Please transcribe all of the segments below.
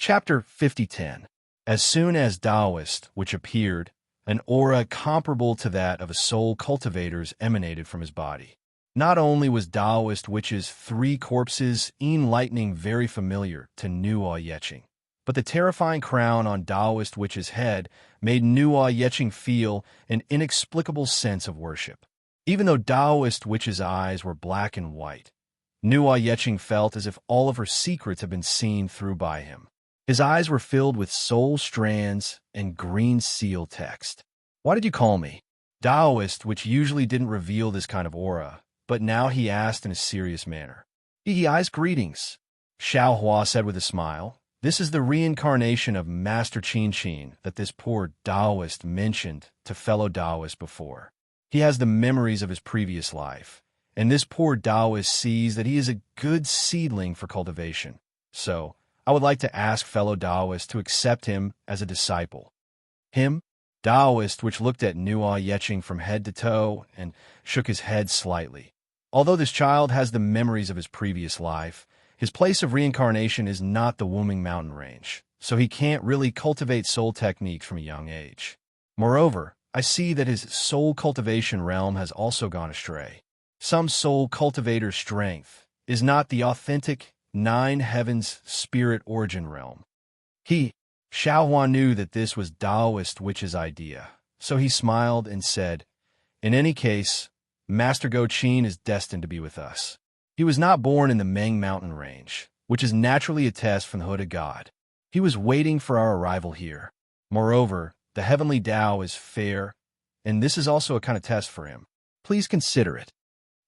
Chapter 5010. As soon as Taoist, which appeared, an aura comparable to that of a soul cultivator's emanated from his body. Not only was Taoist Witch's 3 corpses in lightning very familiar to Nuo Yeching, but the terrifying crown on Taoist Witch's head made Nuo Yeching feel an inexplicable sense of worship. Even though Taoist Witch's eyes were black and white, Nuo Yeching felt as if all of her secrets had been seen through by him. His eyes were filled with soul strands and green seal text. "Why did you call me?" Taoist, which usually didn't reveal this kind of aura, but now he asked in a serious manner. "Yi's greetings," Xiao Hua said with a smile. "This is the reincarnation of Master Qin Qin that this poor Taoist mentioned to fellow Taoists before. He has the memories of his previous life, and this poor Taoist sees that he is a good seedling for cultivation. So, I would like to ask fellow Taoists to accept him as a disciple." Him? Taoist, which looked at Nuo Yeching from head to toe and shook his head slightly. Although this child has the memories of his previous life, his place of reincarnation is not the Wuming mountain range, so he can't really cultivate soul techniques from a young age. Moreover, I see that his soul cultivation realm has also gone astray. Some soul cultivator's strength is not the authentic 9 heavens spirit origin realm. Xiao Hua knew that this was Taoist Witch's idea, so he smiled and said, "In any case, Master Go Qin is destined to be with us. He was not born in the Meng mountain range, which is naturally a test from the hood of God. He was waiting for our arrival here. Moreover, the heavenly Tao is fair, and this is also a kind of test for him. Please consider it."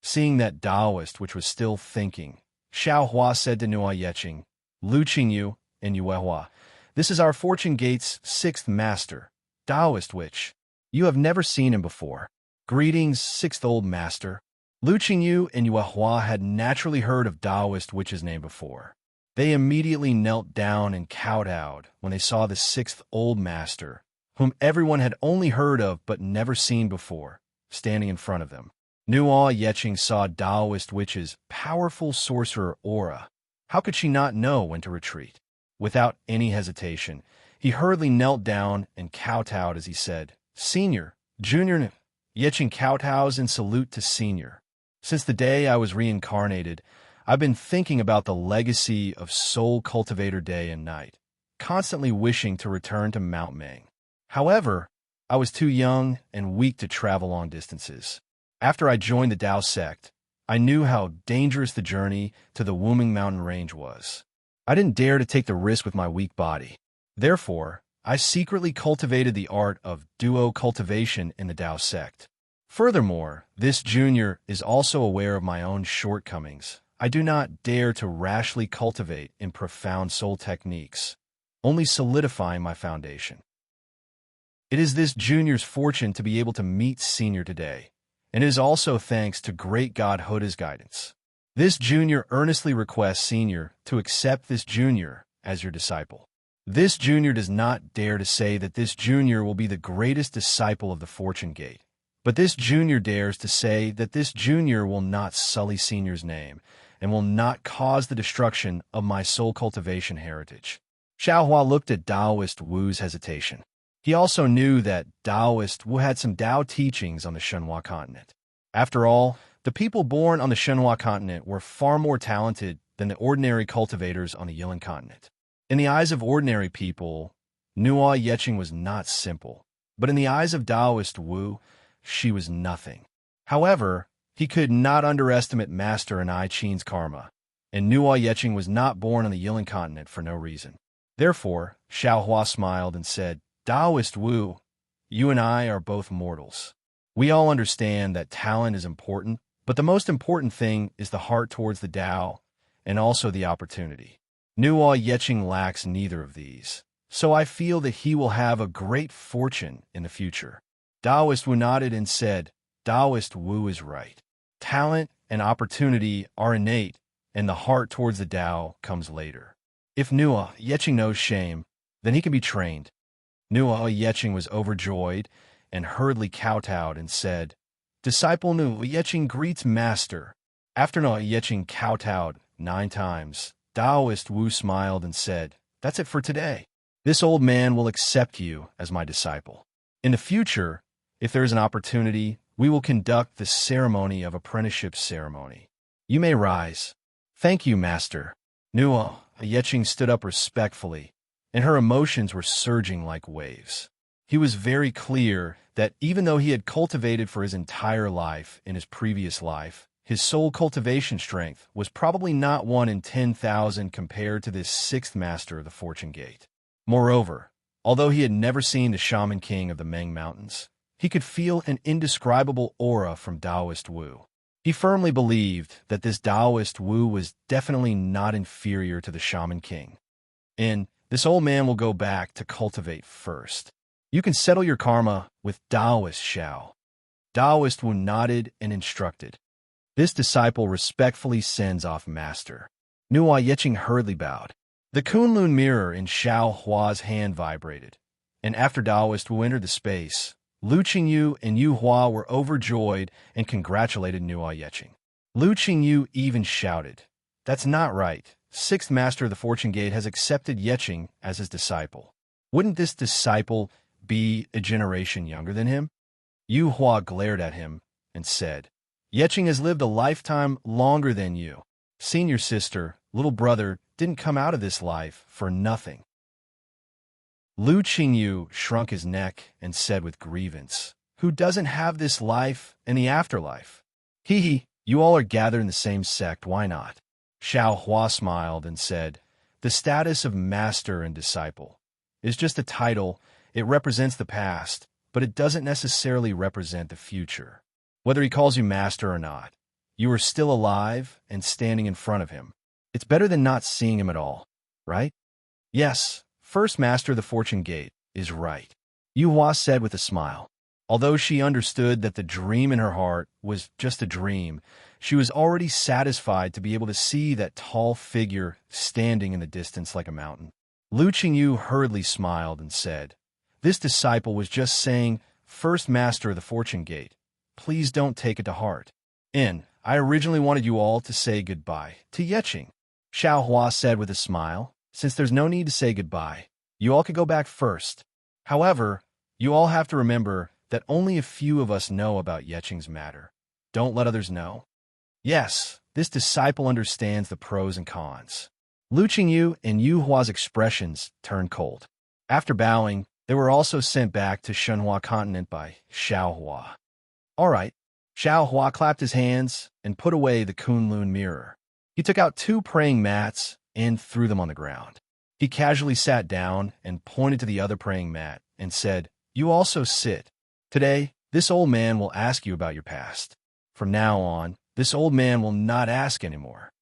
Seeing that Taoist, which was still thinking, Xiao Hua said to Nuo Yeching, "Lu Qingyu and Yuehua, this is our Fortune Gate's 6th master, Taoist Witch. You have never seen him before. Greetings, 6th old master." Lu Qingyu and Yuehua had naturally heard of Taoist Witch's name before. They immediately knelt down and kowtowed when they saw the 6th old master, whom everyone had only heard of but never seen before, standing in front of them. Nuo Yeching saw Taoist Witch's powerful sorcerer aura. How could she not know when to retreat? Without any hesitation, he hurriedly knelt down and kowtowed as he said, "Senior, Junior." Yeching kowtows in salute to Senior. "Since the day I was reincarnated, I've been thinking about the legacy of Soul Cultivator day and night, constantly wishing to return to Mount Meng. However, I was too young and weak to travel long distances. After I joined the Tao sect, I knew how dangerous the journey to the Wuming mountain range was. I didn't dare to take the risk with my weak body. Therefore, I secretly cultivated the art of duo cultivation in the Tao sect. Furthermore, this junior is also aware of my own shortcomings. I do not dare to rashly cultivate in profound soul techniques, only solidifying my foundation. It is this junior's fortune to be able to meet Senior today, and it is also thanks to great God Hoda's guidance. This junior earnestly requests Senior to accept this junior as your disciple. This junior does not dare to say that this junior will be the greatest disciple of the Fortune Gate, but this junior dares to say that this junior will not sully Senior's name and will not cause the destruction of my soul cultivation heritage." Xiao Hua looked at Taoist Wu's hesitation. He also knew that Taoist Wu had some Tao teachings on the Shenhua continent. After all, the people born on the Shenhua continent were far more talented than the ordinary cultivators on the Yilan continent. In the eyes of ordinary people, Nuo Yeching was not simple, but in the eyes of Taoist Wu, she was nothing. However, he could not underestimate Master and I Qin's karma, and Nuo Yeching was not born on the Yilan continent for no reason. Therefore, Xiao Hua smiled and said, "Taoist Wu, you and I are both mortals. We all understand that talent is important, but the most important thing is the heart towards the Tao and also the opportunity. Nuo Yeching lacks neither of these, so I feel that he will have a great fortune in the future." Taoist Wu nodded and said, "Taoist Wu is right. Talent and opportunity are innate, and the heart towards the Tao comes later. If Nuo Yeching knows shame, then he can be trained." Nuo Yeching was overjoyed and hurriedly kowtowed and said, "Disciple Nuo Yeching greets Master." After Nuo Yeching kowtowed 9 times, Taoist Wu smiled and said, that's it for today. This old man will accept you as my disciple. In the future, if there is an opportunity, we will conduct the ceremony of apprenticeship ceremony. You may rise. Thank you, Master. Nuo Yeching stood up respectfully, and her emotions were surging like waves. He was very clear that even though he had cultivated for his entire life in his previous life, his soul cultivation strength was probably not 1 in 10,000 compared to this sixth master of the Fortune Gate. Moreover, although he had never seen the Shaman King of the Meng Mountains, he could feel an indescribable aura from Taoist Wu. He firmly believed that this Taoist Wu was definitely not inferior to the Shaman King. And this old man will go back to cultivate first. You can settle your karma with Taoist Shao. Taoist Wu nodded and instructed. This disciple respectfully sends off Master. Nuo Yeching hurriedly bowed. The Kunlun mirror in Xiao Hua's hand vibrated, and after Taoist Wu entered the space, Lu Qingyu and Yu Hua were overjoyed and congratulated Nuo Yeching. Lu Qingyu even shouted, "That's not right. Sixth Master of the Fortune Gate has accepted Yeching as his disciple. Wouldn't this disciple be a generation younger than him?" Yu Hua glared at him and said, "Yeching has lived a lifetime longer than you. Senior sister, little brother, didn't come out of this life for nothing." Lu Qingyu shrunk his neck and said with grievance, "Who doesn't have this life and the afterlife? Hee, you all are gathered in the same sect, why not?" Xiao Hua smiled and said, "The status of master and disciple is just a title. It represents the past, but it doesn't necessarily represent the future. Whether he calls you master or not, you are still alive and standing in front of him. It's better than not seeing him at all, right?" "Yes, First Master of the Fortune Gate is right," Yu Hua said with a smile. Although she understood that the dream in her heart was just a dream, she was already satisfied to be able to see that tall figure standing in the distance like a mountain. Lu Qingyu hurriedly smiled and said, "This disciple was just saying, First Master of the Fortune Gate. Please don't take it to heart. I originally wanted you all to say goodbye to Yeching." Xiao Hua said with a smile, "Since there's no need to say goodbye, you all could go back first. However, you all have to remember that only a few of us know about Yeching's matter. Don't let others know." Yes, this disciple understands the pros and cons. Lu Qingyu and Yu Hua's expressions turned cold. After bowing, they were also sent back to Shenhua Continent by Xiao Hua. "All right." Xiao Hua clapped his hands and put away the Kunlun mirror. He took out 2 praying mats and threw them on the ground. He casually sat down and pointed to the other praying mat and said, "You also sit. Today, this old man will ask you about your past. From now on, this old man will not ask anymore."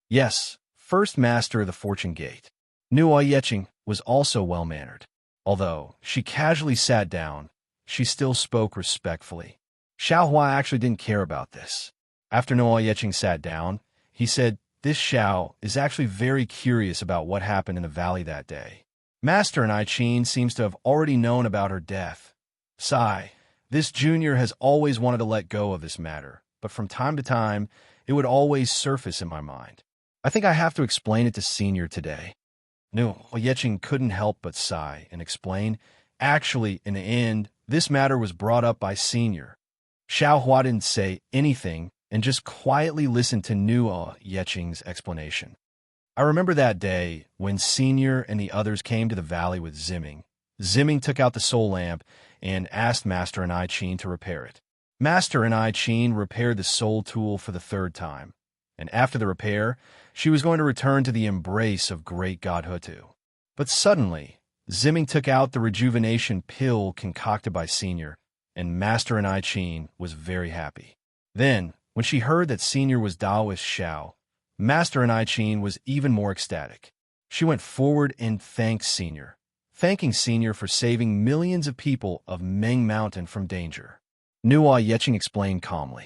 Yes, First Master of the Fortune Gate. Nuo Yeching was also well-mannered. Although she casually sat down, she still spoke respectfully. Xiao Hua actually didn't care about this. After Nuo Yeching sat down, he said, "This Xiao is actually very curious about what happened in the valley that day. Master and I Qin seems to have already known about her death. Sai, this junior has always wanted to let go of this matter, but from time to time, it would always surface in my mind. I think I have to explain it to senior today." Nuo Yeching couldn't help but sigh and explain, "Actually, in the end, this matter was brought up by senior." Xiao Hua didn't say anything and just quietly listened to Nuo Yeching's explanation. "I remember that day when Senior and the others came to the valley with Zimming. Zimming took out the soul lamp and asked Master and I Qin to repair it. Master and I Qin repaired the soul tool for the 3rd time, and after the repair, she was going to return to the embrace of great God Hutu. But suddenly, Zimming took out the rejuvenation pill concocted by Senior, and Master and I Qin was very happy. Then, when she heard that Senior was Taoist Xiao, Master and I Qin was even more ecstatic. She went forward and thanked Senior, thanking Senior for saving millions of people of Meng Mountain from danger. Nuo Yeching explained calmly.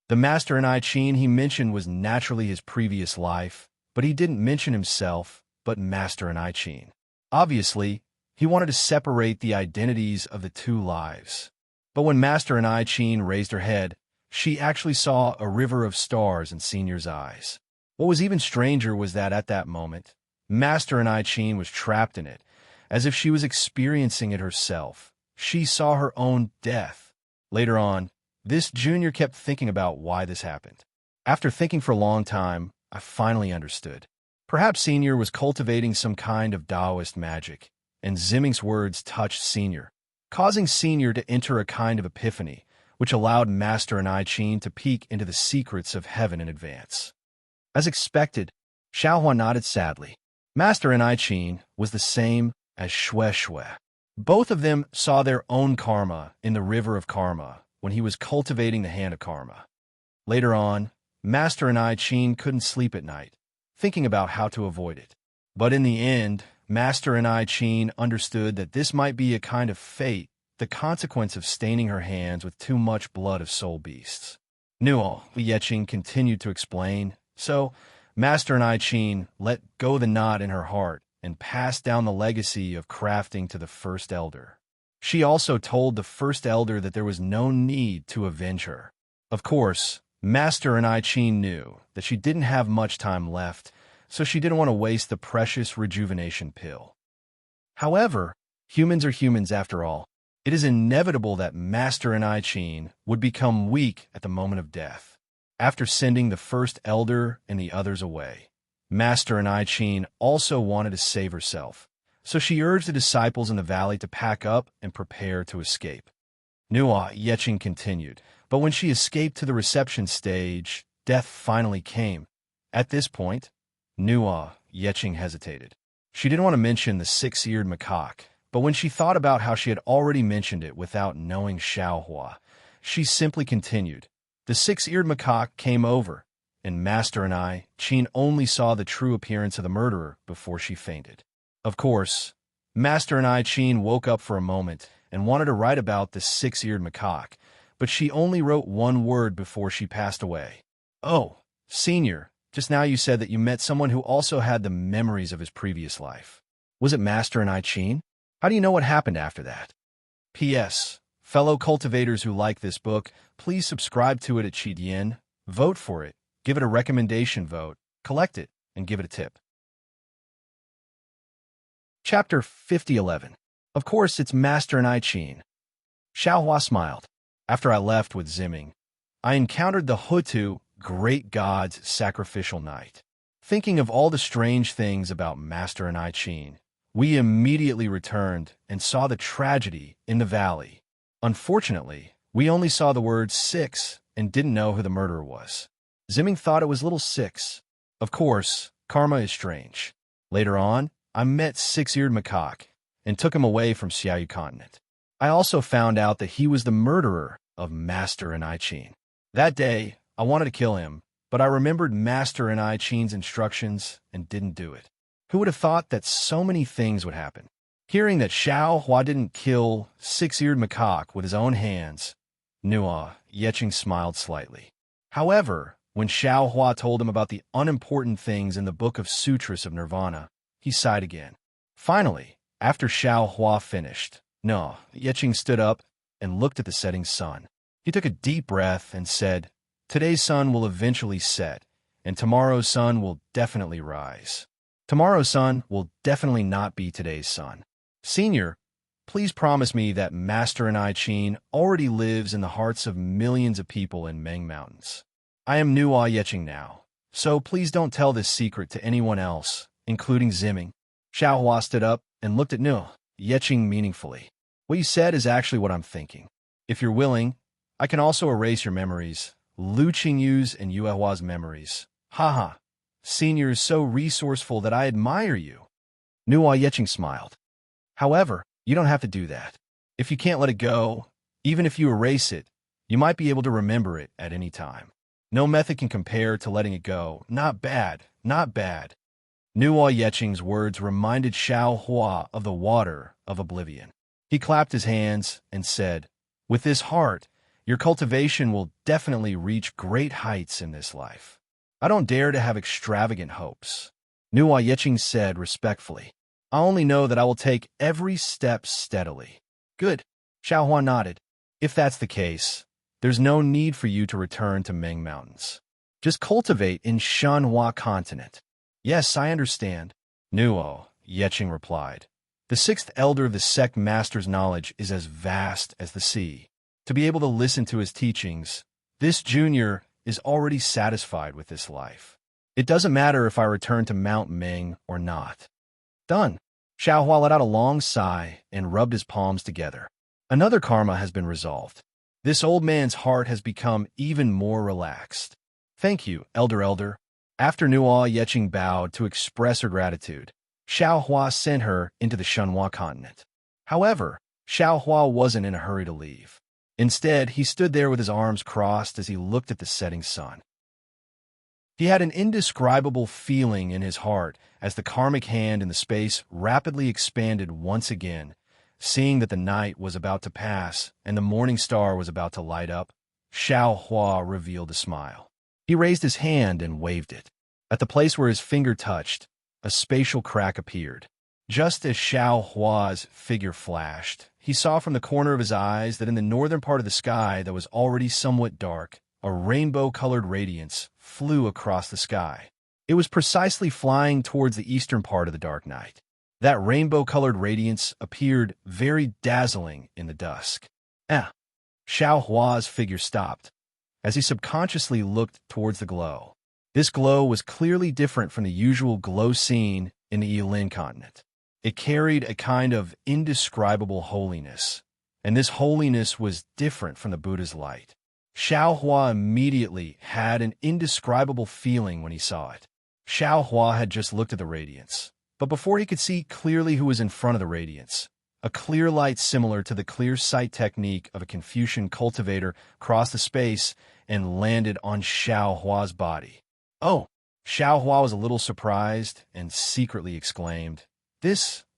The Master and I Qin he mentioned was naturally his previous life, but he didn't mention himself, but Master and I Qin. Obviously, he wanted to separate the identities of the 2 lives. But when Master and I Qin raised her head, she actually saw a river of stars in Senior's eyes. What was even stranger was that at that moment, Master and I-Cheen was trapped in it, as if she was experiencing it herself. She saw her own death. Later on, this junior kept thinking about why this happened. After thinking for a long time, I finally understood. Perhaps Senior was cultivating some kind of Taoist magic, and Zimming's words touched Senior, causing Senior to enter a kind of epiphany, which allowed Master and I-Cheen to peek into the secrets of heaven in advance. As expected, Xiaohua nodded sadly. Master and I-Cheen was the same as Xue Xue. Both of them saw their own karma in the river of karma when he was cultivating the hand of karma. Later on, Master and I-Cheen couldn't sleep at night, thinking about how to avoid it. But in the end, Master and I-Cheen understood that this might be a kind of fate, the consequence of staining her hands with too much blood of soul beasts. Nuo, Yeching continued to explain, so Master and I-Cheen let go the knot in her heart and passed down the legacy of crafting to the First Elder. She also told the First Elder that there was no need to avenge her. Of course, Master and I-Cheen knew that she didn't have much time left, so she didn't want to waste the precious rejuvenation pill. However, humans are humans after all. It is inevitable that Master and I-Cheen would become weak at the moment of death. After sending the First Elder and the others away, Master and I-Cheen also wanted to save herself, so she urged the disciples in the valley to pack up and prepare to escape. Nuo, Yeching continued, but when she escaped to the reception stage, death finally came. At this point, Nuo, Yeching hesitated. She didn't want to mention the six-eared macaque, but when she thought about how she had already mentioned it without knowing Xiaohua, she simply continued. The six-eared macaque came over, and Master and I-Cheen only saw the true appearance of the murderer before she fainted. Of course, Master and I-Cheen woke up for a moment and wanted to write about the six-eared macaque, but she only wrote one word before she passed away. Oh, Senior, just now you said that you met someone who also had the memories of his previous life. Was it Master and I-Cheen? How do you know what happened after that? P.S. Fellow cultivators who like this book, please subscribe to it at Qidian, vote for it, give it a recommendation vote, collect it, and give it a tip. Chapter 5011. Of course, it's Master and I-Cheen. Xiaohua smiled. After I left with Zimming, I encountered the Hutu, great god's sacrificial night. Thinking of all the strange things about Master and I-Cheen, we immediately returned and saw the tragedy in the valley. Unfortunately, we only saw the word six and didn't know who the murderer was. Zimming thought it was little Six. Of course, karma is strange. Later on, I met Six-Eared Macaque and took him away from Xiaoyu Continent. I also found out that he was the murderer of Master and I-Cheen. That day, I wanted to kill him, but I remembered Master and I-Cheen's instructions and didn't do it. Who would have thought that so many things would happen? Hearing that Xiaohua didn't kill Six-Eared Macaque with his own hands, Nuo, Yeching smiled slightly. However, when Xiaohua told him about the unimportant things in the Book of Sutras of Nirvana, he sighed again. Finally, after Xiaohua finished, Nuo, Yeching stood up and looked at the setting sun. He took a deep breath and said, "Today's sun will eventually set, and tomorrow's sun will definitely rise. Tomorrow's sun will definitely not be today's sun. Senior, please promise me that Master and I-Cheen already lives in the hearts of millions of people in Meng Mountains. I am Nuo Yeching now, so please don't tell this secret to anyone else, including Zimming." Xiaohua stood up and looked at Nuo Yeching meaningfully. "What you said is actually what I'm thinking. If you're willing, I can also erase your memories, Lu Qingyu's and Yuehua's memories. Haha, Senior is so resourceful that I admire you." Nuo Yeching smiled. "However, you don't have to do that. If you can't let it go, even if you erase it, you might be able to remember it at any time. No method can compare to letting it go. Not bad, not bad." Nuo Yeching's words reminded Xiaohua of the water of oblivion. He clapped his hands and said, "With this heart, your cultivation will definitely reach great heights in this life. I don't dare to have extravagant hopes." Nuo Yeching said respectfully, "I only know that I will take every step steadily." "Good." Xiaohua nodded. "If that's the case, there's no need for you to return to Meng Mountains. Just cultivate in Shanhua Continent." "Yes, I understand." Nuo, Yeching replied. The sixth elder of the sect master's knowledge is as vast as the sea. To be able to listen to his teachings, this junior is already satisfied with this life. It doesn't matter if I return to Mount Ming or not. Done. Xiaohua let out a long sigh and rubbed his palms together. Another karma has been resolved. This old man's heart has become even more relaxed. Thank you, Elder. After Nuo Yeching bowed to express her gratitude, Xiaohua sent her into the Shenhua continent. However, Xiaohua wasn't in a hurry to leave. Instead, he stood there with his arms crossed as he looked at the setting sun. He had an indescribable feeling in his heart as the karmic hand in the space rapidly expanded once again, seeing that the night was about to pass and the morning star was about to light up. Xiaohua revealed a smile. He raised his hand and waved it. At the place where his finger touched, a spatial crack appeared. Just as Xiaohua's figure flashed, he saw from the corner of his eyes that in the northern part of the sky that was already somewhat dark, a rainbow-colored radiance flew across the sky. It was precisely flying towards the eastern part of the dark night. That rainbow-colored radiance appeared very dazzling in the dusk. Xiaohua's figure stopped as he subconsciously looked towards the glow. This glow was clearly different from the usual glow seen in the Yilin continent. It carried a kind of indescribable holiness, and this holiness was different from the Buddha's light. Xiaohua immediately had an indescribable feeling when he saw it. Xiaohua had just looked at the radiance, but before he could see clearly who was in front of the radiance, a clear light similar to the clear sight technique of a Confucian cultivator crossed the space and landed on Xiaohua's body. Oh! Xiaohua was a little surprised and secretly exclaimed,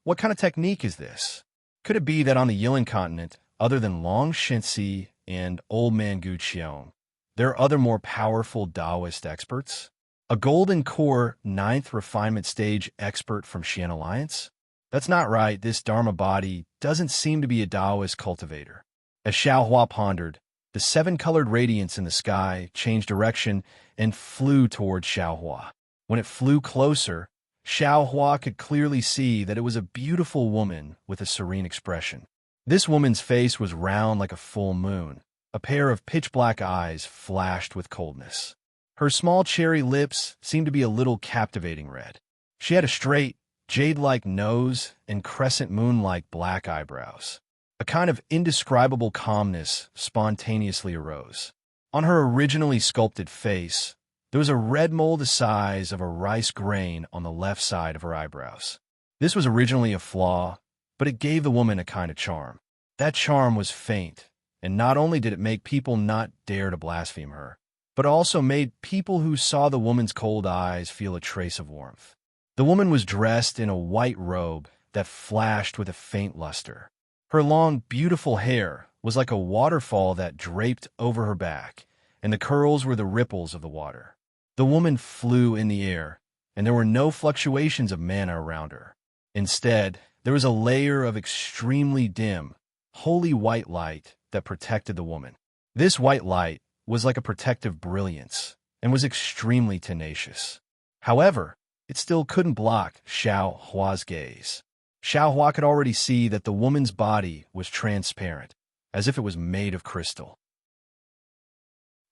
What kind of technique is this? Could it be that on the Yilin continent, other than Long Shenxi and Old Man Gu Qiong, there are other more powerful Taoist experts? A Golden Core 9th Refinement Stage expert from Xian Alliance? That's not right. This Dharma body doesn't seem to be a Taoist cultivator. As Xiaohua pondered, the seven-colored radiance in the sky changed direction and flew toward Xiaohua. When it flew closer, Xiaohua could clearly see that it was a beautiful woman with a serene expression. This woman's face was round like a full moon. A pair of pitch-black eyes flashed with coldness. Her small cherry lips seemed to be a little captivating red. She had a straight, jade-like nose and crescent moon-like black eyebrows. A kind of indescribable calmness spontaneously arose. On her originally sculpted face, there was a red mole the size of a rice grain on the left side of her eyebrows. This was originally a flaw, but it gave the woman a kind of charm. That charm was faint, and not only did it make people not dare to blaspheme her, but also made people who saw the woman's cold eyes feel a trace of warmth. The woman was dressed in a white robe that flashed with a faint luster. Her long, beautiful hair was like a waterfall that draped over her back, and the curls were the ripples of the water. The woman flew in the air, and there were no fluctuations of mana around her. Instead, there was a layer of extremely dim, holy white light that protected the woman. This white light was like a protective brilliance and was extremely tenacious. However, it still couldn't block Xiaohua's gaze. Xiaohua could already see that the woman's body was transparent, as if it was made of crystal.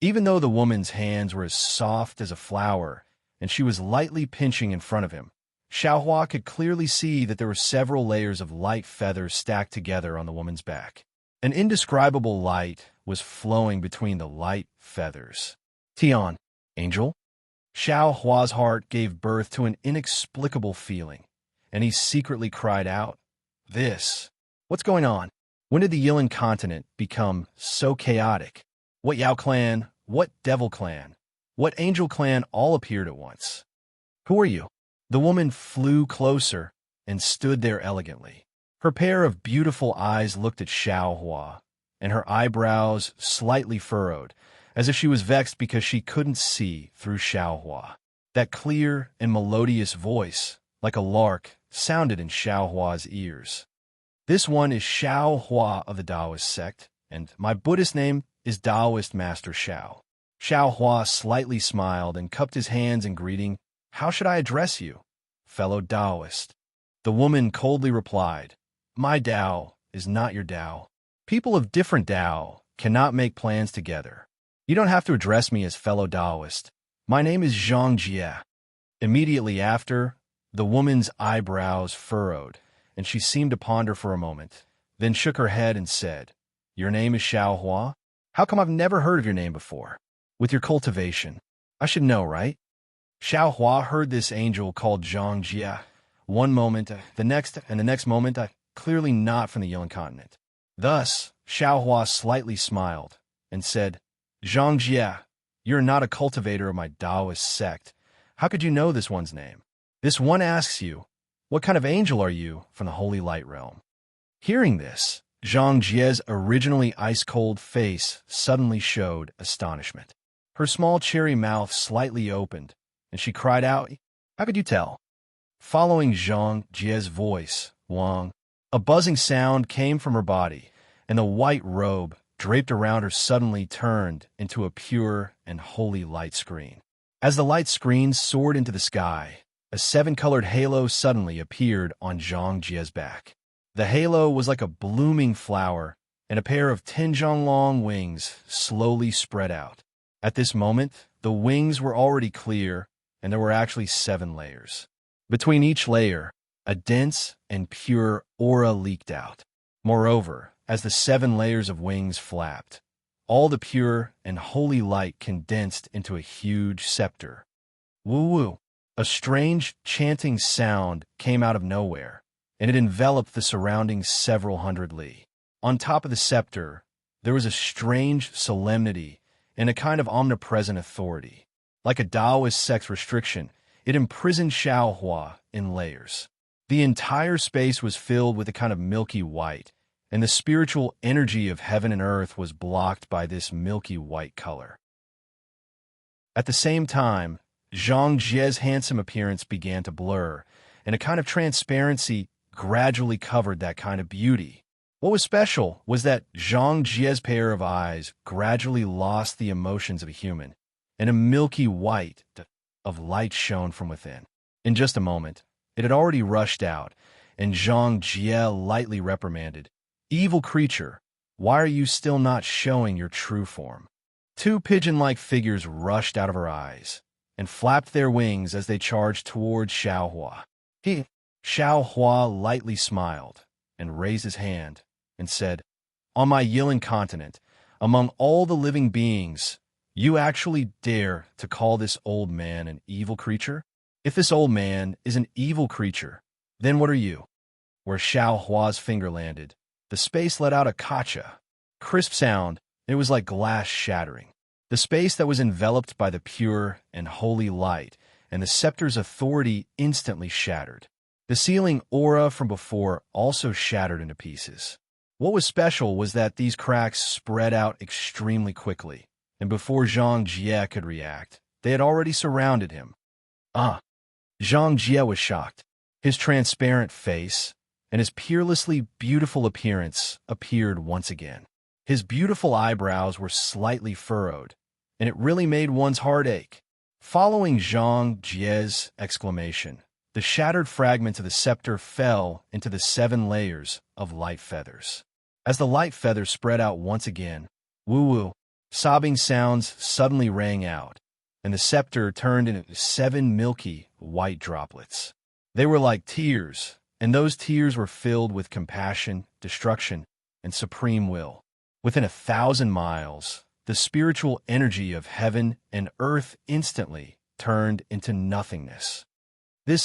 Even though the woman's hands were as soft as a flower and she was lightly pinching in front of him, Xiaohua could clearly see that there were several layers of light feathers stacked together on the woman's back. An indescribable light was flowing between the light feathers. Tian, angel? Xiaohua's heart gave birth to an inexplicable feeling, and he secretly cried out, What's going on? When did the Yilin continent become so chaotic? What Yao clan, what Devil clan, what Angel clan all appeared at once? Who are you? The woman flew closer and stood there elegantly. Her pair of beautiful eyes looked at Xiaohua, and her eyebrows slightly furrowed, as if she was vexed because she couldn't see through Xiaohua. That clear and melodious voice, like a lark, sounded in Xiaohua's ears. This one is Xiaohua of the Taoist sect, and my Buddhist name is Taoist Master Xiao. Xiaohua slightly smiled and cupped his hands in greeting. How should I address you? fellow Taoist. The woman coldly replied, "My Tao is not your Tao. People of different Tao cannot make plans together. You don't have to address me as fellow Taoist. My name is Zhang Jie." Immediately after, the woman's eyebrows furrowed, and she seemed to ponder for a moment, then shook her head and said, "Your name is Xiao Hua? How come I've never heard of your name before? With your cultivation, I should know, right?" Xiao Hua heard this angel called Zhang Jie. One moment, the next moment, clearly not from the Yilin continent. Thus, Xiao Hua slightly smiled and said, "Zhang Jie, you're not a cultivator of my Taoist sect. How could you know this one's name? This one asks you, what kind of angel are you from the Holy Light Realm?" Hearing this, Zhang Jie's originally ice-cold face suddenly showed astonishment. Her small cherry mouth slightly opened, and she cried out, "How could you tell?" Following Zhang Jie's voice, Wang, a buzzing sound came from her body, and the white robe draped around her suddenly turned into a pure and holy light screen. As the light screen soared into the sky, a seven-colored halo suddenly appeared on Zhang Jie's back. The halo was like a blooming flower, and a pair of 10-zhang-long wings slowly spread out. At this moment, the wings were already clear, and there were actually 7 layers. Between each layer, a dense and pure aura leaked out. Moreover, as the 7 layers of wings flapped, all the pure and holy light condensed into a huge scepter. Woo-woo! A strange chanting sound came out of nowhere, and it enveloped the surroundings several hundred li. On top of the scepter, there was a strange solemnity and a kind of omnipresent authority. Like a Taoist sex restriction, it imprisoned Xiao Hua in layers. The entire space was filled with a kind of milky white, and the spiritual energy of heaven and earth was blocked by this milky white color. At the same time, Zhang Jie's handsome appearance began to blur, and a kind of transparency gradually covered that kind of beauty. What was special was that Zhang Jie's pair of eyes gradually lost the emotions of a human, and a milky white of light shone from within. In just a moment, it had already rushed out, and Zhang Jie lightly reprimanded, "Evil creature, why are you still not showing your true form?" 2 pigeon-like figures rushed out of her eyes and flapped their wings as they charged towards Xiao Hua. Xiao Hua lightly smiled and raised his hand and said, "On my Yilin continent, among all the living beings, you actually dare to call this old man an evil creature? If this old man is an evil creature, then what are you?" Where Xiao Hua's finger landed, the space let out a kacha, crisp sound. It was like glass shattering. The space that was enveloped by the pure and holy light and the scepter's authority instantly shattered. The sealing aura from before also shattered into pieces. What was special was that these cracks spread out extremely quickly, and before Zhang Jie could react, they had already surrounded him. Zhang Jie was shocked. His transparent face and his peerlessly beautiful appearance appeared once again. His beautiful eyebrows were slightly furrowed, and it really made one's heart ache. Following Zhang Jie's exclamation, the shattered fragments of the scepter fell into the 7 layers of light feathers. As the light feathers spread out once again, woo-woo, sobbing sounds suddenly rang out, and the scepter turned into 7 milky white droplets. They were like tears, and those tears were filled with compassion, destruction, and supreme will. Within 1,000 miles, the spiritual energy of heaven and earth instantly turned into nothingness.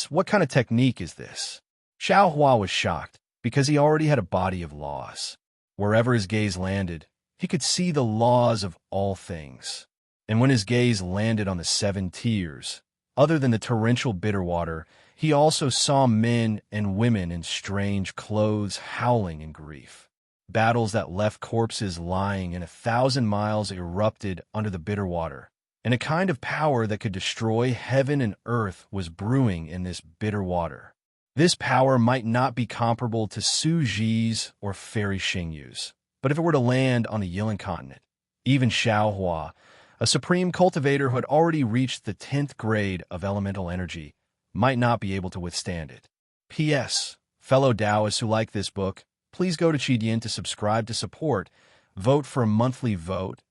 What kind of technique is this? Xiao Hua was shocked because he already had a body of laws. Wherever his gaze landed, he could see the laws of all things. And when his gaze landed on the 7 tiers, other than the torrential bitter water, he also saw men and women in strange clothes howling in grief. Battles that left corpses lying in 1,000 miles erupted under the bitter water, and a kind of power that could destroy heaven and earth was brewing in this bitter water. This power might not be comparable to Su Ji's or Fairy Xingyu's, but if it were to land on the Yilin continent, even Xiao Hua, a supreme cultivator who had already reached the 10th grade of elemental energy, might not be able to withstand it. P.S. Fellow Taoists who like this book, please go to Qidian to subscribe to support, vote for a monthly vote,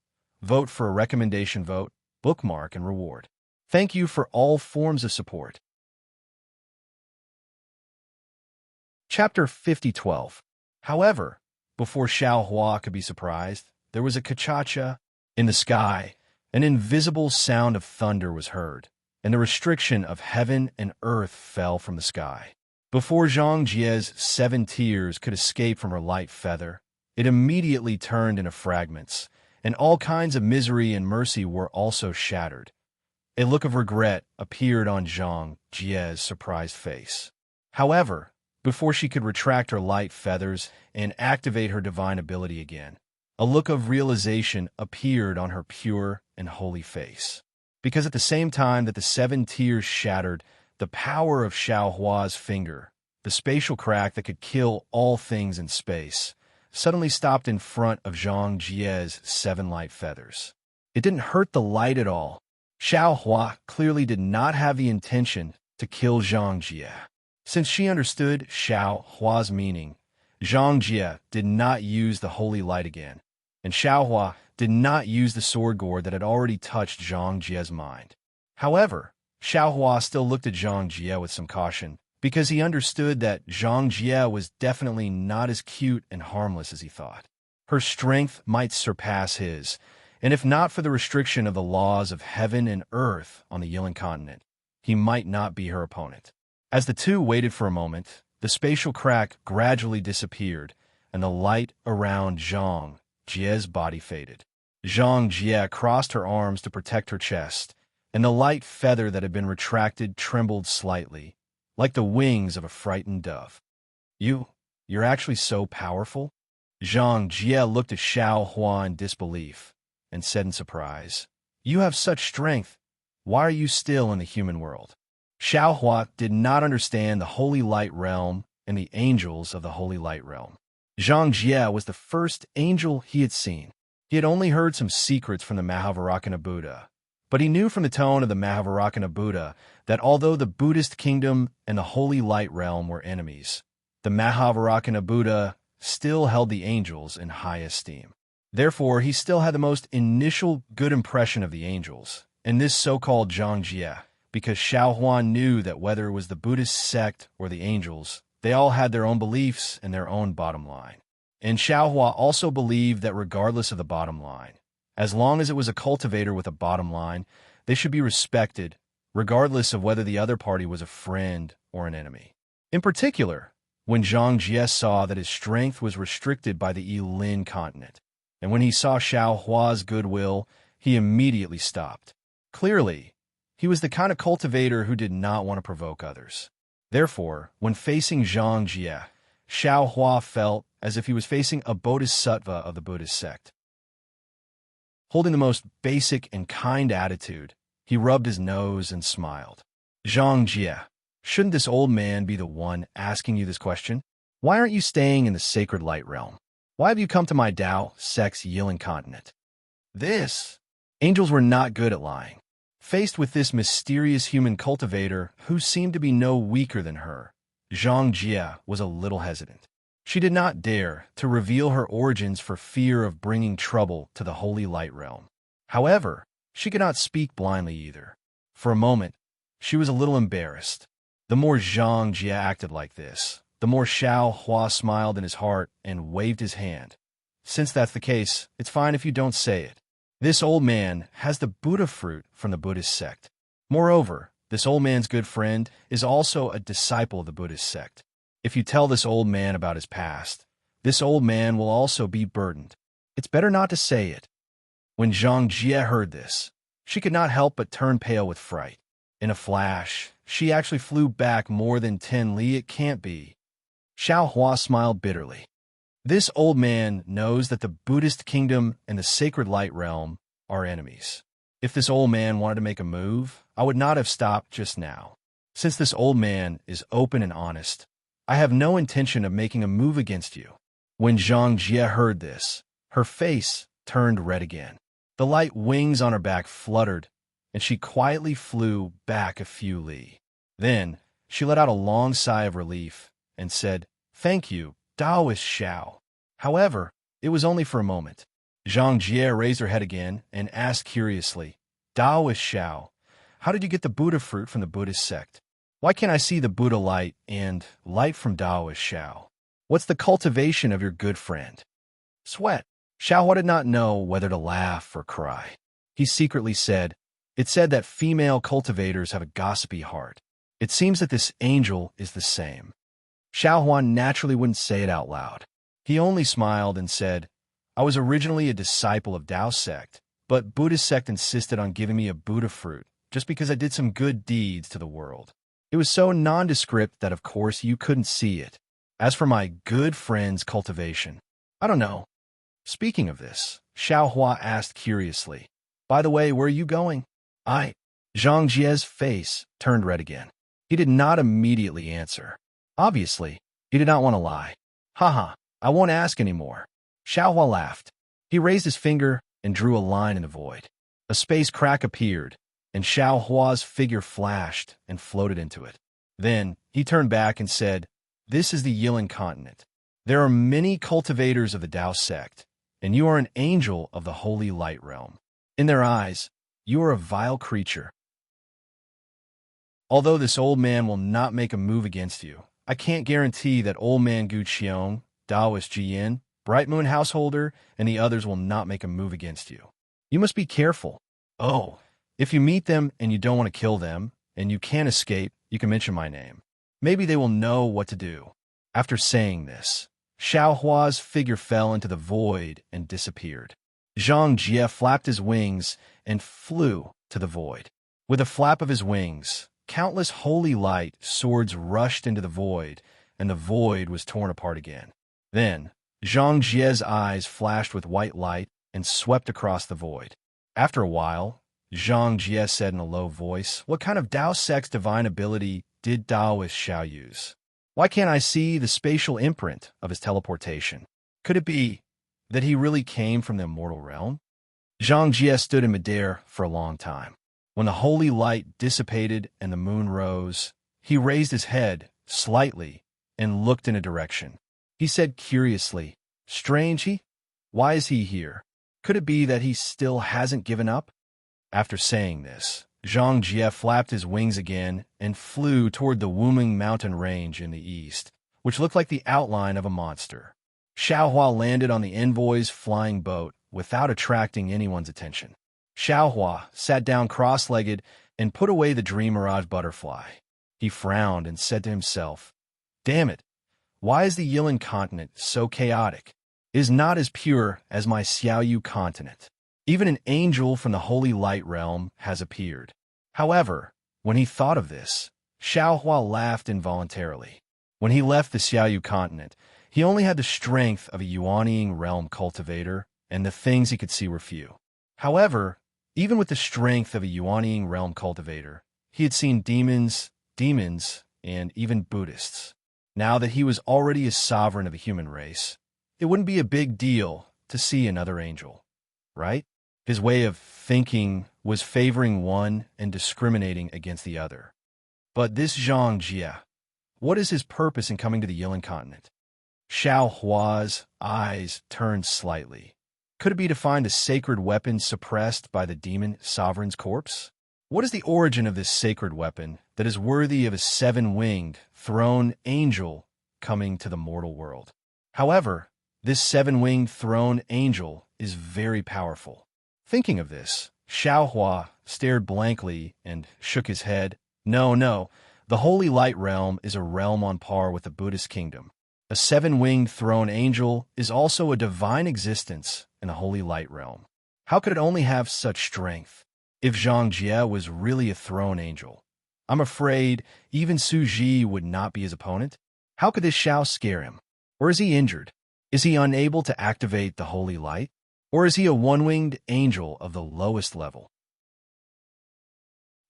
vote for a recommendation vote, bookmark, and reward. Thank you for all forms of support. Chapter 50:12. However, before Xiao Hua could be surprised, there was a ka-cha-cha in the sky. An invisible sound of thunder was heard, and the restriction of heaven and earth fell from the sky. Before Zhang Jie's 7 tears could escape from her light feather, it immediately turned into fragments, and all kinds of misery and mercy were also shattered. A look of regret appeared on Zhang Jie's surprised face. However, before she could retract her light feathers and activate her divine ability again, a look of realization appeared on her pure and holy face. Because at the same time that the 7 tears shattered, the power of Xiao Hua's finger, the spatial crack that could kill all things in space, suddenly stopped in front of Zhang Jie's 7 light feathers. It didn't hurt the light at all. Xiao Hua clearly did not have the intention to kill Zhang Jie. Since she understood Xiao Hua's meaning, Zhang Jie did not use the holy light again, and Xiao Hua did not use the sword gourd that had already touched Zhang Jie's mind. However, Xiao Hua still looked at Zhang Jie with some caution, because he understood that Zhang Jie was definitely not as cute and harmless as he thought. Her strength might surpass his, and if not for the restriction of the laws of heaven and earth on the Yilan continent, he might not be her opponent. As the two waited for a moment, the spatial crack gradually disappeared, and the light around Zhang Jie's body faded. Zhang Jie crossed her arms to protect her chest, and the light feather that had been retracted trembled slightly, like the wings of a frightened dove. You're actually so powerful? Zhang Jie looked at Xiao Hua in disbelief, and said in surprise, "You have such strength. Why are you still in the human world?" Xiao Hua did not understand the Holy Light Realm and the angels of the Holy Light Realm. Zhang Jie was the first angel he had seen. He had only heard some secrets from the Mahavajrana Buddha, but he knew from the tone of the Mahavajrana Buddha that although the Buddhist kingdom and the Holy Light Realm were enemies, the Mahavajrana Buddha still held the angels in high esteem. Therefore, he still had the most initial good impression of the angels, and this so-called Zhang Jie, because Xiao Hua knew that whether it was the Buddhist sect or the angels, they all had their own beliefs and their own bottom line. And Xiao Hua also believed that regardless of the bottom line, as long as it was a cultivator with a bottom line, they should be respected, regardless of whether the other party was a friend or an enemy. In particular, when Zhang Jie saw that his strength was restricted by the Yilin continent, and when he saw Xiao Hua's goodwill, he immediately stopped. Clearly, he was the kind of cultivator who did not want to provoke others. Therefore, when facing Zhang Jie, Xiao Hua felt as if he was facing a bodhisattva of the Buddhist sect. Holding the most basic and kind attitude, he rubbed his nose and smiled. "Zhang Jie, shouldn't this old man be the one asking you this question? Why aren't you staying in the sacred light realm? Why have you come to my Tao sect's Yilin continent?" Angels were not good at lying. Faced with this mysterious human cultivator who seemed to be no weaker than her, Zhang Jie was a little hesitant. She did not dare to reveal her origins for fear of bringing trouble to the Holy Light Realm. However, she could not speak blindly either. For a moment, she was a little embarrassed. The more Zhang Jie acted like this, the more Xiao Hua smiled in his heart and waved his hand. "Since that's the case, it's fine if you don't say it. This old man has the Buddha fruit from the Buddhist sect. Moreover, this old man's good friend is also a disciple of the Buddhist sect. If you tell this old man about his past, this old man will also be burdened. It's better not to say it." When Zhang Jie heard this, she could not help but turn pale with fright. In a flash, she actually flew back more than 10 li. "It can't be." Xiao Hua smiled bitterly. This old man knows that the Buddhist kingdom and the sacred light realm are enemies. If this old man wanted to make a move, I would not have stopped just now. Since this old man is open and honest, I have no intention of making a move against you. When Zhang Jie heard this, her face turned red again. The light wings on her back fluttered, and she quietly flew back a few li. Then she let out a long sigh of relief and said, "Thank you, Taoist Xiao." However, it was only for a moment. Zhang Jie raised her head again and asked curiously, "Taoist Xiao, how did you get the Buddha fruit from the Buddhist sect? Why can't I see the Buddha light and light from Taoist Xiao? What's the cultivation of your good friend?" Sweat. Xiaohua did not know whether to laugh or cry. He secretly said, "It said that female cultivators have a gossipy heart. It seems that this angel is the same." Xiaohua naturally wouldn't say it out loud. He only smiled and said, "I was originally a disciple of Tao sect, but Buddhist sect insisted on giving me a Buddha fruit just because I did some good deeds to the world. It was so nondescript that of course you couldn't see it. As for my good friend's cultivation, I don't know." Speaking of this, Xiaohua asked curiously, "By the way, where are you going?" Zhang Jie's face turned red again. He did not immediately answer. Obviously, he did not want to lie. "Haha, I won't ask anymore." Xiaohua laughed. He raised his finger and drew a line in the void. A space crack appeared, and Xiaohua's figure flashed and floated into it. Then he turned back and said, "This is the Yilin continent. There are many cultivators of the Tao sect, and you are an angel of the holy light realm. In their eyes, you are a vile creature. Although this old man will not make a move against you, I can't guarantee that old man Gu Qiong, Taoist Jiyin, Bright Moon Householder, and the others will not make a move against you. You must be careful. Oh, if you meet them and you don't want to kill them, and you can't escape, you can mention my name. Maybe they will know what to do." After saying this, Xiaohua's figure fell into the void and disappeared. Zhang Jie flapped his wings and flew to the void. With a flap of his wings, countless holy light swords rushed into the void, and the void was torn apart again. Then, Zhang Jie's eyes flashed with white light and swept across the void. After a while, Zhang Jie said in a low voice, "What kind of Tao sect's divine ability did Taoist Xiao use? Why can't I see the spatial imprint of his teleportation? Could it be that he really came from the immortal realm?" Zhang Jie stood in midair for a long time. When the holy light dissipated and the moon rose, he raised his head slightly and looked in a direction. He said curiously, "Strange, why is he here? Could it be that he still hasn't given up?" After saying this, Zhang Jie flapped his wings again and flew toward the Wuming mountain range in the east, which looked like the outline of a monster. Xiaohua landed on the envoy's flying boat without attracting anyone's attention. Xiaohua sat down cross-legged and put away the dream mirage butterfly. He frowned and said to himself, "Damn it, why is the Yilin continent so chaotic? It is not as pure as my Xiaoyu continent. Even an angel from the holy light realm has appeared." However, when he thought of this, Xiaohua laughed involuntarily. When he left the Xiaoyu continent, he only had the strength of a Yuanying realm cultivator, and the things he could see were few. However, even with the strength of a Yuanying realm cultivator, he had seen demons, and even Buddhists. Now that he was already a sovereign of a human race, it wouldn't be a big deal to see another angel, right? His way of thinking was favoring one and discriminating against the other. But this Zhang Jie, what is his purpose in coming to the Yilin continent? Xiaohua's eyes turned slightly. Could it be to find the sacred weapon suppressed by the demon sovereign's corpse? What is the origin of this sacred weapon that is worthy of a seven-winged, throne angel coming to the mortal world? However, this seven-winged throne angel is very powerful. Thinking of this, Xiaohua stared blankly and shook his head. No, the Holy Light Realm is a realm on par with the Buddhist kingdom. A seven-winged throne angel is also a divine existence in the Holy Light Realm. How could it only have such strength? If Zhang Jie was really a throne angel, I'm afraid even Su Ji would not be his opponent. How could this Xiao scare him? Or is he injured? Is he unable to activate the Holy Light? Or is he a one-winged angel of the lowest level?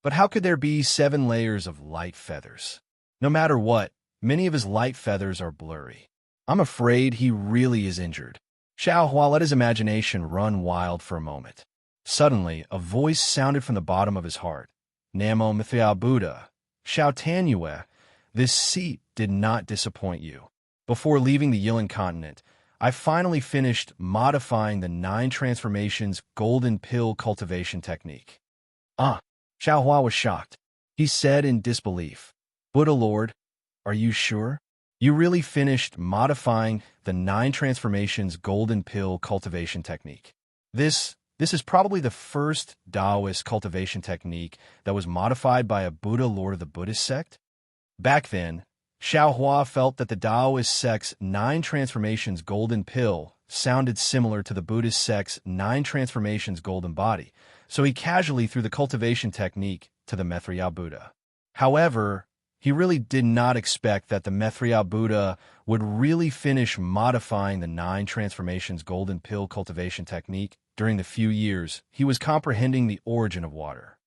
But how could there be 7 layers of light feathers? No matter what, many of his light feathers are blurry. I'm afraid he really is injured. Xiaohua let his imagination run wild for a moment. Suddenly, a voice sounded from the bottom of his heart. "Namo Mithya Buddha." Xiao Tianyue, this seat did not disappoint you. Before leaving the Yilan continent, I finally finished modifying the 9 transformations golden pill cultivation technique. Ah, Xiao Hua was shocked. He said in disbelief, Buddha Lord, are you sure? You really finished modifying the 9 transformations golden pill cultivation technique. This is probably the first Taoist cultivation technique that was modified by a Buddha Lord of the Buddhist sect. Back then, Xiao Hua felt that the Taoist sect's 9 transformations golden pill sounded similar to the Buddhist sect's 9 transformations golden body, so he casually threw the cultivation technique to the Maitreya Buddha. However, he really did not expect that the Maitreya Buddha would really finish modifying the 9 transformations golden pill cultivation technique during the few years he was comprehending the origin of water.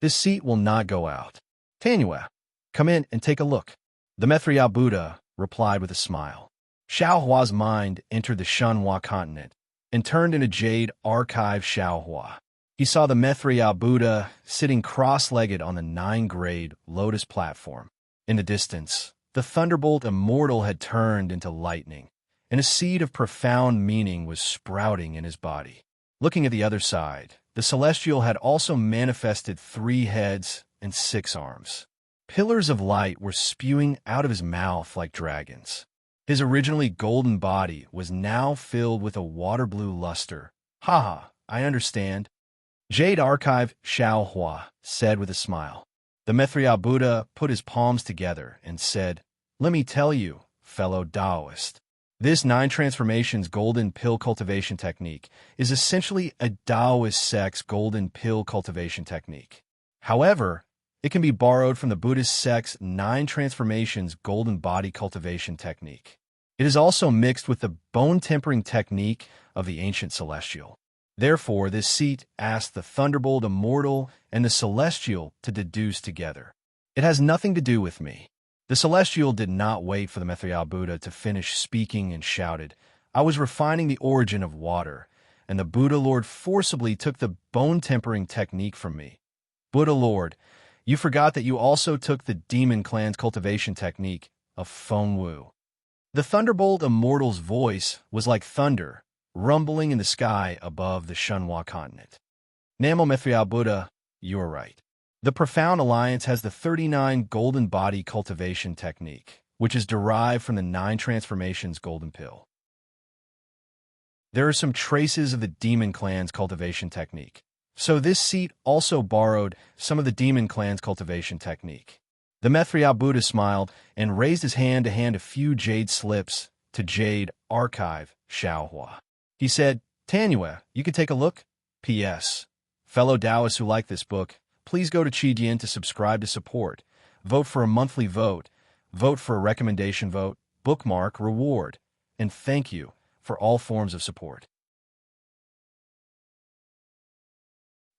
This seat will not go out. Tianyue, come in and take a look. The Maitreya Buddha replied with a smile. Xiao Hua's mind entered the Shenhua continent and turned into Jade Archive Xiao Hua. He saw the Maitreya Buddha sitting cross-legged on the 9-grade lotus platform. In the distance, the thunderbolt immortal had turned into lightning, and a seed of profound meaning was sprouting in his body. Looking at the other side, the celestial had also manifested 3 heads and 6 arms. Pillars of light were spewing out of his mouth like dragons. His originally golden body was now filled with a water-blue luster. Ha, I understand. Jade Archive Xiao Hua said with a smile. The Maitreya Buddha put his palms together and said, Let me tell you, fellow Taoist, this 9 transformations golden pill cultivation technique is essentially a Taoist sect's golden pill cultivation technique. However, it can be borrowed from the Buddhist sect's 9 transformations golden body cultivation technique. It is also mixed with the bone-tempering technique of the ancient celestial. Therefore, this seat asked the thunderbolt immortal and the celestial to deduce together. It has nothing to do with me. The celestial did not wait for the Maitreya Buddha to finish speaking and shouted, I was refining the origin of water, and the Buddha Lord forcibly took the bone-tempering technique from me. Buddha Lord, you forgot that you also took the demon clan's cultivation technique of Feng Wu. The thunderbolt immortal's voice was like thunder, rumbling in the sky above the Shenhua continent. Namo Maitreya Buddha, you are right. The Profound Alliance has the 39 golden body cultivation technique, which is derived from the 9 transformations golden pill. There are some traces of the demon clan's cultivation technique. So this seat also borrowed some of the demon clan's cultivation technique. The Maitreya Buddha smiled and raised his hand to hand a few jade slips to Jade Archive Xiao Hua. He said, Tianyue, you can take a look. P.S. Fellow Taoists who like this book, please go to Qidian to subscribe to support. Vote for a monthly vote. Vote for a recommendation vote, bookmark, reward. And thank you for all forms of support.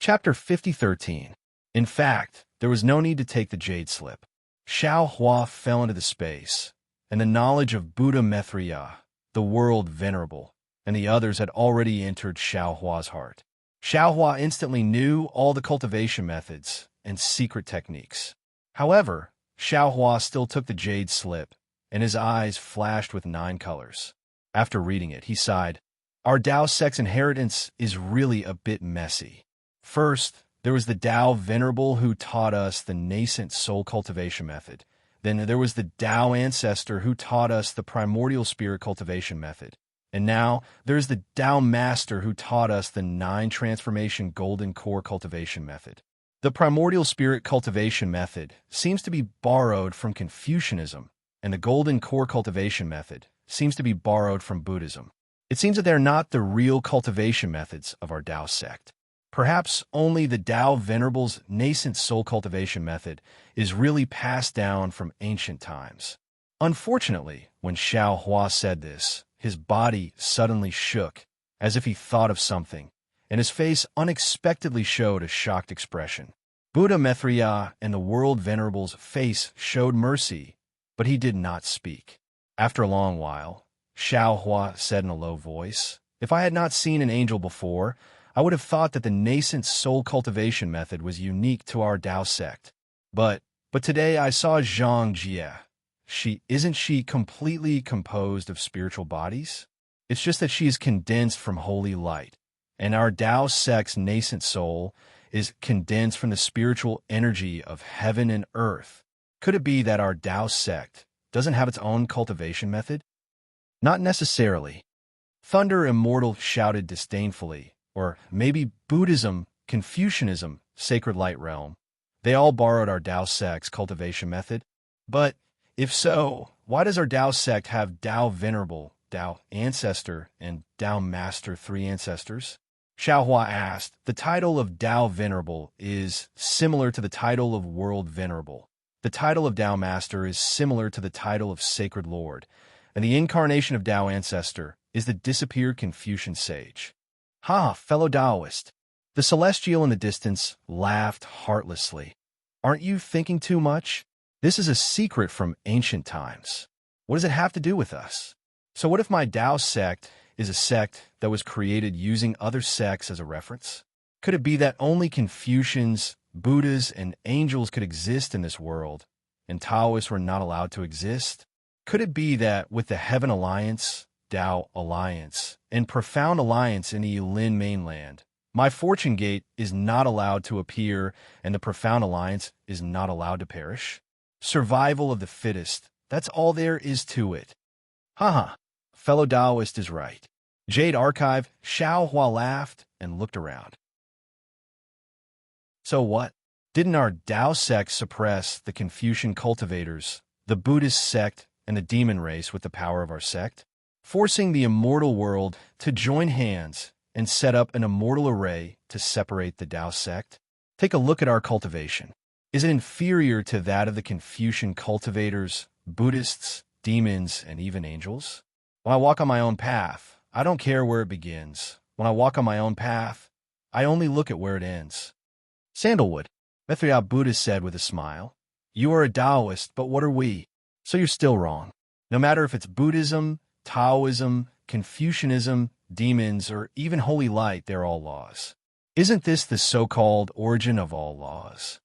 Chapter 5013. In fact, there was no need to take the jade slip. Xiao Hua fell into the space, and the knowledge of Buddha Maitreya, the world venerable, and the others had already entered Xiao Hua's heart. Xiao Hua instantly knew all the cultivation methods and secret techniques. However, Xiao Hua still took the jade slip, and his eyes flashed with 9 colors. After reading it, he sighed, Our Tao sect's inheritance is really a bit messy. First, there was the Tao Venerable who taught us the nascent soul cultivation method. Then there was the Tao Ancestor who taught us the primordial spirit cultivation method. And now there's the Tao Master who taught us the 9 transformation golden core cultivation method. The primordial spirit cultivation method seems to be borrowed from Confucianism, and the golden core cultivation method seems to be borrowed from Buddhism. It seems that they're not the real cultivation methods of our Tao sect. Perhaps only the Tao Venerable's nascent soul cultivation method is really passed down from ancient times. Unfortunately, when Xiao Hua said this, his body suddenly shook, as if he thought of something, and his face unexpectedly showed a shocked expression. Buddha Maitreya and the world venerable's face showed mercy, but he did not speak. After a long while, Xiao Hua said in a low voice, If I had not seen an angel before, I would have thought that the nascent soul cultivation method was unique to our Tao sect. But But today I saw Zhang Jie. Isn't she completely composed of spiritual bodies? It's just that she is condensed from holy light, and our Tao sect's nascent soul is condensed from the spiritual energy of heaven and earth. Could it be that our Tao sect doesn't have its own cultivation method? Not necessarily. Thunder Immortal shouted disdainfully, or maybe Buddhism, Confucianism, Sacred Light Realm. They all borrowed our Tao sect's cultivation method. But if so, why does our Tao sect have Tao Venerable, Tao Ancestor, and Tao Master, three ancestors? Xiaohua asked. The title of Tao Venerable is similar to the title of World Venerable. The title of Tao Master is similar to the title of Sacred Lord, and the incarnation of Tao Ancestor is the disappeared Confucian sage. Ha, fellow Taoist! The celestial in the distance laughed heartlessly. Aren't you thinking too much? This is a secret from ancient times. What does it have to do with us? So what if my Tao sect is a sect that was created using other sects as a reference? Could it be that only Confucians, Buddhas, and angels could exist in this world, and Taoists were not allowed to exist? Could it be that with the Heaven Alliance, Tao Alliance, and Profound Alliance in the Yulin mainland, my fortune gate is not allowed to appear and the Profound Alliance is not allowed to perish? Survival of the fittest, that's all there is to it. Haha, fellow Taoist is right. Jade Archive, Xiaohua laughed and looked around. So what? Didn't our Tao sect suppress the Confucian cultivators, the Buddhist sect, and the demon race with the power of our sect, forcing the immortal world to join hands and set up an immortal array to separate the Tao sect? Take a look at our cultivation. Is it inferior to that of the Confucian cultivators, Buddhists, demons, and even angels? When I walk on my own path, I don't care where it begins. When I walk on my own path, I only look at where it ends. Sandalwood, Mithra Buddha said with a smile. You are a Taoist, but what are we? So you're still wrong. No matter if it's Buddhism, Taoism, Confucianism, demons, or even holy light, they're all laws. Isn't this the so-called origin of all laws?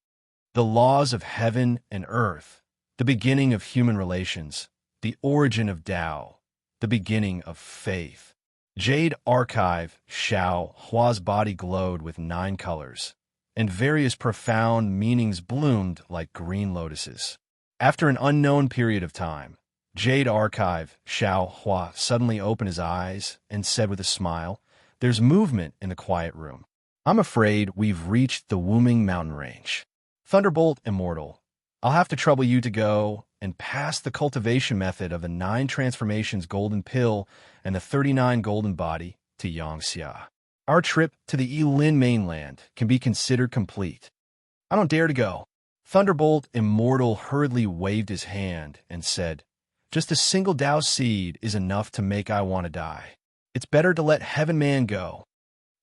The laws of heaven and earth, the beginning of human relations, the origin of Tao, the beginning of faith. Jade Archive, Xiao Hua's body glowed with 9 colors, and various profound meanings bloomed like green lotuses. After an unknown period of time, Jade Archive, Xiao Hua, suddenly opened his eyes and said with a smile, There's movement in the quiet room. I'm afraid we've reached the Wuming mountain range. Thunderbolt Immortal, I'll have to trouble you to go and pass the cultivation method of the 9 transformations golden pill and the 39 golden body to Yangxia. Our trip to the Yulin mainland can be considered complete. I don't dare to go. Thunderbolt Immortal hurriedly waved his hand and said, Just a single Tao seed is enough to make I want to die. It's better to let Heaven Man go.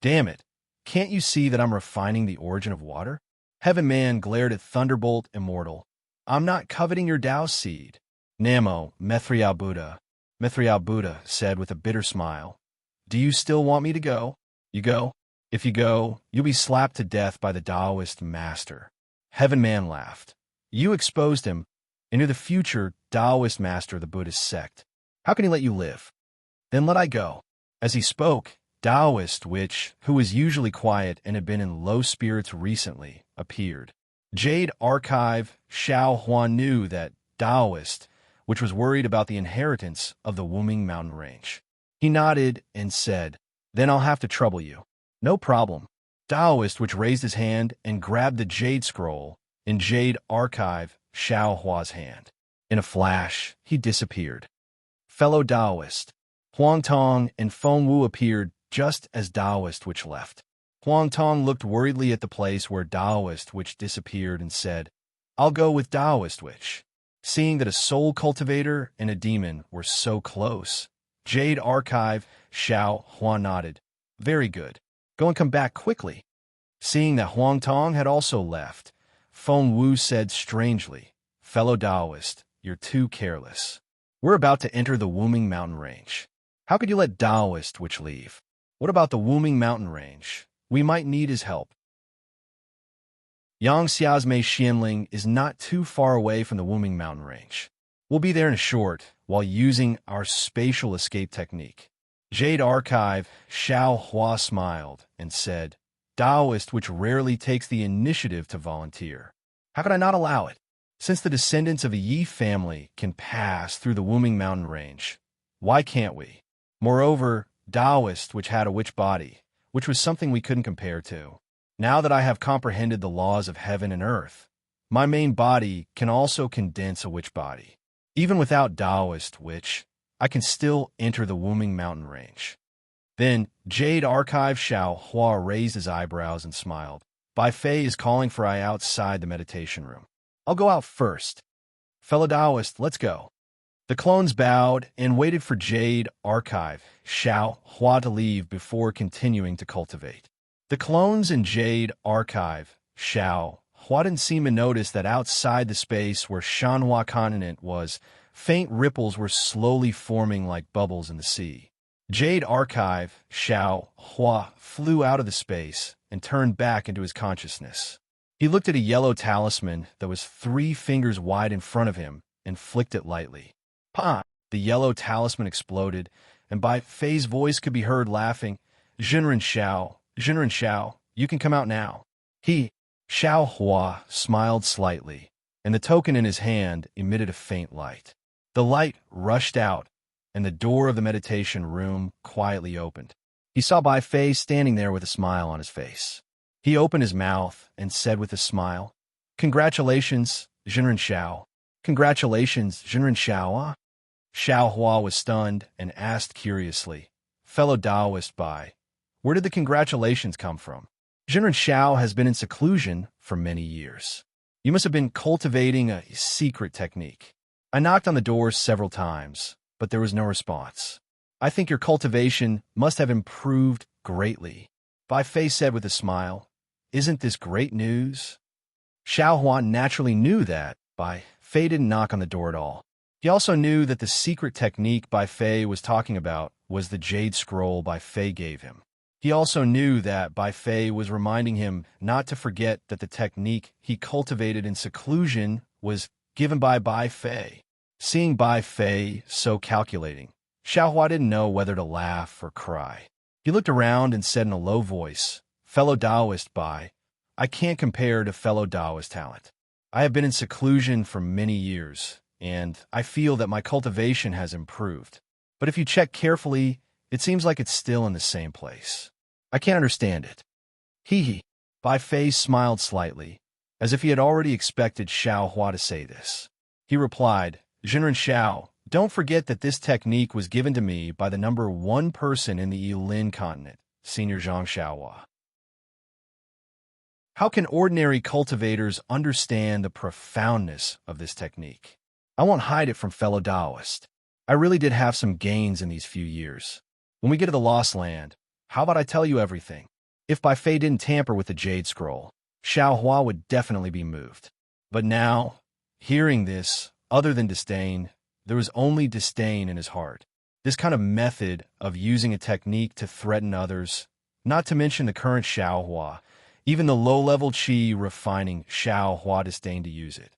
Damn it, can't you see that I'm refining the origin of water? Heaven Man glared at Thunderbolt Immortal. I'm not coveting your Tao seed. Namo, Mithra Buddha said with a bitter smile. Do you still want me to go? You go? If you go, you'll be slapped to death by the Taoist master. Heaven Man laughed. You exposed him, and you're the future Taoist master of the Buddhist sect. How can he let you live? Then let I go. As he spoke, Taoist, who was usually quiet and had been in low spirits recently, appeared. Jade Archive, Xiao Hua knew that Taoist, which was worried about the inheritance of the Wuming mountain range. He nodded and said, Then I'll have to trouble you. No problem. Taoist, which raised his hand and grabbed the Jade Scroll in Jade Archive, Xiao Hua's hand. In a flash, he disappeared. Fellow Taoist, Huang Tong and Feng Wu appeared just as Taoist, which left. Huang Tong looked worriedly at the place where Taoist, which disappeared and said, I'll go with Taoist, which. Seeing that a soul cultivator and a demon were so close, Jade Archive, Xiao Hua nodded. Very good. Go and come back quickly. Seeing that Huang Tong had also left, Feng Wu said strangely, Fellow Taoist, you're too careless. We're about to enter the Wuming mountain range. How could you let Taoist, which leave? What about the Wuming mountain range? We might need his help. Yang Xiaozmei Xianling is not too far away from the Wuming mountain range. We'll be there in a short, while using our spatial escape technique. Jade Archive, Xiao Hua smiled and said, Taoist which rarely takes the initiative to volunteer. How could I not allow it? Since the descendants of a Yi family can pass through the Wuming mountain range, why can't we? Moreover, Taoist which had a witch body, which was something we couldn't compare to. Now that I have comprehended the laws of heaven and earth, my main body can also condense a witch body. Even without Taoist witch, I can still enter the Wuming mountain range. Then, Jade Archive Xiao Hua raised his eyebrows and smiled. Bai Fei is calling for I outside the meditation room. I'll go out first. Fellow Taoist, let's go. The clones bowed and waited for Jade Archive Xiao Hua to leave before continuing to cultivate. The clones and Jade Archive Xiao Hua didn't seem to notice that outside the space where Shanhua continent was, faint ripples were slowly forming like bubbles in the sea. Jade Archive Xiao Hua flew out of the space and turned back into his consciousness. He looked at a yellow talisman that was 3 fingers wide in front of him and flicked it lightly. Pa! The yellow talisman exploded, and Bai Fei's voice could be heard laughing. Jinren Xiao, you can come out now. Xiao Hua smiled slightly, and the token in his hand emitted a faint light. The light rushed out, and the door of the meditation room quietly opened. He saw Bai Fei standing there with a smile on his face. He opened his mouth and said with a smile, Congratulations, Jinren Xiao. Congratulations, Jinren Xiao. Xiao Hua was stunned and asked curiously, Fellow Taoist Bai, where did the congratulations come from? Jinren Xiao has been in seclusion for many years. You must have been cultivating a secret technique. I knocked on the door several times, but there was no response. I think your cultivation must have improved greatly. Bai Fei said with a smile, Isn't this great news? Xiao Hua naturally knew that Bai Fei didn't knock on the door at all. He also knew that the secret technique Bai Fei was talking about was the jade scroll Bai Fei gave him. He also knew that Bai Fei was reminding him not to forget that the technique he cultivated in seclusion was given by Bai Fei. Seeing Bai Fei so calculating, Xiao Hua didn't know whether to laugh or cry. He looked around and said in a low voice, Fellow Taoist Bai, I can't compare to fellow Taoist talent. I have been in seclusion for many years, and I feel that my cultivation has improved. But if you check carefully, it seems like it's still in the same place. I can't understand it. Bai Fei smiled slightly, as if he had already expected Xiao Hua to say this. He replied, Jinren Xiao, don't forget that this technique was given to me by the number 1 person in the Yilin continent, Senior Zhang Xiaohua. How can ordinary cultivators understand the profoundness of this technique? I won't hide it from fellow Taoists. I really did have some gains in these few years. When we get to the Lost Land, how about I tell you everything? If Bai Fei didn't tamper with the Jade Scroll, Xiao Hua would definitely be moved. But now, hearing this, other than disdain, there was only disdain in his heart. This kind of method of using a technique to threaten others, not to mention the current Xiao Hua, even the low-level Qi refining Xiao Hua disdained to use it.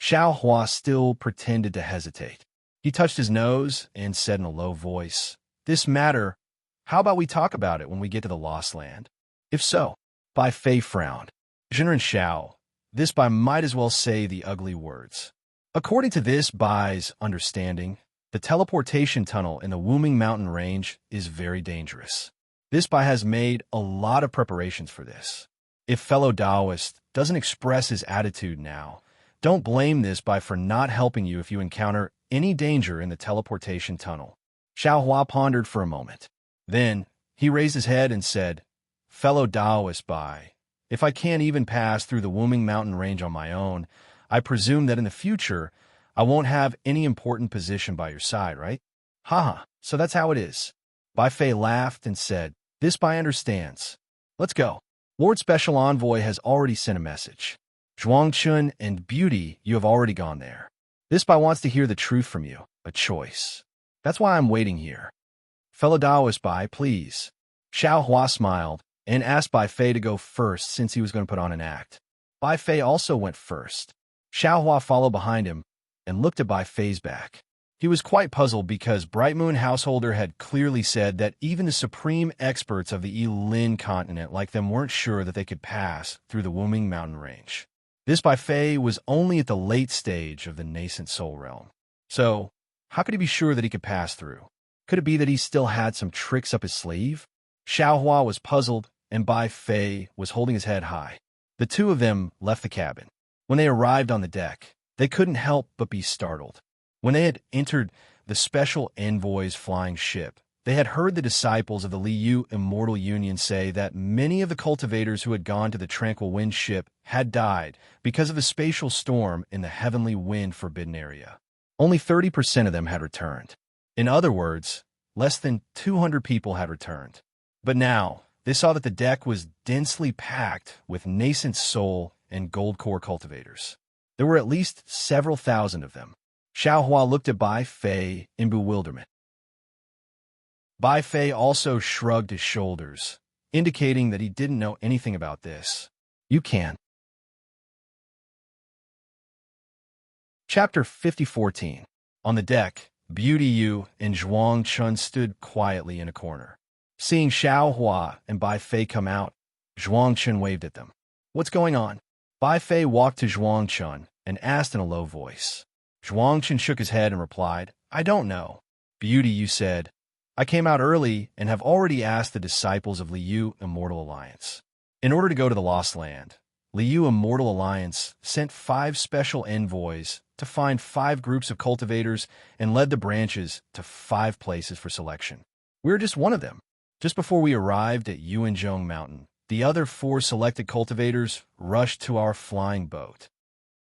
Xiao Hua still pretended to hesitate. He touched his nose and said in a low voice, This matter, how about we talk about it when we get to the Lost Land? If so, Bai Fei frowned. Jinren Xiao, this Bai might as well say the ugly words. According to this Bai's understanding, the teleportation tunnel in the Wuming mountain range is very dangerous. This Bai has made a lot of preparations for this. If fellow Taoist doesn't express his attitude now, don't blame this Bai for not helping you if you encounter any danger in the teleportation tunnel. Xiao Hua pondered for a moment. Then, he raised his head and said, Fellow Taoist Bai, if I can't even pass through the Wuming mountain range on my own, I presume that in the future, I won't have any important position by your side, right? So that's how it is. Bai Fei laughed and said, This Bai understands. Let's go. Lord Special Envoy has already sent a message. Zhuangchun and Beauty, you have already gone there. This Bai wants to hear the truth from you, a choice. That's why I'm waiting here. Fellow Taoist Bai, please. Xiao Hua smiled and asked Bai Fei to go first since he was going to put on an act. Bai Fei also went first. Xiaohua followed behind him and looked at Bai Fei's back. He was quite puzzled because Bright Moon Householder had clearly said that even the supreme experts of the Yilin continent like them weren't sure that they could pass through the Wuming mountain range. This Bai Fei was only at the late stage of the nascent soul realm. So, how could he be sure that he could pass through? Could it be that he still had some tricks up his sleeve? Xiaohua was puzzled, and Bai Fei was holding his head high. The two of them left the cabin. When they arrived on the deck, they couldn't help but be startled. When they had entered the special envoy's flying ship, they had heard the disciples of the Liu Immortal Union say that many of the cultivators who had gone to the Tranquil Wind ship had died because of a spatial storm in the Heavenly Wind Forbidden Area. Only 30% of them had returned. In other words, less than 200 people had returned. But now, they saw that the deck was densely packed with nascent soul and gold core cultivators. There were at least several thousand of them. Xiaohua looked at Bai Fei in bewilderment. Bai Fei also shrugged his shoulders, indicating that he didn't know anything about this. You can. Chapter 5014. On the deck, Beauty Yu and Zhuang Chun stood quietly in a corner. Seeing Xiaohua and Bai Fei come out, Zhuang Chun waved at them. What's going on? Bai Fei walked to Zhuang Chun and asked in a low voice. Zhuang Chun shook his head and replied, I don't know. Beauty Yu said, I came out early and have already asked the disciples of Liu Immortal Alliance. In order to go to the Lost Land, Liu Immortal Alliance sent 5 special envoys to find 5 groups of cultivators and led the branches to 5 places for selection. We were just one of them. Just before we arrived at Yuanzhong Mountain, the other 4 selected cultivators rushed to our flying boat.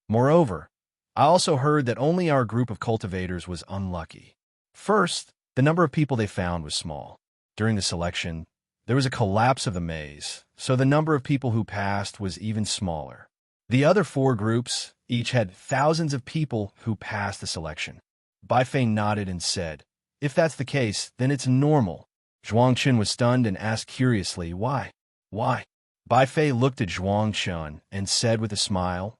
Moreover, I also heard that only our group of cultivators was unlucky. First, the number of people they found was small. During the selection, there was a collapse of the maze, so the number of people who passed was even smaller. The other 4 groups each had thousands of people who passed the selection. Bai Fei nodded and said, if that's the case, then it's normal. Zhuang Chun was stunned and asked curiously, why? Why? Bai Fei looked at Zhuang Chun and said with a smile,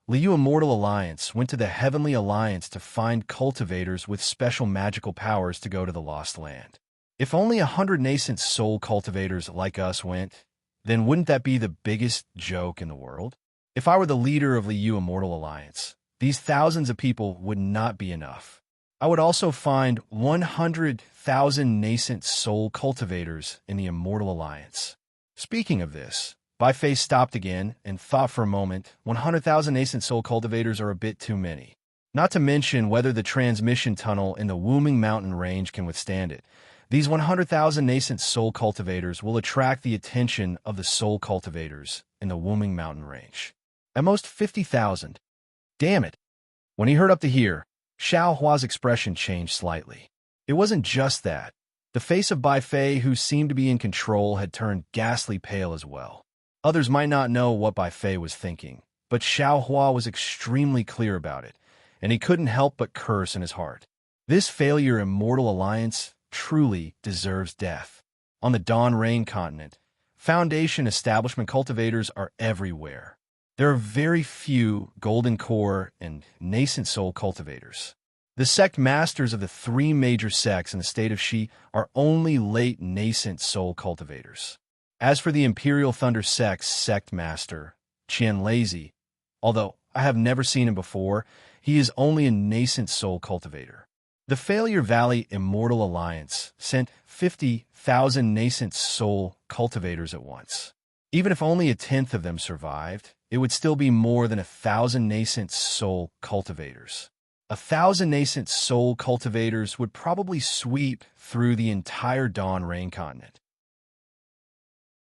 Liu Immortal Alliance went to the Heavenly Alliance to find cultivators with special magical powers to go to the Lost Land. If only 100 nascent soul cultivators like us went, then wouldn't that be the biggest joke in the world? If I were the leader of Liu Immortal Alliance, these thousands of people would not be enough. I would also find 100,000 nascent soul cultivators in the Immortal Alliance. Speaking of this, Bai Fei stopped again and thought for a moment, 100,000 nascent soul cultivators are a bit too many. Not to mention whether the transmission tunnel in the Wuming mountain range can withstand it. These 100,000 nascent soul cultivators will attract the attention of the soul cultivators in the Wuming mountain range. At most 50,000. Damn it. When he heard up to here, Xiaohua's expression changed slightly. It wasn't just that. The face of Bai Fei, who seemed to be in control, had turned ghastly pale as well. Others might not know what Bai Fei was thinking, but Xiaohua was extremely clear about it, and he couldn't help but curse in his heart. This failure Immortal Alliance truly deserves death. On the Dawn Rain continent, Foundation establishment cultivators are everywhere. There are very few Golden Core and Nascent Soul cultivators. The sect masters of the 3 major sects in the state of Shi are only late Nascent Soul cultivators. As for the Imperial Thunder sect's sect master, Qian Lazy, although I have never seen him before, he is only a nascent soul cultivator. The Failure Valley Immortal Alliance sent 50,000 nascent soul cultivators at once. Even if only 1/10 of them survived, it would still be more than 1,000 nascent soul cultivators. 1,000 nascent soul cultivators would probably sweep through the entire Dawn Rain continent.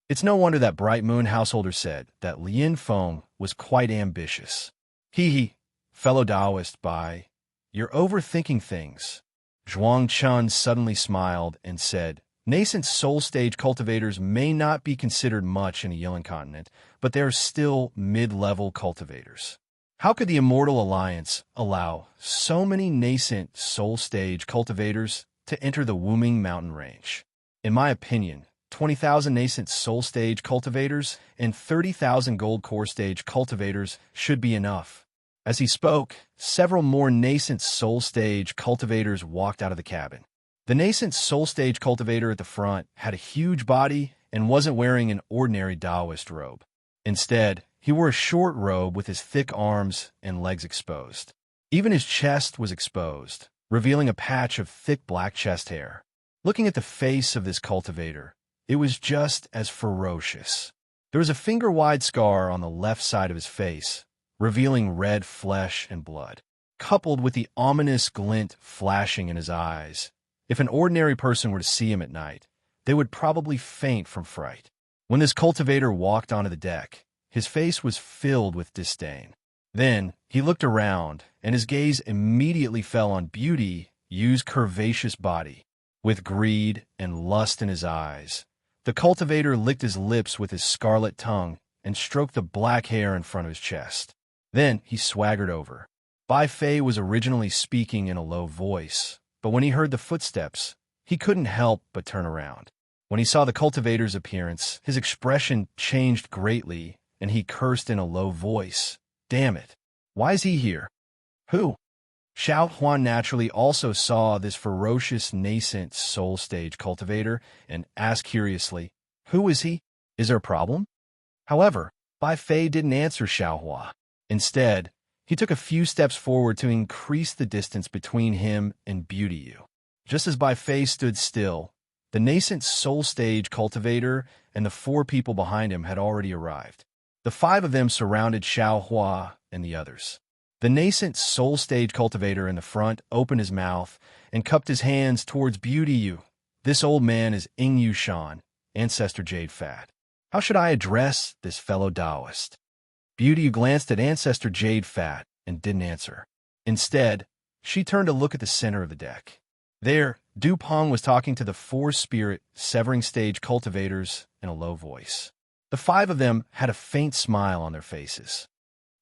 It's no wonder that Bright Moon Householder said that Lin Feng was quite ambitious. Hee, fellow Taoist Bai, you're overthinking things. Zhuang Chun suddenly smiled and said, nascent soul stage cultivators may not be considered much in a Yilin continent, but they are still mid-level cultivators. How could the Immortal Alliance allow so many nascent soul stage cultivators to enter the Wuming mountain range? In my opinion, 20,000 nascent soul stage cultivators, and 30,000 gold core stage cultivators should be enough. As he spoke, several more nascent soul stage cultivators walked out of the cabin. The nascent soul stage cultivator at the front had a huge body and wasn't wearing an ordinary Taoist robe. Instead, he wore a short robe with his thick arms and legs exposed. Even his chest was exposed, revealing a patch of thick black chest hair. Looking at the face of this cultivator, it was just as ferocious. There was a finger-wide scar on the left side of his face, revealing red flesh and blood, coupled with the ominous glint flashing in his eyes. If an ordinary person were to see him at night, they would probably faint from fright. When this cultivator walked onto the deck, his face was filled with disdain. Then he looked around, and his gaze immediately fell on Beauty Yu's curvaceous body. With greed and lust in his eyes, the cultivator licked his lips with his scarlet tongue and stroked the black hair in front of his chest. Then he swaggered over. Bai Fei was originally speaking in a low voice, but when he heard the footsteps, he couldn't help but turn around. When he saw the cultivator's appearance, his expression changed greatly, and he cursed in a low voice. Damn it! Why is he here? Who? Xiao Huan naturally also saw this ferocious nascent soul stage cultivator and asked curiously, "Who is he? Is there a problem?" However, Bai Fei didn't answer Xiao Hua. Instead, he took a few steps forward to increase the distance between him and Beauty Yu. Just as Bai Fei stood still, the nascent soul stage cultivator and the 4 people behind him had already arrived. The 5 of them surrounded Xiao Hua and the others. The nascent soul stage cultivator in the front opened his mouth and cupped his hands towards Beauty Yu. This old man is Ing Yu Shan, Ancestor Jade Fat. How should I address this fellow Taoist? Beauty Yu glanced at Ancestor Jade Fat and didn't answer. Instead, she turned to look at the center of the deck. There, Du Peng was talking to the 4 spirit severing stage cultivators in a low voice. The 5 of them had a faint smile on their faces.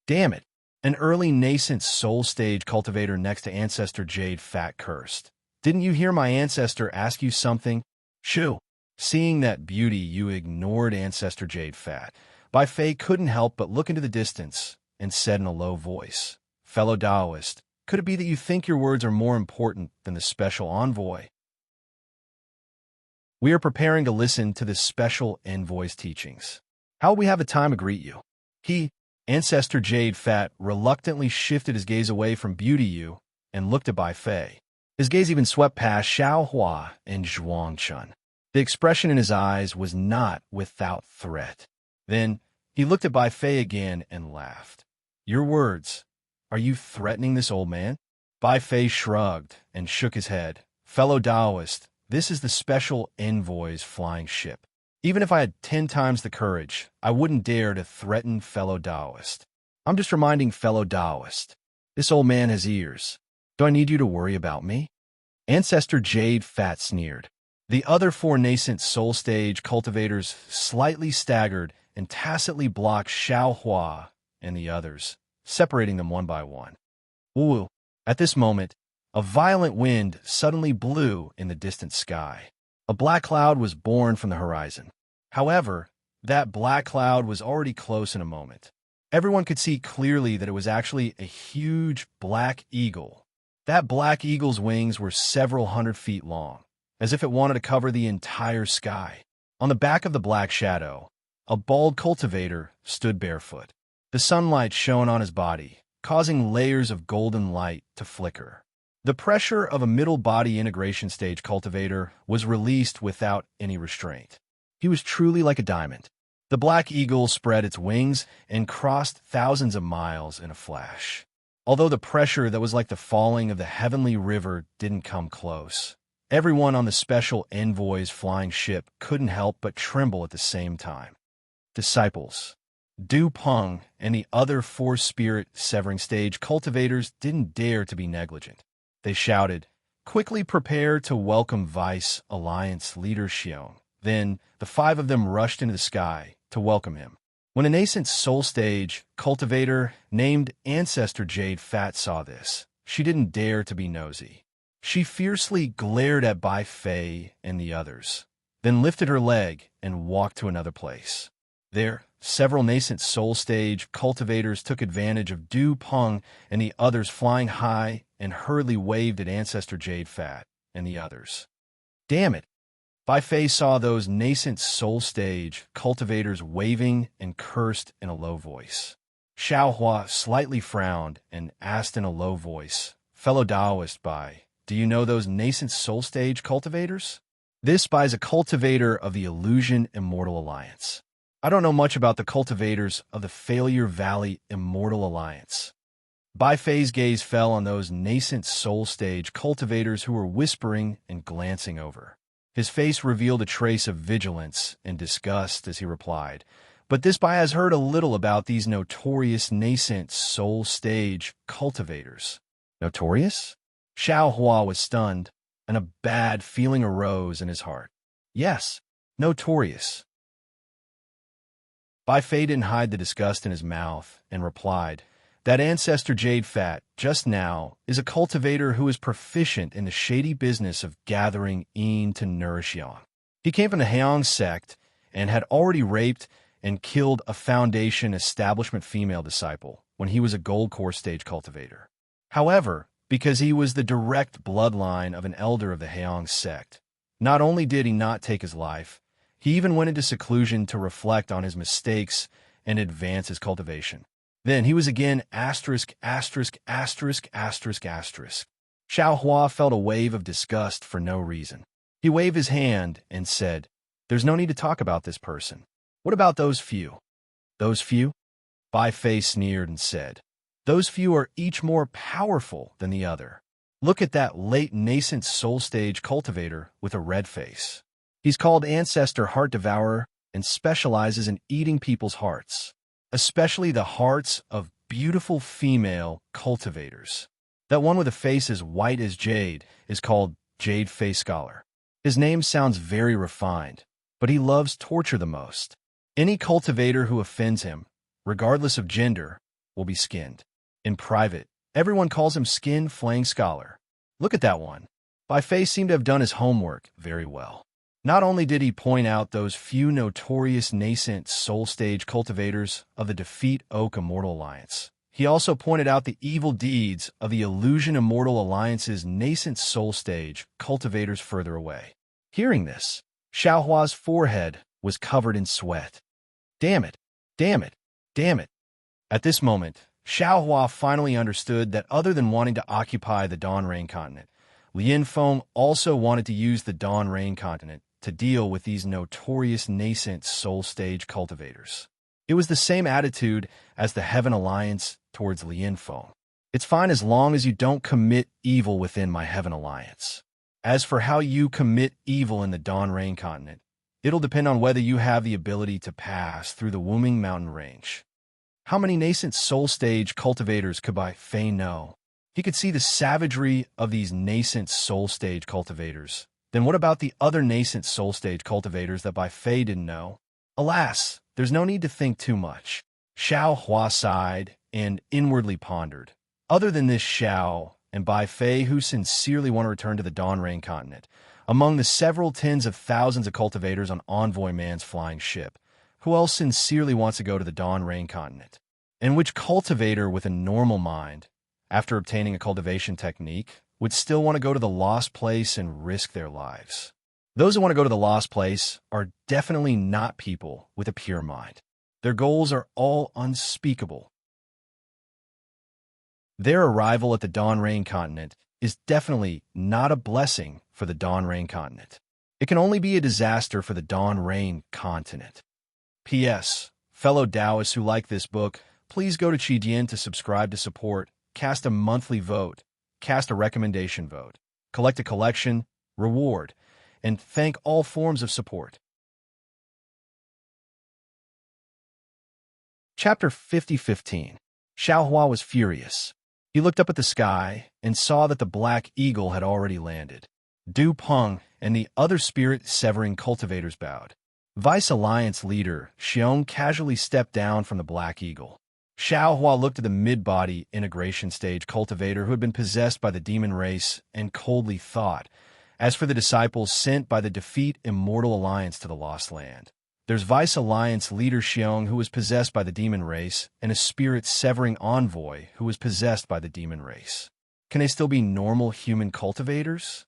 Damn it! An early nascent soul stage cultivator next to Ancestor Jade Fat cursed. Didn't you hear my ancestor ask you something? Shoo! Seeing that Beauty Yu ignored Ancestor Jade Fat, Bai Fei couldn't help but look into the distance and said in a low voice, "Fellow Taoist, could it be that you think your words are more important than the special envoy?" We are preparing to listen to this special envoy's teachings. How will we have a time to greet you? Ancestor Jade Fat reluctantly shifted his gaze away from Beauty Yu and looked at Bai Fei. His gaze even swept past Xiao Hua and Zhuang Chun. The expression in his eyes was not without threat. Then he looked at Bai Fei again and laughed. "Your words. Are you threatening this old man?" Bai Fei shrugged and shook his head. "Fellow Taoist, this is the special envoy's flying ship. Even if I had 10 times the courage, I wouldn't dare to threaten fellow Taoist. I'm just reminding fellow Taoist. This old man has ears. Do I need you to worry about me?" Ancestor Jade Fat sneered. The other 4 nascent soul stage cultivators slightly staggered and tacitly blocked Xiao Hua and the others, separating them one by one. Woo! At this moment, a violent wind suddenly blew in the distant sky. A black cloud was born from the horizon. However, that black cloud was already close in a moment. Everyone could see clearly that it was actually a huge black eagle. That black eagle's wings were several hundred feet long, as if it wanted to cover the entire sky. On the back of the black shadow, a bald cultivator stood barefoot. The sunlight shone on his body, causing layers of golden light to flicker. The pressure of a middle body integration stage cultivator was released without any restraint. He was truly like a diamond. The black eagle spread its wings and crossed thousands of miles in a flash. Although the pressure that was like the falling of the heavenly river didn't come close, everyone on the special envoy's flying ship couldn't help but tremble at the same time. Disciples. Du Peng and the other 4 spirit severing stage cultivators didn't dare to be negligent. They shouted, "Quickly prepare to welcome Vice Alliance leader Xiong." Then the 5 of them rushed into the sky to welcome him. When a nascent soul stage cultivator named Ancestor Jade Fat saw this, she didn't dare to be nosy. She fiercely glared at Bai Fei and the others. then lifted her leg and walked to another place. There, several nascent soul stage cultivators took advantage of Du Peng and the others flying high and hurriedly waved at Ancestor Jade Fat and the others. Damn it! Bai Fei saw those nascent soul stage cultivators waving and cursed in a low voice. Xiao Hua slightly frowned and asked in a low voice, "Fellow Taoist Bai, do you know those nascent soul stage cultivators?" This Bai is a cultivator of the Illusion Immortal Alliance. I don't know much about the cultivators of the Failure Valley Immortal Alliance. Bai Fei's gaze fell on those nascent soul stage cultivators who were whispering and glancing over. His face revealed a trace of vigilance and disgust as he replied, "But this Bai has heard a little about these notorious nascent soul stage cultivators." Notorious? Xiao Hua was stunned, and a bad feeling arose in his heart. Yes, notorious. Bai Fei didn't hide the disgust in his mouth and replied, "That Ancestor Jade Fat, just now, is a cultivator who is proficient in the shady business of gathering een to nourish yang. He came from the Heong sect and had already raped and killed a Foundation establishment female disciple when he was a gold core stage cultivator. However, because he was the direct bloodline of an elder of the Heong sect, not only did he not take his life, he even went into seclusion to reflect on his mistakes and advance his cultivation. Then he was again **********. Xiao Hua felt a wave of disgust for no reason. He waved his hand and said, "There's no need to talk about this person. What about those few?" "Those few?" Bai Fei sneered and said, "Those few are each more powerful than the other. Look at that late nascent soul stage cultivator with a red face. He's called Ancestor Heart Devourer and specializes in eating people's hearts, especially the hearts of beautiful female cultivators. That one with a face as white as jade is called Jade Face Scholar. His name sounds very refined, but he loves torture the most. Any cultivator who offends him, regardless of gender, will be skinned. In private, everyone calls him Skin Flaying Scholar. Look at that one." Bai Fei seemed to have done his homework very well. Not only did he point out those few notorious nascent soul stage cultivators of the Defeat Oak Immortal Alliance, he also pointed out the evil deeds of the Illusion Immortal Alliance's nascent soul stage cultivators further away. Hearing this, Xiao Hua's forehead was covered in sweat. Damn it! Damn it! Damn it! At this moment, Xiao Hua finally understood that other than wanting to occupy the Dawn Rain continent, Lin Feng also wanted to use the Dawn Rain continent to deal with these notorious nascent soul stage cultivators. It was the same attitude as the Heaven Alliance towards Lin Feng. "It's fine as long as you don't commit evil within my Heaven Alliance. As for how you commit evil in the Dawn Rain continent, it'll depend on whether you have the ability to pass through the Wuming Mountain Range." How many nascent soul stage cultivators could Bai Fei know? He could see the savagery of these nascent soul stage cultivators. Then what about the other nascent soul stage cultivators that Bai Fei didn't know? Alas, there's no need to think too much. Xiao Hua sighed and inwardly pondered. Other than this Xiao and Bai Fei who sincerely want to return to the Dawn Rain continent, among the several tens of thousands of cultivators on Envoy Man's flying ship, who else sincerely wants to go to the Dawn Rain continent? And which cultivator with a normal mind, after obtaining a cultivation technique, would still want to go to the Lost Place and risk their lives? Those who want to go to the Lost Place are definitely not people with a pure mind. Their goals are all unspeakable. Their arrival at the Dawn Rain continent is definitely not a blessing for the Dawn Rain continent. It can only be a disaster for the Dawn Rain continent. P.S. Fellow Taoists who like this book, please go to Qidian to subscribe to support, cast a monthly vote, cast a recommendation vote, collect a collection, reward, and thank all forms of support. Chapter 50:15. Xiao Hua was furious. He looked up at the sky and saw that the Black Eagle had already landed. Du Peng and the other spirit-severing cultivators bowed. Vice Alliance leader Xiong casually stepped down from the Black Eagle. Xiao Hua looked at the mid-body integration stage cultivator who had been possessed by the demon race and coldly thought, As for the disciples sent by the Defeat Immortal Alliance to the Lost Land, there's Vice Alliance leader Xiong, who was possessed by the demon race, and a spirit-severing envoy who was possessed by the demon race. Can they still be normal human cultivators?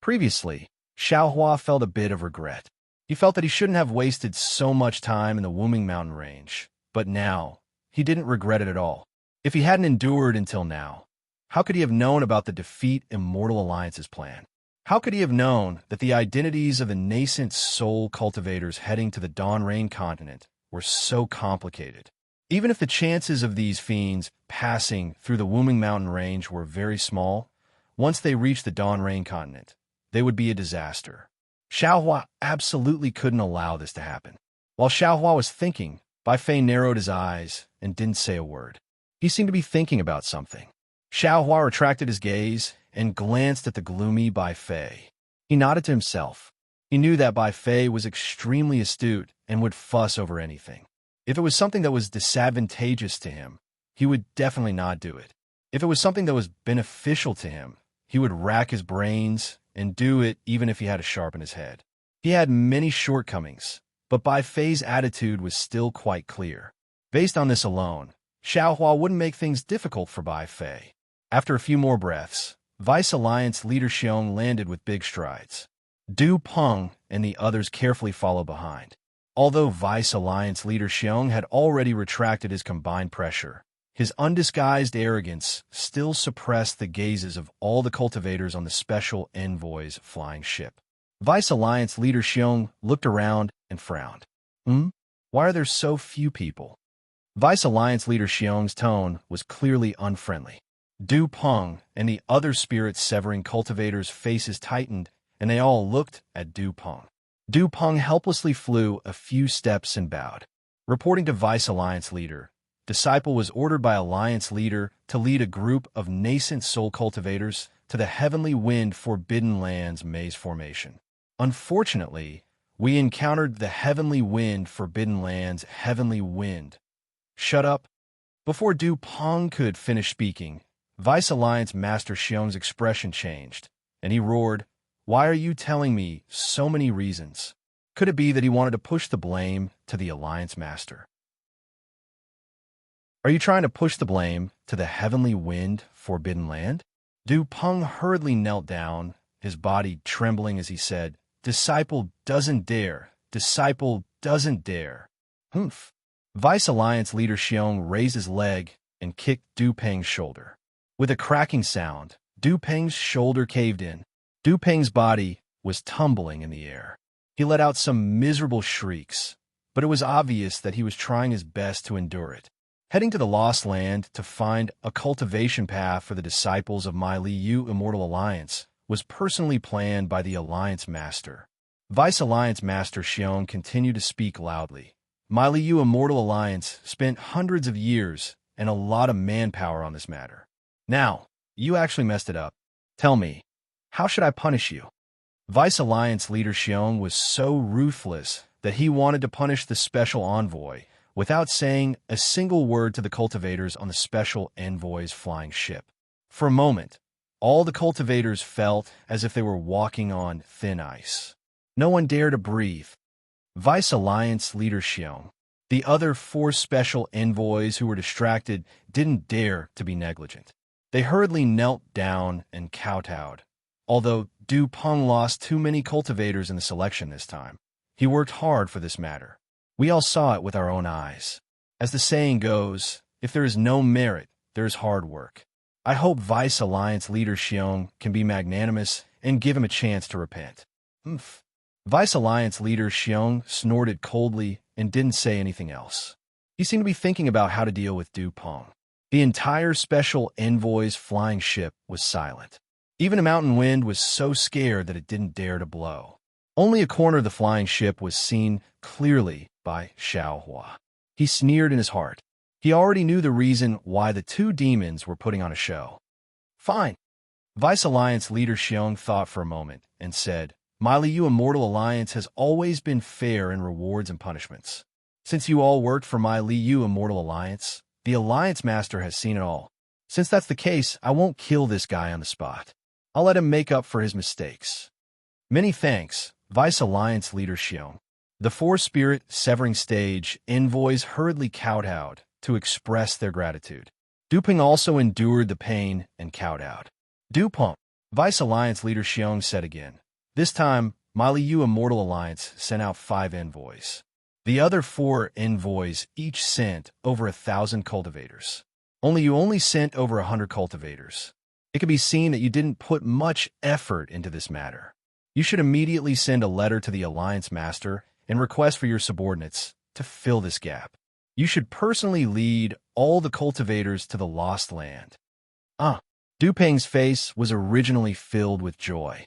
Previously, Xiaohua felt a bit of regret. He felt that he shouldn't have wasted so much time in the Wuming Mountain range, but now, he didn't regret it at all. If he hadn't endured until now, how could he have known about the Defeat Immortal Alliance's plan? How could he have known that the identities of the nascent soul cultivators heading to the Dawn Rain continent were so complicated? Even if the chances of these fiends passing through the Wuming Mountain range were very small, once they reached the Dawn Rain continent, they would be a disaster. Xiaohua absolutely couldn't allow this to happen. While Xiaohua was thinking, Bai Fei narrowed his eyes and didn't say a word. He seemed to be thinking about something. Xiaohua retracted his gaze and glanced at the gloomy Bai Fei. He nodded to himself. He knew that Bai Fei was extremely astute and would fuss over anything. If it was something that was disadvantageous to him, he would definitely not do it. If it was something that was beneficial to him, he would rack his brains and do it even if he had to sharpen his head. He had many shortcomings, but Bai Fei's attitude was still quite clear. Based on this alone, Xiaohua wouldn't make things difficult for Bai Fei. After a few more breaths, Vice Alliance leader Xiong landed with big strides. Du Peng and the others carefully followed behind. Although Vice Alliance leader Xiong had already retracted his combined pressure, his undisguised arrogance still suppressed the gazes of all the cultivators on the special envoy's flying ship. Vice Alliance leader Xiong looked around and frowned. Why are there so few people? Vice Alliance leader Xiong's tone was clearly unfriendly. Du Peng and the other spirit-severing cultivators' faces tightened, and they all looked at Du Peng. Du Peng helplessly flew a few steps and bowed. Reporting to Vice Alliance leader, Disciple was ordered by Alliance leader to lead a group of nascent soul cultivators to the Heavenly Wind Forbidden Lands maze formation. Unfortunately, we encountered the Heavenly Wind Forbidden Lands Heavenly Wind. Shut up. Before Du Peng could finish speaking, Vice Alliance Master Xiong's expression changed, and he roared, "Why are you telling me so many reasons?" Could it be that he wanted to push the blame to the Alliance Master? Are you trying to push the blame to the Heavenly Wind Forbidden Land? Du Peng hurriedly knelt down, his body trembling as he said, "Disciple doesn't dare. Disciple doesn't dare." Humph. Vice Alliance leader Xiong raised his leg and kicked Du Peng's shoulder. With a cracking sound, Du Peng's shoulder caved in. Du Peng's body was tumbling in the air. He let out some miserable shrieks, but it was obvious that he was trying his best to endure it. Heading to the Lost Land to find a cultivation path for the disciples of My Liu Immortal Alliance was personally planned by the Alliance Master. Vice Alliance Master Xiong continued to speak loudly. My Liu Immortal Alliance spent hundreds of years and a lot of manpower on this matter. Now, you actually messed it up. Tell me, how should I punish you? Vice Alliance leader Xiong was so ruthless that he wanted to punish the special envoy without saying a single word to the cultivators on the special envoy's flying ship. For a moment, all the cultivators felt as if they were walking on thin ice. No one dared to breathe. Vice Alliance leader Xiong, the other 4 special envoys who were distracted, didn't dare to be negligent. They hurriedly knelt down and kowtowed. Although Du Peng lost too many cultivators in the selection this time, he worked hard for this matter. We all saw it with our own eyes. As the saying goes, if there is no merit, there is hard work. I hope Vice Alliance leader Xiong can be magnanimous and give him a chance to repent. Humph. Vice Alliance leader Xiong snorted coldly and didn't say anything else. He seemed to be thinking about how to deal with Du Peng. The entire special envoy's flying ship was silent. Even a mountain wind was so scared that it didn't dare to blow. Only a corner of the flying ship was seen clearly by Xiaohua. He sneered in his heart. He already knew the reason why the 2 demons were putting on a show. Fine. Vice Alliance leader Xiong thought for a moment and said, My Liu Immortal Alliance has always been fair in rewards and punishments. Since you all worked for My Liu Immortal Alliance, the Alliance Master has seen it all. Since that's the case, I won't kill this guy on the spot. I'll let him make up for his mistakes. Many thanks, Vice Alliance leader Xiong. The four-spirit severing stage envoys hurriedly kowtowed to express their gratitude. Duping also endured the pain and kowtowed. Dupont, Vice Alliance leader Xiong said again. This time, Mali Yu Immortal Alliance sent out 5 envoys. The other 4 envoys each sent over 1,000 cultivators. You only sent over 100 cultivators. It can be seen that you didn't put much effort into this matter. You should immediately send a letter to the Alliance Master and request for your subordinates to fill this gap. You should personally lead all the cultivators to the Lost Land. Duping's face was originally filled with joy.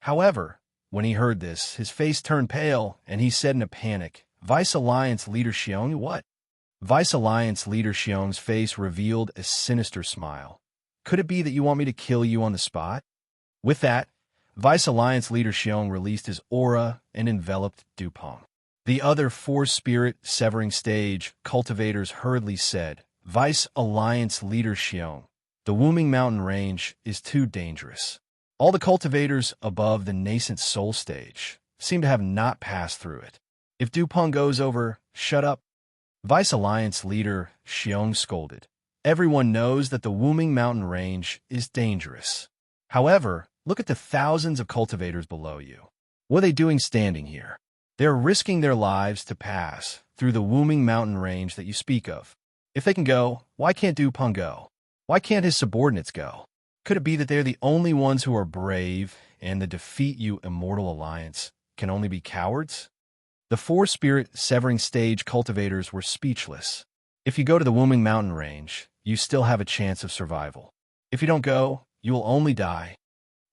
However, when he heard this, his face turned pale, and he said in a panic, Vice Alliance leader Xiong, what? Vice Alliance leader Xiong's face revealed a sinister smile. Could it be that you want me to kill you on the spot? With that, Vice Alliance leader Xiong released his aura and enveloped Dupont. The other 4-spirit severing stage cultivators hurriedly said, Vice Alliance leader Xiong, the Wooming Mountain range is too dangerous. All the cultivators above the nascent soul stage seem to have not passed through it. If Dupont goes over, shut up. Vice Alliance leader Xiong scolded. Everyone knows that the Wooming Mountain range is dangerous. However, look at the thousands of cultivators below you. What are they doing standing here? They're risking their lives to pass through the Wooming Mountain range that you speak of. If they can go, why can't Dupont go? Why can't his subordinates go? Could it be that they're the only ones who are brave, and the Defeat You Immortal Alliance can only be cowards? The 4-spirit severing stage cultivators were speechless. If you go to the Wooming Mountain range, you still have a chance of survival. If you don't go, you will only die.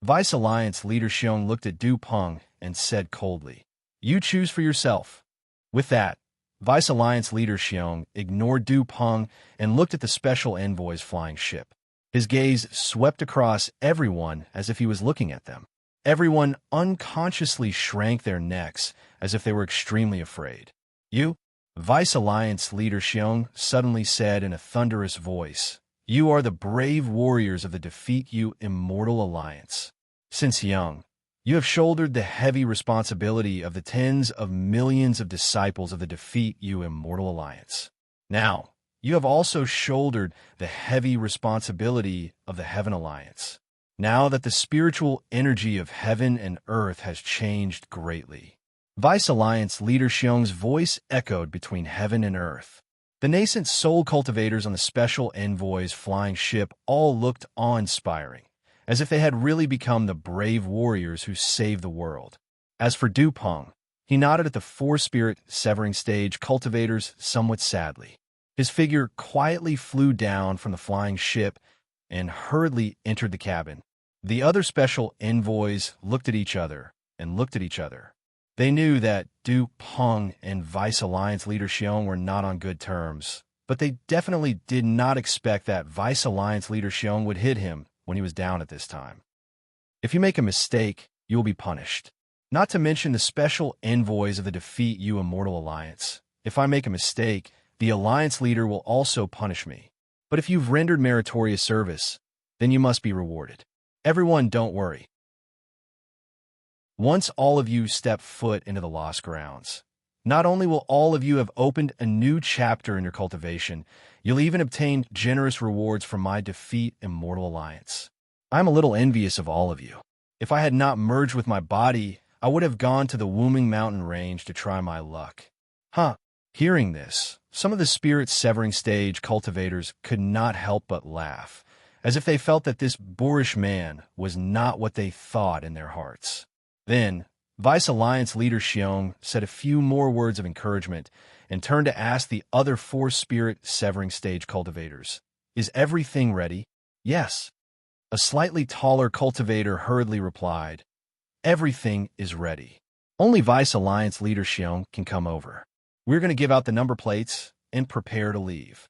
Vice Alliance leader Xiong looked at Dupont and said coldly, You choose for yourself. With that, Vice Alliance leader Xiong ignored Dupont and looked at the special envoy's flying ship. His gaze swept across everyone as if he was looking at them. Everyone unconsciously shrank their necks as if they were extremely afraid. You, Vice Alliance leader Xiong suddenly said in a thunderous voice, You are the brave warriors of the Defeat You Immortal Alliance. Since young, you have shouldered the heavy responsibility of the tens of millions of disciples of the Defeat You Immortal Alliance. Now, you have also shouldered the heavy responsibility of the Heaven Alliance. Now that the spiritual energy of heaven and earth has changed greatly. Vice Alliance leader Xiong's voice echoed between heaven and earth. The nascent soul cultivators on the special envoy's flying ship all looked awe-inspiring, as if they had really become the brave warriors who saved the world. As for Dupont, he nodded at the 4-spirit severing stage cultivators somewhat sadly. His figure quietly flew down from the flying ship and hurriedly entered the cabin. The other special envoys looked at each other and looked at each other. They knew that Dupont and Vice Alliance leader Xiong were not on good terms, but they definitely did not expect that Vice Alliance leader Xiong would hit him when he was down at this time. If you make a mistake, you will be punished. Not to mention the special envoys of the Defeat You Immortal Alliance. If I make a mistake, the Alliance leader will also punish me. But if you've rendered meritorious service, then you must be rewarded. Everyone, don't worry. Once all of you step foot into the Lost Grounds, not only will all of you have opened a new chapter in your cultivation, you'll even obtain generous rewards from my Defeat Immortal Alliance. I'm a little envious of all of you. If I had not merged with my body, I would have gone to the Wooming Mountain range to try my luck. Hearing this, some of the spirit severing stage cultivators could not help but laugh, as if they felt that this boorish man was not what they thought in their hearts. Then, Vice Alliance leader Xiong said a few more words of encouragement and turned to ask the other 4-spirit severing stage cultivators, Is everything ready? Yes. A slightly taller cultivator hurriedly replied, Everything is ready. Only Vice Alliance leader Xiong can come over. We're going to give out the number plates and prepare to leave.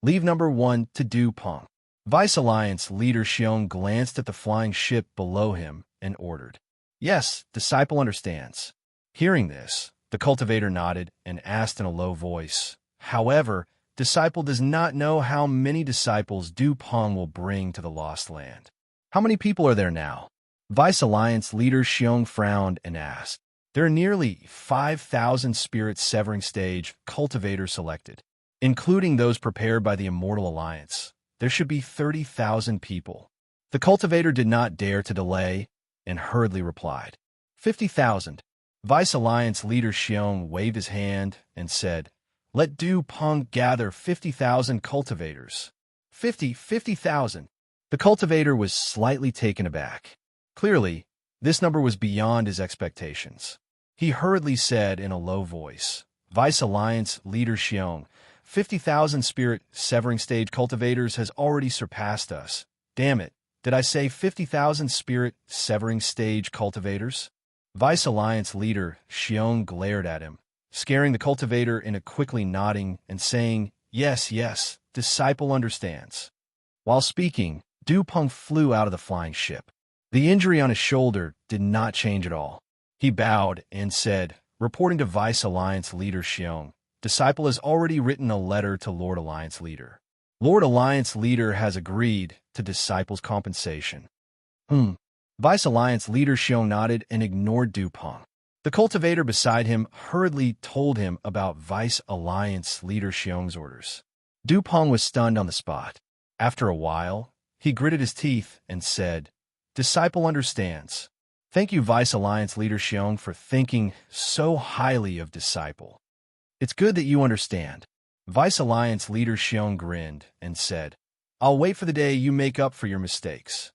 Leave number 1 to Dupont. Vice Alliance leader Xiong glanced at the flying ship below him and ordered, Yes, disciple understands. Hearing this, the cultivator nodded and asked in a low voice, However, disciple does not know how many disciples Dupont will bring to the Lost Land. How many people are there now? Vice Alliance leader Xiong frowned and asked, "There are nearly 5,000 spirit severing stage cultivators selected, including those prepared by the Immortal Alliance. There should be 30,000 people." The cultivator did not dare to delay and hurriedly replied, 50,000. Vice Alliance leader Xiong waved his hand and said, "Let Du Peng gather 50,000 cultivators." 50,000. The cultivator was slightly taken aback. Clearly, this number was beyond his expectations. He hurriedly said in a low voice, "Vice Alliance leader Xiong, 50,000 spirit severing stage cultivators has already surpassed us. Damn it, did I say 50,000 spirit severing stage cultivators?" Vice Alliance leader Xiong glared at him, scaring the cultivator into quickly nodding and saying, "Yes, yes, disciple understands." While speaking, Du Peng flew out of the flying ship. The injury on his shoulder did not change at all. He bowed and said, reporting to Vice Alliance leader Xiong, "Disciple has already written a letter to Lord Alliance leader. Lord Alliance leader has agreed to Disciple's compensation." Vice Alliance leader Xiong nodded and ignored Du Peng. The cultivator beside him hurriedly told him about Vice Alliance leader Xiong's orders. Du Peng was stunned on the spot. After a while, he gritted his teeth and said, "Disciple understands. Thank you, Vice Alliance leader Xiong, for thinking so highly of Disciple. It's good that you understand." Vice Alliance leader Xiong grinned and said, "I'll wait for the day you make up for your mistakes."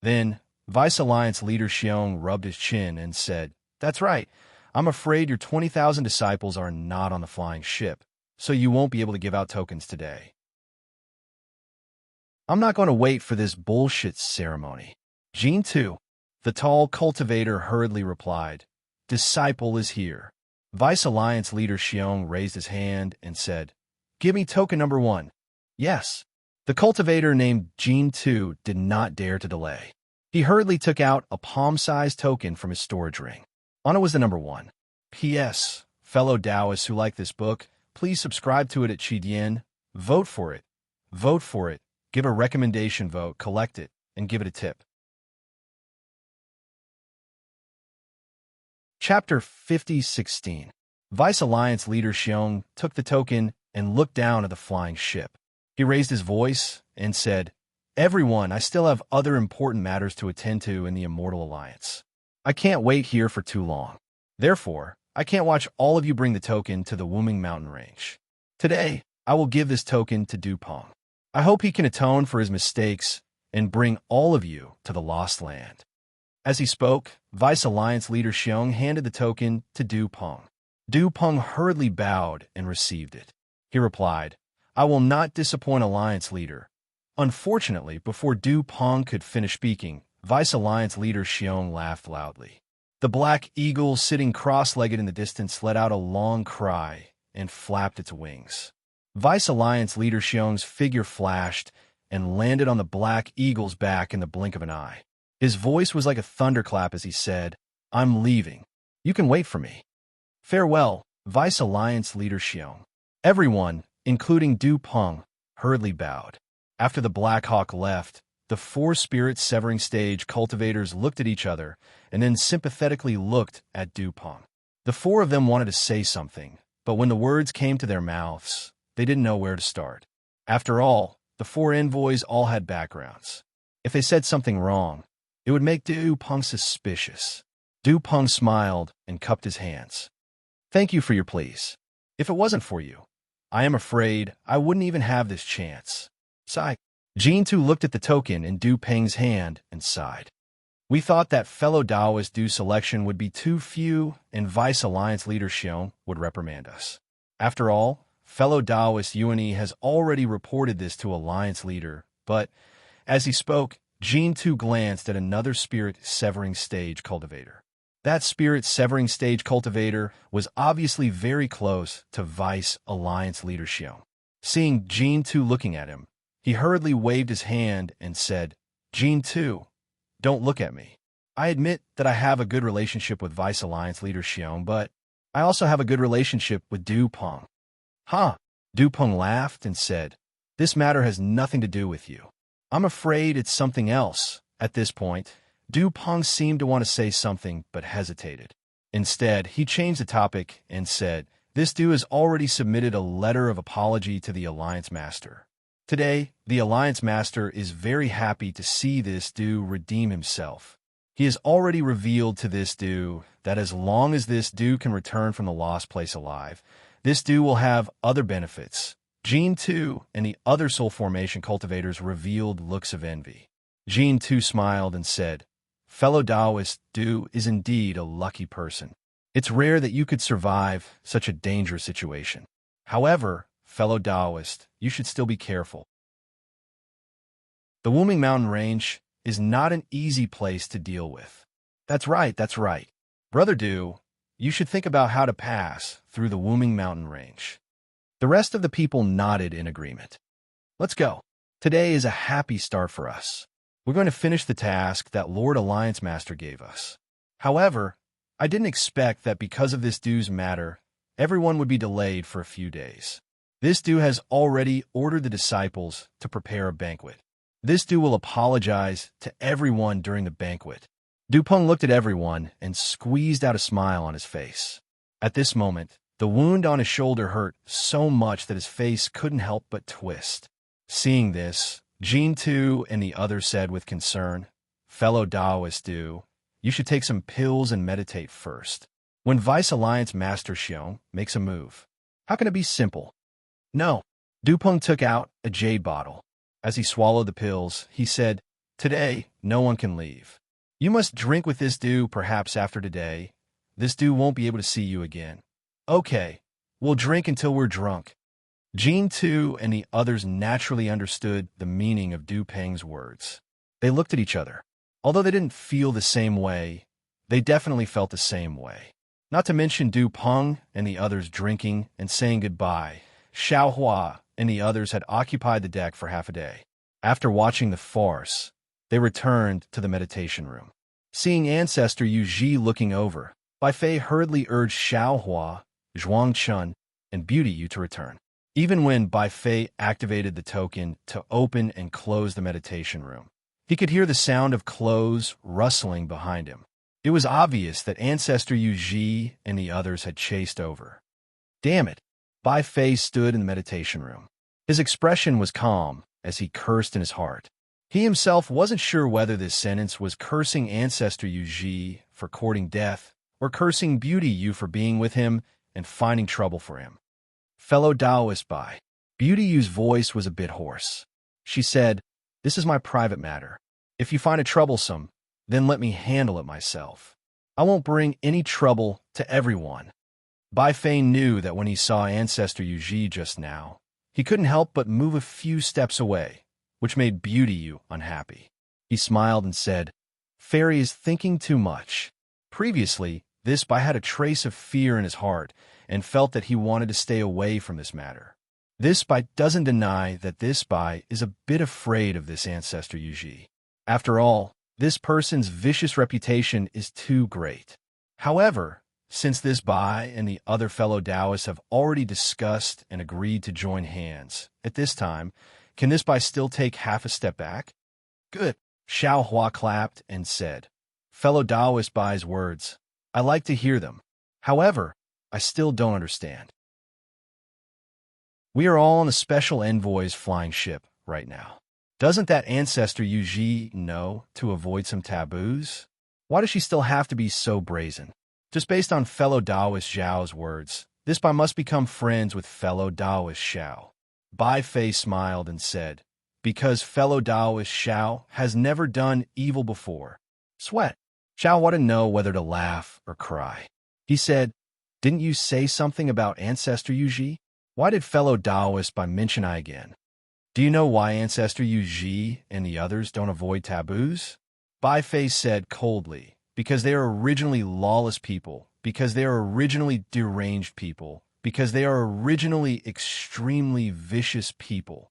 Then, Vice Alliance leader Xiong rubbed his chin and said, "That's right. I'm afraid your 20,000 disciples are not on the flying ship, so you won't be able to give out tokens today." "I'm not going to wait for this bullshit ceremony." Jean too. The tall cultivator hurriedly replied, "Disciple is here." Vice Alliance leader Xiong raised his hand and said, "Give me token number 1. "Yes." The cultivator named Jean Tu did not dare to delay. He hurriedly took out a palm-sized token from his storage ring. On it was the number 1. P.S. Fellow Taoists who like this book, please subscribe to it at Qidian. Vote for it. Vote for it. Give a recommendation vote, collect it, and give it a tip. Chapter 50:16. Vice Alliance leader Xiong took the token and looked down at the flying ship. He raised his voice and said, "Everyone, I still have other important matters to attend to in the Immortal Alliance. I can't wait here for too long. Therefore, I can't watch all of you bring the token to the Wuming Mountain Range. Today, I will give this token to Du Peng. I hope he can atone for his mistakes and bring all of you to the Lost Land." As he spoke, Vice Alliance leader Xiong handed the token to Du Peng. Du Peng hurriedly bowed and received it. He replied, "I will not disappoint Alliance leader." Unfortunately, before Du Peng could finish speaking, Vice Alliance leader Xiong laughed loudly. The black eagle sitting cross-legged in the distance let out a long cry and flapped its wings. Vice Alliance leader Xiong's figure flashed and landed on the black eagle's back in the blink of an eye. His voice was like a thunderclap as he said, "I'm leaving. You can wait for me. Farewell, Vice Alliance leader Xiong." Everyone, including Du Peng, hurriedly bowed. After the Black Hawk left, the 4 spirit severing stage cultivators looked at each other and then sympathetically looked at Du Peng. The 4 of them wanted to say something, but when the words came to their mouths, they didn't know where to start. After all, the 4 envoys all had backgrounds. If they said something wrong, it would make Du Peng suspicious. Du Peng smiled and cupped his hands. "Thank you for your pleas. If it wasn't for you, I am afraid I wouldn't even have this chance." Sigh. Jean Tu looked at the token in Du Peng's hand and sighed. "We thought that fellow Taoist Du selection would be too few and Vice Alliance leader Xiong would reprimand us. After all, fellow Taoist Yuani has already reported this to Alliance leader," but as he spoke, Jean Tu glanced at another spirit severing stage cultivator. That spirit severing stage cultivator was obviously very close to Vice Alliance leader Xiong. Seeing Jean Tu looking at him, he hurriedly waved his hand and said, "Jean Tu, don't look at me. I admit that I have a good relationship with Vice Alliance leader Xiong, but I also have a good relationship with Du Peng." "Huh?" Du Peng laughed and said, "This matter has nothing to do with you. I'm afraid it's something else." At this point, Du Peng seemed to want to say something but hesitated. Instead, he changed the topic and said, "This Du has already submitted a letter of apology to the Alliance Master. Today, the Alliance Master is very happy to see this Du redeem himself. He has already revealed to this Du that as long as this Du can return from the lost place alive, this Du will have other benefits." Jean Tu and the other soul formation cultivators revealed looks of envy. Jean Tu smiled and said, "Fellow Taoist, Du is indeed a lucky person. It's rare that you could survive such a dangerous situation. However, fellow Taoist, you should still be careful. The Wuming Mountain Range is not an easy place to deal with." That's right. Brother Du, you should think about how to pass through the Wuming Mountain Range." The rest of the people nodded in agreement. "Let's go. Today is a happy start for us. We're going to finish the task that Lord Alliance Master gave us. However, I didn't expect that because of this Du's matter, everyone would be delayed for a few days. This Du has already ordered the disciples to prepare a banquet. This Du will apologize to everyone during the banquet." Du Peng looked at everyone and squeezed out a smile on his face. At this moment, the wound on his shoulder hurt so much that his face couldn't help but twist. Seeing this, Jean Tu and the others said with concern, "Fellow Taoist Du, you should take some pills and meditate first. When Vice Alliance Master Xiong makes a move, how can it be simple?" "No." Du Peng took out a jade bottle. As he swallowed the pills, he said, "Today, no one can leave. You must drink with this Du perhaps after today. This Du won't be able to see you again." "Okay, we'll drink until we're drunk." Jean Tu and the others naturally understood the meaning of Du Peng's words. They looked at each other. Although they didn't feel the same way, they definitely felt the same way. Not to mention Du Peng and the others drinking and saying goodbye. Xiao Hua and the others had occupied the deck for half a day. After watching the farce, they returned to the meditation room. Seeing Ancestor Yu Ji looking over, Bai Fei hurriedly urged Xiao Hua, Zhuang Chun, and Beauty Yu to return. Even when Bai Fei activated the token to open and close the meditation room, he could hear the sound of clothes rustling behind him. It was obvious that Ancestor Yu Ji and the others had chased over. "Damn it!" Bai Fei stood in the meditation room. His expression was calm as he cursed in his heart. He himself wasn't sure whether this sentence was cursing Ancestor Yu Ji for courting death or cursing Beauty Yu for being with him and finding trouble for him. "Fellow Taoist Bai." Beauty Yu's voice was a bit hoarse. She said, "This is my private matter. If you find it troublesome, then let me handle it myself. I won't bring any trouble to everyone." Bai Fei knew that when he saw Ancestor Yu Ji just now, he couldn't help but move a few steps away, which made Beauty Yu unhappy. He smiled and said, "Fairy is thinking too much." Previously, this Bai had a trace of fear in his heart and felt that he wanted to stay away from this matter. This Bai doesn't deny that this Bai is a bit afraid of this Ancestor Yu Ji. After all, this person's vicious reputation is too great. However, since this Bai and the other fellow Taoists have already discussed and agreed to join hands, at this time, can this Bai still take half a step back? "Good." Xiao Hua clapped and said, "Fellow Taoist Bai's words, I like to hear them. However, I still don't understand. We are all on the special envoy's flying ship right now. Doesn't that Ancestor Yu Ji know to avoid some taboos? Why does she still have to be so brazen? Just based on fellow Taoist Zhao's words, this Bai must become friends with fellow Taoist Xiao." Bai Fei smiled and said, "Because fellow Taoist Xiao has never done evil before." Sweat. Xiao wanted to know whether to laugh or cry. He said, "Didn't you say something about Ancestor Yu Ji? Why did fellow Taoist Bai mention I again? Do you know why Ancestor Yu Ji and the others don't avoid taboos?" Bai Fei said coldly, "Because they are originally lawless people, because they are originally deranged people, because they are originally extremely vicious people.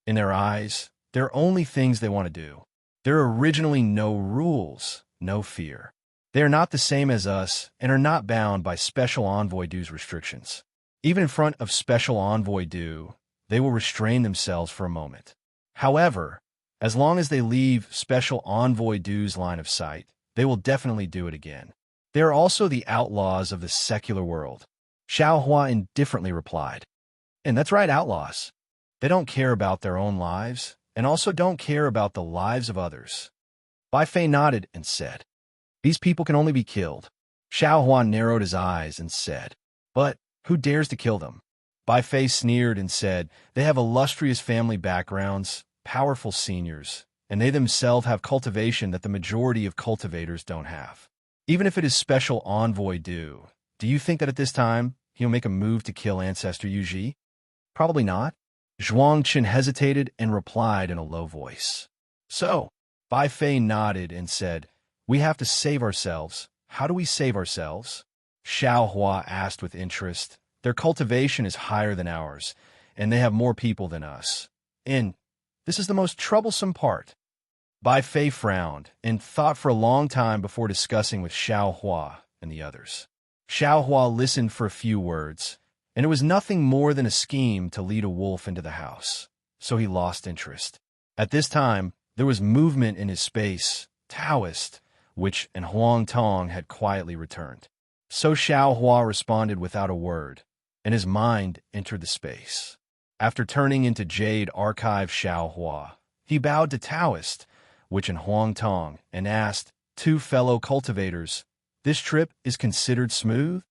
In their eyes, there are only things they want to do. There are originally no rules, no fear. They are not the same as us and are not bound by Special Envoy Du's restrictions. Even in front of Special Envoy Du, they will restrain themselves for a moment. However, As long as they leave special envoy Du's line of sight, they will definitely do it again. They are also the outlaws of the secular world. Xiao Hua indifferently replied. And that's right, outlaws. They don't care about their own lives, and also don't care about the lives of others. Bai Fei nodded and said, These people can only be killed. Xiao Hua narrowed his eyes and said, But who dares to kill them? Bai Fei sneered and said, They have illustrious family backgrounds, powerful seniors, and they themselves have cultivation that the majority of cultivators don't have. Even if it is special envoy Do you think that at this time he'll make a move to kill Ancestor Yu Ji? Probably not. Zhuang Qin hesitated and replied in a low voice. So, Bai Fei nodded and said, We have to save ourselves. How do we save ourselves? Xiao Hua asked with interest. Their cultivation is higher than ours, and they have more people than us. And this is the most troublesome part. Bai Fei frowned and thought for a long time before discussing with Xiao Hua and the others. Xiao Hua listened for a few words, and it was nothing more than a scheme to lead a wolf into the house, so he lost interest. At this time, there was movement in his space, Taoist, which and Huang Tong had quietly returned. So Xiao Hua responded without a word, and his mind entered the space. After turning into Jade Archive Xiao Hua, he bowed to Taoist, which and Huang Tong, and asked, Two fellow cultivators, this trip is considered smooth?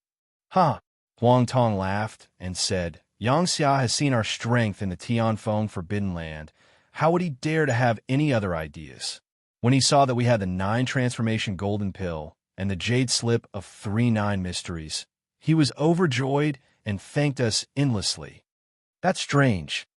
Huh. Huang Tong laughed and said, Yang Xia has seen our strength in the Tianfeng Forbidden Land. How would he dare to have any other ideas? When he saw that we had the 9 transformation golden pill and the jade slip of 3 9 mysteries, he was overjoyed and thanked us endlessly. That's strange.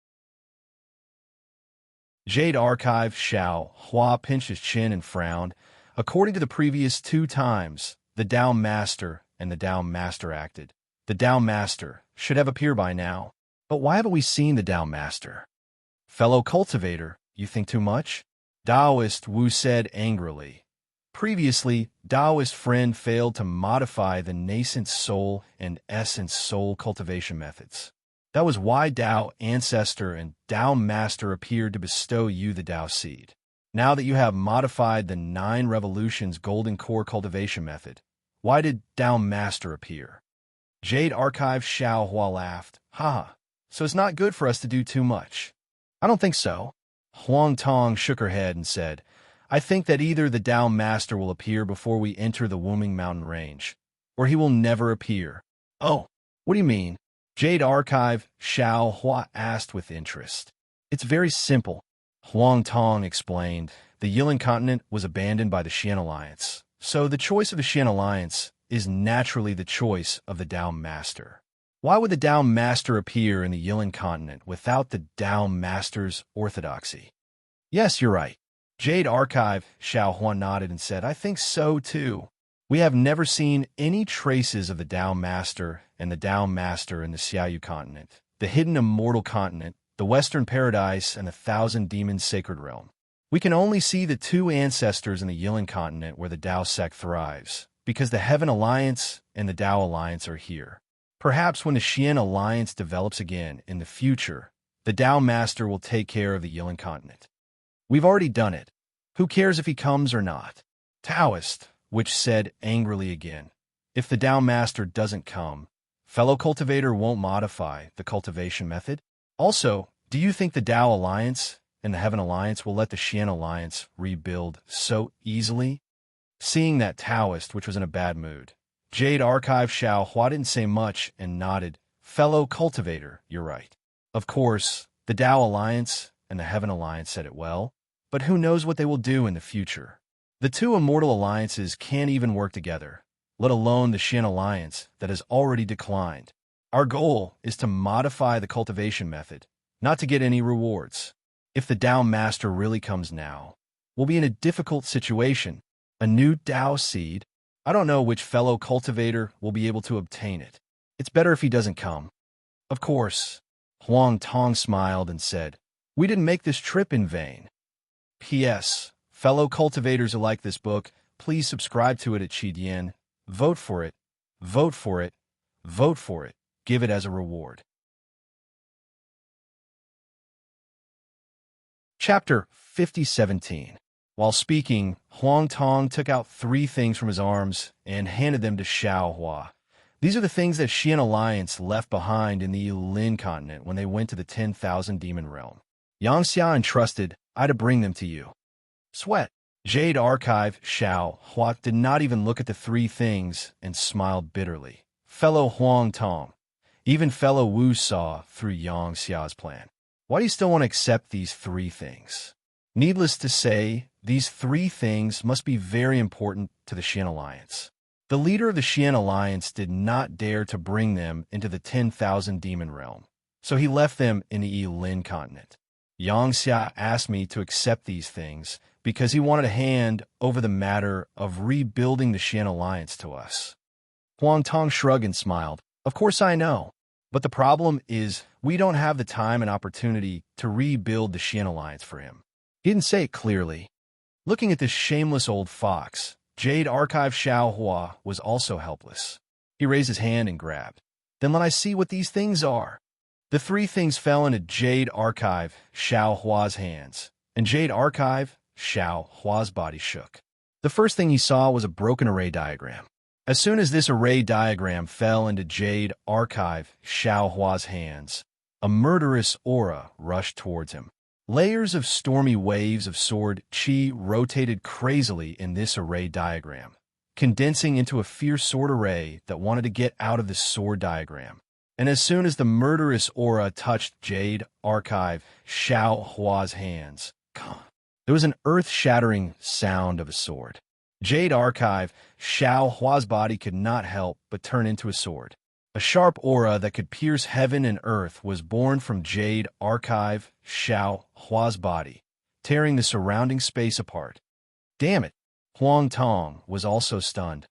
Jade Archive Xiao Hua pinched his chin and frowned. According to the previous 2 times, the Dao Master and the Dao Master acted. The Dao Master should have appeared by now. But why haven't we seen the Dao Master? Fellow cultivator, you think too much? Taoist Wu said angrily. Previously, Taoist friend failed to modify the nascent soul and essence soul cultivation methods. That was why Dao Ancestor and Dao Master appeared to bestow you the Dao Seed. Now that you have modified the 9 Revolutions Golden Core cultivation method, why did Dao Master appear? Jade Archive Xiao Hua laughed. Ha! So it's not good for us to do too much. I don't think so. Huang Tong shook her head and said, I think that either the Dao Master will appear before we enter the Wuming Mountain Range, or he will never appear. Oh, what do you mean? Jade Archive Xiao Hua asked with interest. It's very simple. Huang Tong explained. The Yilin continent was abandoned by the Xian Alliance, so the choice of the Xian Alliance is naturally the choice of the Dao Master. Why would the Dao Master appear in the Yilin continent without the Dao Master's orthodoxy? Yes, you're right. Jade Archive Xiao Hua nodded and said, I think so too. We have never seen any traces of the Dao Master and the Dao Master in the Xiaoyu continent, the hidden immortal continent, the Western Paradise, and the Thousand Demons Sacred Realm. We can only see the 2 ancestors in the Yilin continent where the Dao sect thrives, because the Heaven Alliance and the Dao Alliance are here. Perhaps when the Xian Alliance develops again in the future, the Dao Master will take care of the Yilin continent. We've already done it. Who cares if he comes or not? Taoist, which said angrily again, if the Dao Master doesn't come, fellow cultivator won't modify the cultivation method? Also, do you think the Dao Alliance and the Heaven Alliance will let the Xian Alliance rebuild so easily? Seeing that Taoist, which was in a bad mood, Jade Archive Xiao Hua didn't say much and nodded. Fellow cultivator, you're right. Of course, the Dao Alliance and the Heaven Alliance said it well, but who knows what they will do in the future? The 2 immortal alliances can't even work together, let alone the Xian Alliance that has already declined. Our goal is to modify the cultivation method, not to get any rewards. If the Dao Master really comes now, we'll be in a difficult situation. A new Dao seed? I don't know which fellow cultivator will be able to obtain it. It's better if he doesn't come. Of course. Huang Tong smiled and said, We didn't make this trip in vain. P.S. Fellow cultivators who like this book, please subscribe to it at Qidian. Vote for it. Vote for it. Vote for it. Give it as a reward. Chapter 5017. While speaking, Huang Tong took out 3 things from his arms and handed them to Xiao Hua. These are the things that Xian Alliance left behind in the Lin continent when they went to the 10,000 demon realm. Yang Xia entrusted I to bring them to you. Sweat. Jade Archive Xiao Hua did not even look at the 3 things and smiled bitterly. Fellow Huang Tong, even fellow Wu saw through Yang Xia's plan. Why do you still want to accept these 3 things? Needless to say, these 3 things must be very important to the Xian Alliance. The leader of the Xian Alliance did not dare to bring them into the 10,000 demon realm, so he left them in the Lin continent. Yang Xia asked me to accept these things because he wanted to hand over the matter of rebuilding the Xian Alliance to us. Huang Tong shrugged and smiled. Of course I know, but the problem is we don't have the time and opportunity to rebuild the Xian Alliance for him. He didn't say it clearly. Looking at this shameless old fox, Jade Archive Xiao Hua was also helpless. He raised his hand and grabbed. Then let I see what these things are. The 3 things fell into Jade Archive Xiao Hua's hands, and Jade Archive Xiao Hua's body shook. The first thing he saw was a broken array diagram. As soon as this array diagram fell into Jade Archive Xiao Hua's hands, a murderous aura rushed towards him. Layers of stormy waves of sword chi rotated crazily in this array diagram, condensing into a fierce sword array that wanted to get out of the sword diagram. And as soon as the murderous aura touched Jade Archive Xiao Hua's hands, there was an earth-shattering sound of a sword. Jade Archive Xiao Hua's body could not help but turn into a sword. A sharp aura that could pierce heaven and earth was born from Jade Archive Xiao Hua's body, tearing the surrounding space apart. Damn it! Huang Tong was also stunned.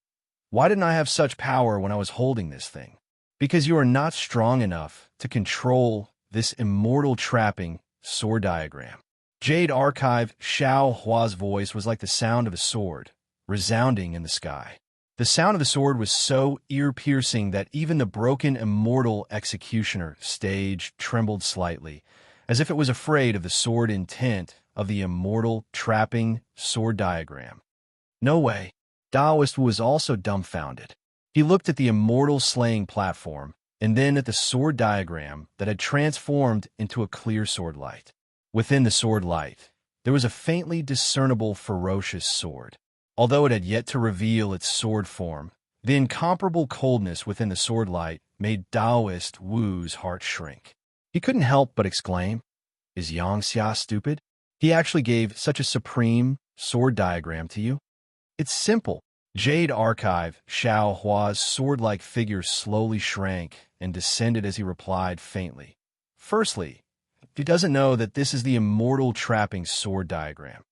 Why didn't I have such power when I was holding this thing? Because you are not strong enough to control this immortal trapping sword diagram. Jade Archive Xiao Hua's voice was like the sound of a sword, resounding in the sky. The sound of the sword was so ear-piercing that even the broken immortal executioner stage trembled slightly, as if it was afraid of the sword intent of the immortal trapping sword diagram. No way. Taoist was also dumbfounded. He looked at the immortal slaying platform, and then at the sword diagram that had transformed into a clear sword light. Within the sword light, there was a faintly discernible ferocious sword. Although it had yet to reveal its sword form, the incomparable coldness within the sword light made Taoist Wu's heart shrink. He couldn't help but exclaim, "Is Yang Xia stupid? He actually gave such a supreme sword diagram to you?" It's simple. Jade Archive Xiao Hua's sword-like figure slowly shrank and descended as he replied faintly. Firstly, he doesn't know that this is the immortal trapping sword diagram.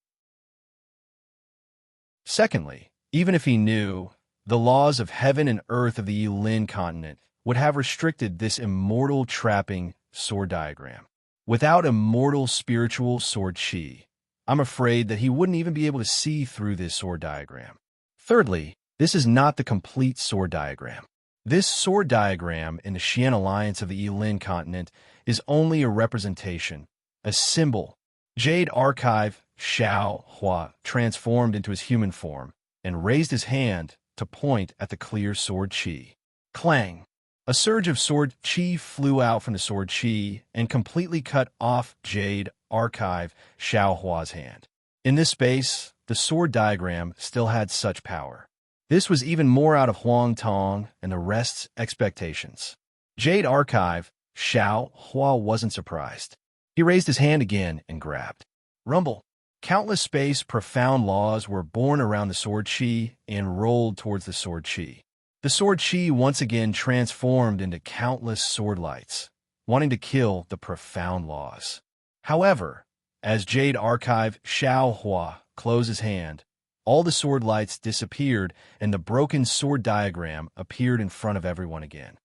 Secondly, even if he knew, the laws of heaven and earth of the Lin continent would have restricted this immortal trapping sword diagram. Without immortal spiritual sword chi, I'm afraid that he wouldn't even be able to see through this sword diagram. Thirdly, this is not the complete sword diagram. This sword diagram in the Xian Alliance of the Lin continent is only a representation, a symbol. Jade Archive Xiao Hua transformed into his human form and raised his hand to point at the clear sword chi. Clang! A surge of sword chi flew out from the sword chi and completely cut off Jade Archive Xiao Hua's hand. In this space, the sword diagram still had such power. This was even more out of Huang Tong and the rest's expectations. Jade Archive Xiao Hua wasn't surprised. He raised his hand again and grabbed. Rumble. Countless space profound laws were born around the sword chi and rolled towards the sword chi. The sword chi once again transformed into countless sword lights, wanting to kill the profound laws. However, as Jade Archive Xiao Hua closed his hand, all the sword lights disappeared and the broken sword diagram appeared in front of everyone again.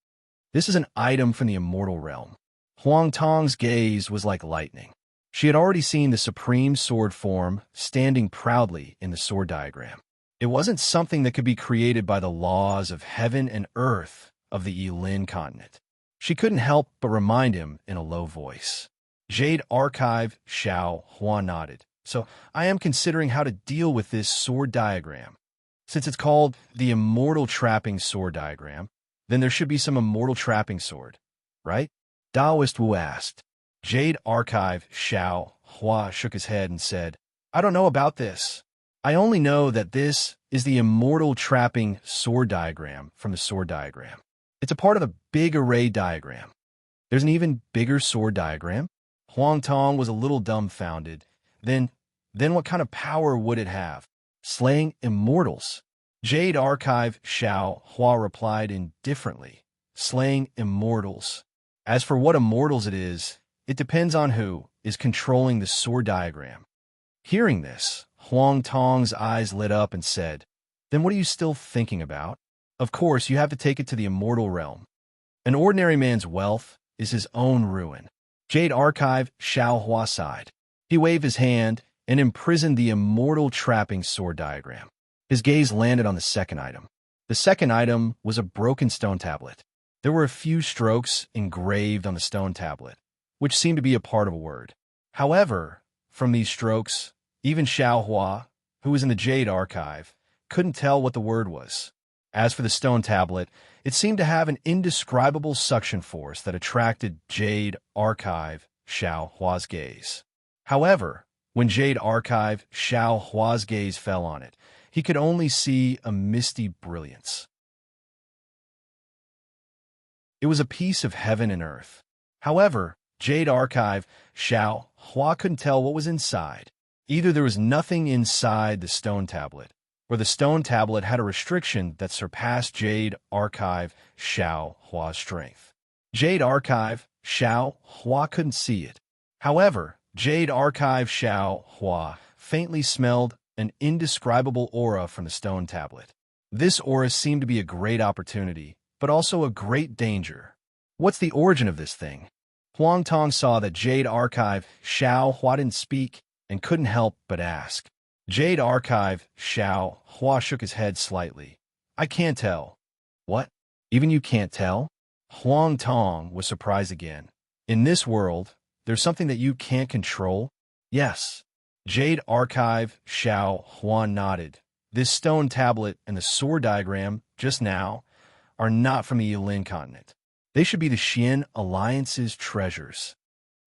This is an item from the immortal realm. Huang Tong's gaze was like lightning. She had already seen the supreme sword form standing proudly in the sword diagram. It wasn't something that could be created by the laws of heaven and earth of the Lin continent. She couldn't help but remind him in a low voice. Jade Archive Xiao Hua nodded. So I am considering how to deal with this sword diagram. Since it's called the Immortal Trapping Sword Diagram, then there should be some immortal trapping sword, right? Daoist Wu asked. Jade Archive Xiao Hua shook his head and said, I don't know about this. I only know that this is the Immortal Trapping Sword Diagram from the Sword Diagram. It's a part of the Big Array Diagram. There's an even bigger sword diagram? Huang Tong was a little dumbfounded. Then what kind of power would it have? Slaying immortals. Jade Archive Xiao Hua replied indifferently. Slaying immortals. As for what immortals it is, it depends on who is controlling the sword diagram. Hearing this, Huang Tong's eyes lit up and said, Then what are you still thinking about? Of course, you have to take it to the immortal realm. An ordinary man's wealth is his own ruin. Jade Archive Xiao Hua sighed. He waved his hand and imprisoned the immortal trapping sword diagram. His gaze landed on the second item. The second item was a broken stone tablet. There were a few strokes engraved on the stone tablet, which seemed to be a part of a word. However, from these strokes, even Xiao Hua, who was in the Jade Archive, couldn't tell what the word was. As for the stone tablet, it seemed to have an indescribable suction force that attracted Jade Archive Xiao Hua's gaze. However, when Jade Archive Xiao Hua's gaze fell on it, he could only see a misty brilliance. It was a piece of heaven and earth. However, Jade Archive Xiao Hua couldn't tell what was inside. Either there was nothing inside the stone tablet, or the stone tablet had a restriction that surpassed Jade Archive Xiao Hua's strength. Jade Archive Xiao Hua couldn't see it. However, Jade Archive Xiao Hua faintly smelled an indescribable aura from the stone tablet. This aura seemed to be a great opportunity, but also a great danger. What's the origin of this thing? Huang Tong saw that Jade Archive Xiao Hua didn't speak and couldn't help but ask. Jade Archive Xiao Hua shook his head slightly. I can't tell. What? Even you can't tell? Huang Tong was surprised again. In this world, there's something that you can't control? Yes. Jade Archive Xiao Hua nodded. This stone tablet and the sword diagram, just now, are not from the Yilin continent. They should be the Xian Alliance's treasures.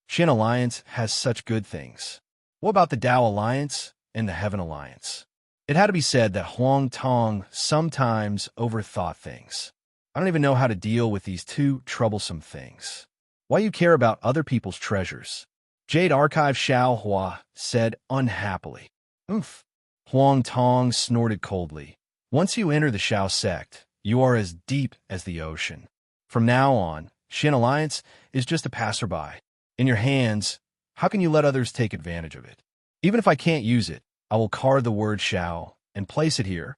Xian Alliance has such good things. What about the Dao Alliance and the Heaven Alliance? It had to be said that Huang Tong sometimes overthought things. I don't even know how to deal with these two troublesome things. Why you care about other people's treasures? Jade Archive Xiao Hua said unhappily. Oomph. Huang Tong snorted coldly. Once you enter the Xiao sect, you are as deep as the ocean. From now on, Xian Alliance is just a passerby. In your hands, how can you let others take advantage of it? Even if I can't use it, I will carve the word Xiao and place it here.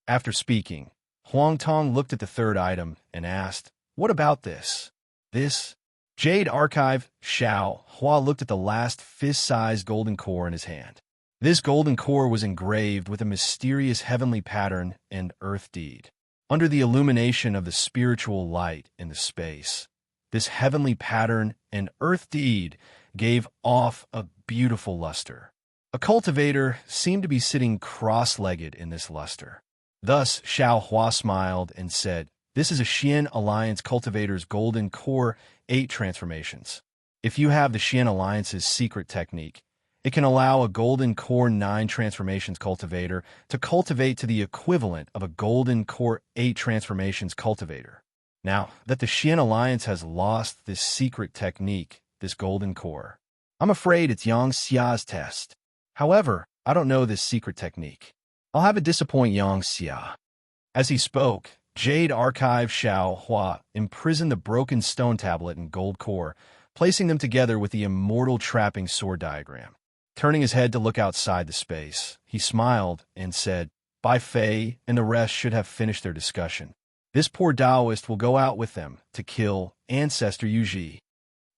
After speaking, Huang Tong looked at the third item and asked, What about this? This? Jade Archive Xiao Hua looked at the last fist-sized golden core in his hand. This golden core was engraved with a mysterious heavenly pattern and earth deed. Under the illumination of the spiritual light in the space, this heavenly pattern and earth deed gave off a beautiful luster. A cultivator seemed to be sitting cross-legged in this luster. Thus, Xiao Hua smiled and said, This is a Xian Alliance cultivator's golden core 8 transformations. If you have the Xian Alliance's secret technique, it can allow a golden core 9 transformations cultivator to cultivate to the equivalent of a golden core 8 transformations cultivator. Now that the Xian Alliance has lost this secret technique, this golden core, I'm afraid it's Yang Xia's test. However, I don't know this secret technique. I'll have it disappoint Yang Xia. As he spoke, Jade Archive Xiao Hua imprisoned the broken stone tablet and gold core, placing them together with the immortal trapping sword diagram. Turning his head to look outside the space, he smiled and said, Bai Fei and the rest should have finished their discussion. This poor Taoist will go out with them to kill Ancestor Yuji.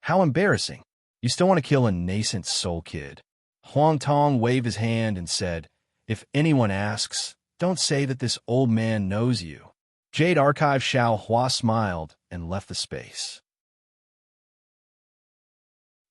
How embarrassing. You still want to kill a nascent soul kid. Huang Tong waved his hand and said, If anyone asks, don't say that this old man knows you. Jade Archive Xiao Hua smiled and left the space.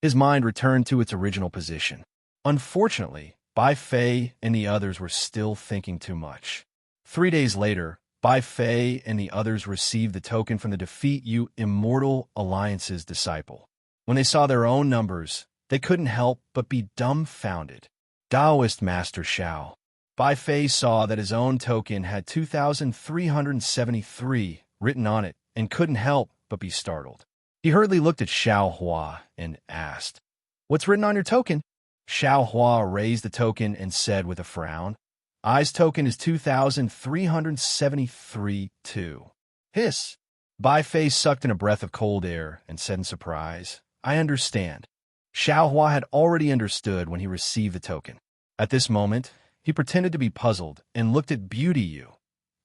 His mind returned to its original position. Unfortunately, Bai Fei and the others were still thinking too much. 3 days later, Bai Fei and the others received the token from the Defeat You Immortal Alliance's disciple. When they saw their own numbers, they couldn't help but be dumbfounded. Taoist Master Xiao. Bai Fei saw that his own token had 2,373 written on it and couldn't help but be startled. He hurriedly looked at Xiao Hua and asked, "What's written on your token?" Xiao Hua raised the token and said with a frown, "I's token is 2,373 too." Hiss. Bai Fei sucked in a breath of cold air and said in surprise, "I understand." Xiao Hua had already understood when he received the token. At this moment, he pretended to be puzzled and looked at Beauty You,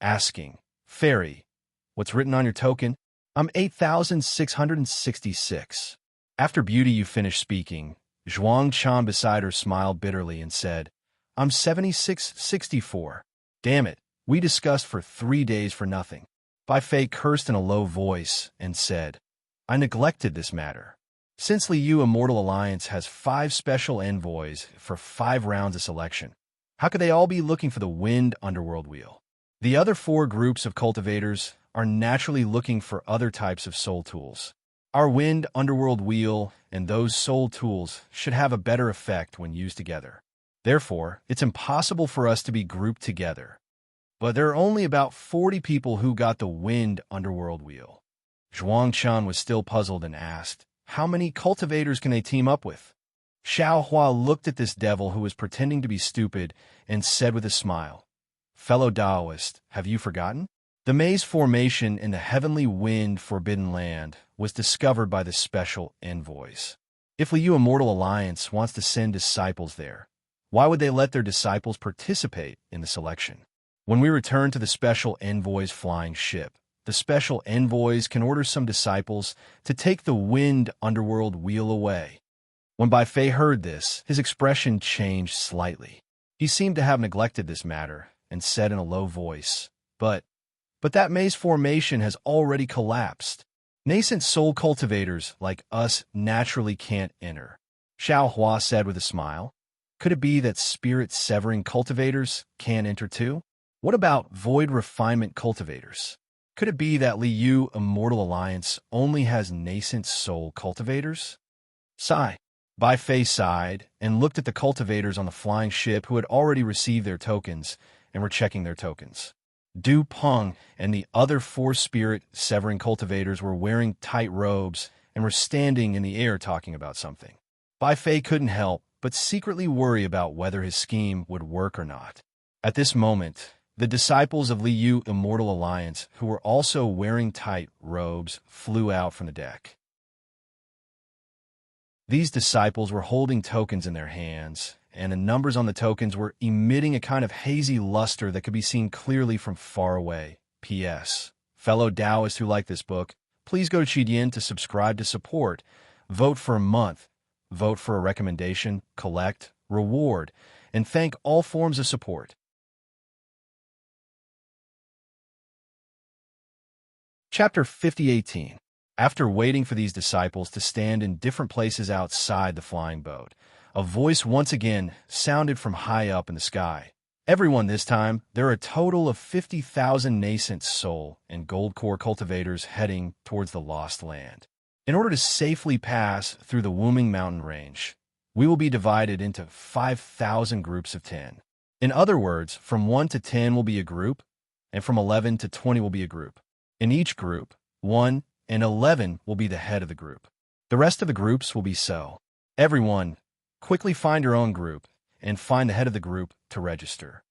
asking, "Fairy, what's written on your token?" "I'm 8,666. After Beauty You finished speaking, Zhuang Chan beside her smiled bitterly and said, "I'm 7,664. Damn it, we discussed for 3 days for nothing." Bai Fei cursed in a low voice and said, "I neglected this matter. Since Liu Immortal Alliance has 5 special envoys for 5 rounds of selection, how could they all be looking for the Wind Underworld Wheel? The other 4 groups of cultivators are naturally looking for other types of soul tools. Our Wind Underworld Wheel and those soul tools should have a better effect when used together. Therefore, it's impossible for us to be grouped together. But there are only about 40 people who got the Wind Underworld Wheel." Zhuang Chan was still puzzled and asked, "How many cultivators can they team up with?" Xiao Hua looked at this devil who was pretending to be stupid and said with a smile, "Fellow Taoist, have you forgotten? The maze formation in the Heavenly Wind Forbidden Land was discovered by the special envoys. If Liu Immortal Alliance wants to send disciples there, why would they let their disciples participate in the selection? When we return to the special envoy's flying ship, the special envoys can order some disciples to take the Wind Underworld Wheel away." When Bai Fei heard this, his expression changed slightly. He seemed to have neglected this matter and said in a low voice, But that maze formation has already collapsed. Nascent soul cultivators like us naturally can't enter." Xiao Hua said with a smile. "Could it be that spirit-severing cultivators can't enter too? What about void refinement cultivators? Could it be that Liu Immortal Alliance only has nascent soul cultivators?" Sigh. Bai Fei sighed and looked at the cultivators on the flying ship who had already received their tokens and were checking their tokens. Du Peng and the other 4 spirit-severing cultivators were wearing tight robes and were standing in the air talking about something. Bai Fei couldn't help but secretly worry about whether his scheme would work or not. At this moment, the disciples of Liu Immortal Alliance, who were also wearing tight robes, flew out from the deck. These disciples were holding tokens in their hands, and the numbers on the tokens were emitting a kind of hazy luster that could be seen clearly from far away. P.S. Fellow Taoists who like this book, please go to Qidian to subscribe to support, vote for a month, vote for a recommendation, collect, reward, and thank all forms of support. Chapter 5018. After waiting for these disciples to stand in different places outside the flying boat, a voice once again sounded from high up in the sky. "Everyone, this time, there are a total of 50,000 nascent soul and gold core cultivators heading towards the Lost Land. In order to safely pass through the Wooming Mountain Range, we will be divided into 5,000 groups of 10. In other words, from 1 to 10 will be a group, and from 11 to 20 will be a group. In each group, 1 and 11 will be the head of the group. The rest of the groups will be so. Everyone, quickly find your own group and find the head of the group to register."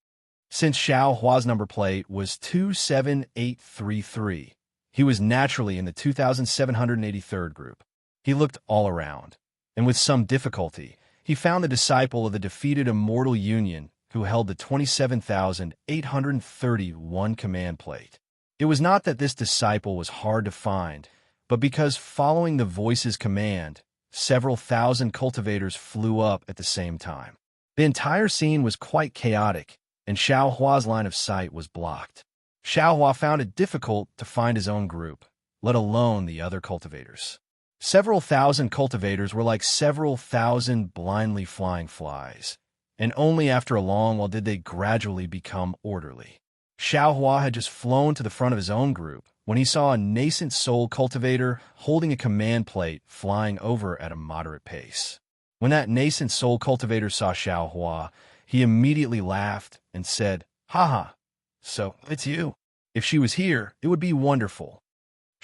Since Xiao Hua's number plate was 27833, he was naturally in the 2,783rd group. He looked all around, and with some difficulty, he found the disciple of the defeated Immortal Union who held the 27,831 command plate. It was not that this disciple was hard to find, but because following the voice's command, several thousand cultivators flew up at the same time. The entire scene was quite chaotic, and Xiao Hua's line of sight was blocked. Xiao Hua found it difficult to find his own group, let alone the other cultivators. Several thousand cultivators were like several thousand blindly flying flies, and only after a long while did they gradually become orderly. Xiao Hua had just flown to the front of his own group when he saw a nascent soul cultivator holding a command plate flying over at a moderate pace. When that nascent soul cultivator saw Xiao Hua, he immediately laughed and said, "Haha, so it's you. If she was here, it would be wonderful."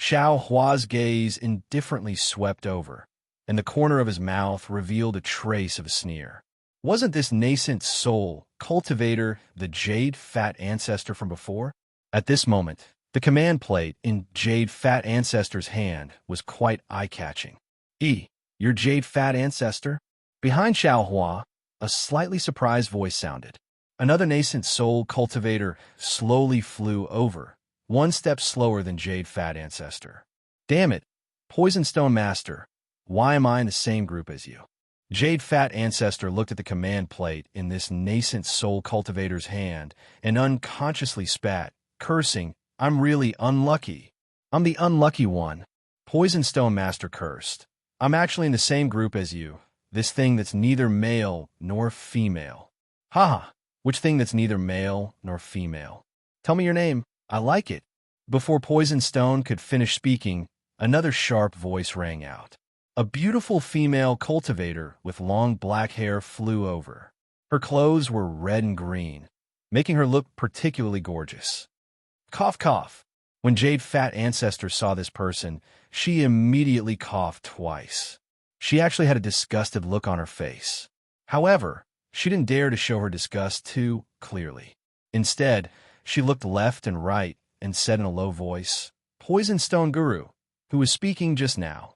Xiao Hua's gaze indifferently swept over, and the corner of his mouth revealed a trace of a sneer. Wasn't this nascent soul cultivator the Jade Fat Ancestor from before? At this moment, the command plate in Jade Fat Ancestor's hand was quite eye-catching. Your Jade Fat Ancestor? Behind Xiao Hua, a slightly surprised voice sounded. Another nascent soul cultivator slowly flew over, one step slower than Jade Fat Ancestor. "Damn it, Poison Stone Master, why am I in the same group as you?" Jade Fat Ancestor looked at the command plate in this nascent soul cultivator's hand and unconsciously spat, cursing, "I'm really unlucky. I'm the unlucky one." Poison Stone Master cursed. "I'm actually in the same group as you, this thing that's neither male nor female." "Haha, which thing that's neither male nor female? Tell me your name. I like it." Before Poison Stone could finish speaking, another sharp voice rang out. A beautiful female cultivator with long black hair flew over. Her clothes were red and green, making her look particularly gorgeous. Cough, cough. When Jade Fat Ancestor saw this person, she immediately coughed twice. She actually had a disgusted look on her face. However, she didn't dare to show her disgust too clearly. Instead, she looked left and right and said in a low voice, "Poison Stone Guru, who was speaking just now."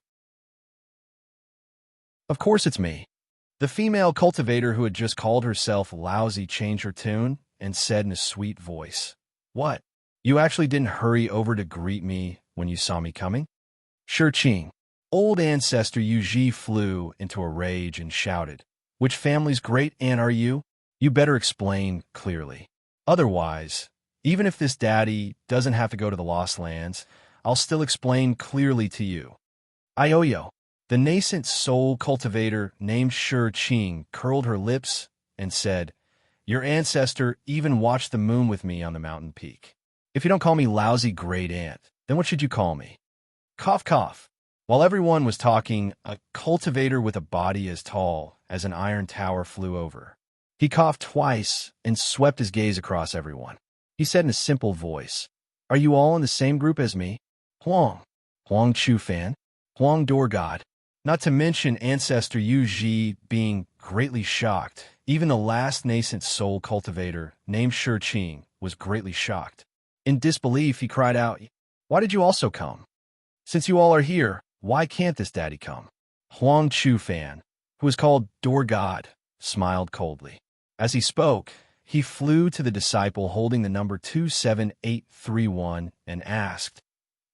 "Of course it's me." The female cultivator who had just called herself lousy changed her tune and said in a sweet voice, "What? You actually didn't hurry over to greet me when you saw me coming?" Shurqing, old ancestor Yu Ji, flew into a rage and shouted, "Which family's great aunt are you? You better explain clearly. Otherwise, even if this daddy doesn't have to go to the Lost Lands, I'll still explain clearly to you." Ioyo, the nascent soul cultivator named Shurqing, curled her lips and said, "Your ancestor even watched the moon with me on the mountain peak. If you don't call me lousy great aunt, then what should you call me?" Cough, cough. While everyone was talking, a cultivator with a body as tall as an iron tower flew over. He coughed twice and swept his gaze across everyone. He said in a simple voice, "Are you all in the same group as me? Huang. Huang Chu Fan. Huang Door God." Not to mention ancestor Yu Ji being greatly shocked. Even the last nascent soul cultivator, named Shurqing, was greatly shocked. In disbelief, he cried out, "Why did you also come? Since you all are here, why can't this daddy come?" Huang Chu Fan, who was called Door God, smiled coldly. As he spoke, he flew to the disciple holding the number 27831 and asked,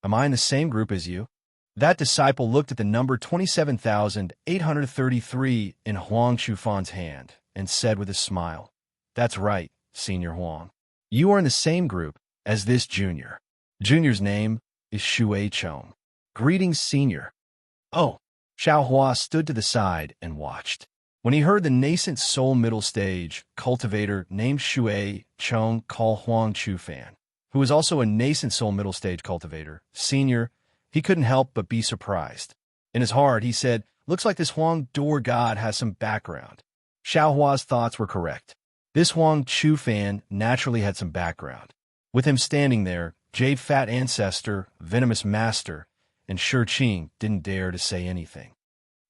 "Am I in the same group as you?" That disciple looked at the number 27,833 in Huang Chufan's hand and said with a smile, "That's right, Senior Huang. You are in the same group as this junior. Junior's name is Shui Chong. Greetings, Senior." Oh, Xiao Hua stood to the side and watched. When he heard the nascent soul middle stage cultivator named Shui Chong call Huang Chufan, who was also a nascent soul middle stage cultivator, Senior, he couldn't help but be surprised. In his heart, he said, "Looks like this Huang Door God has some background." Xiao Hua's thoughts were correct. This Huang Chufan naturally had some background. With him standing there, Jade Fat Ancestor, Venomous Master, and Shurqing didn't dare to say anything.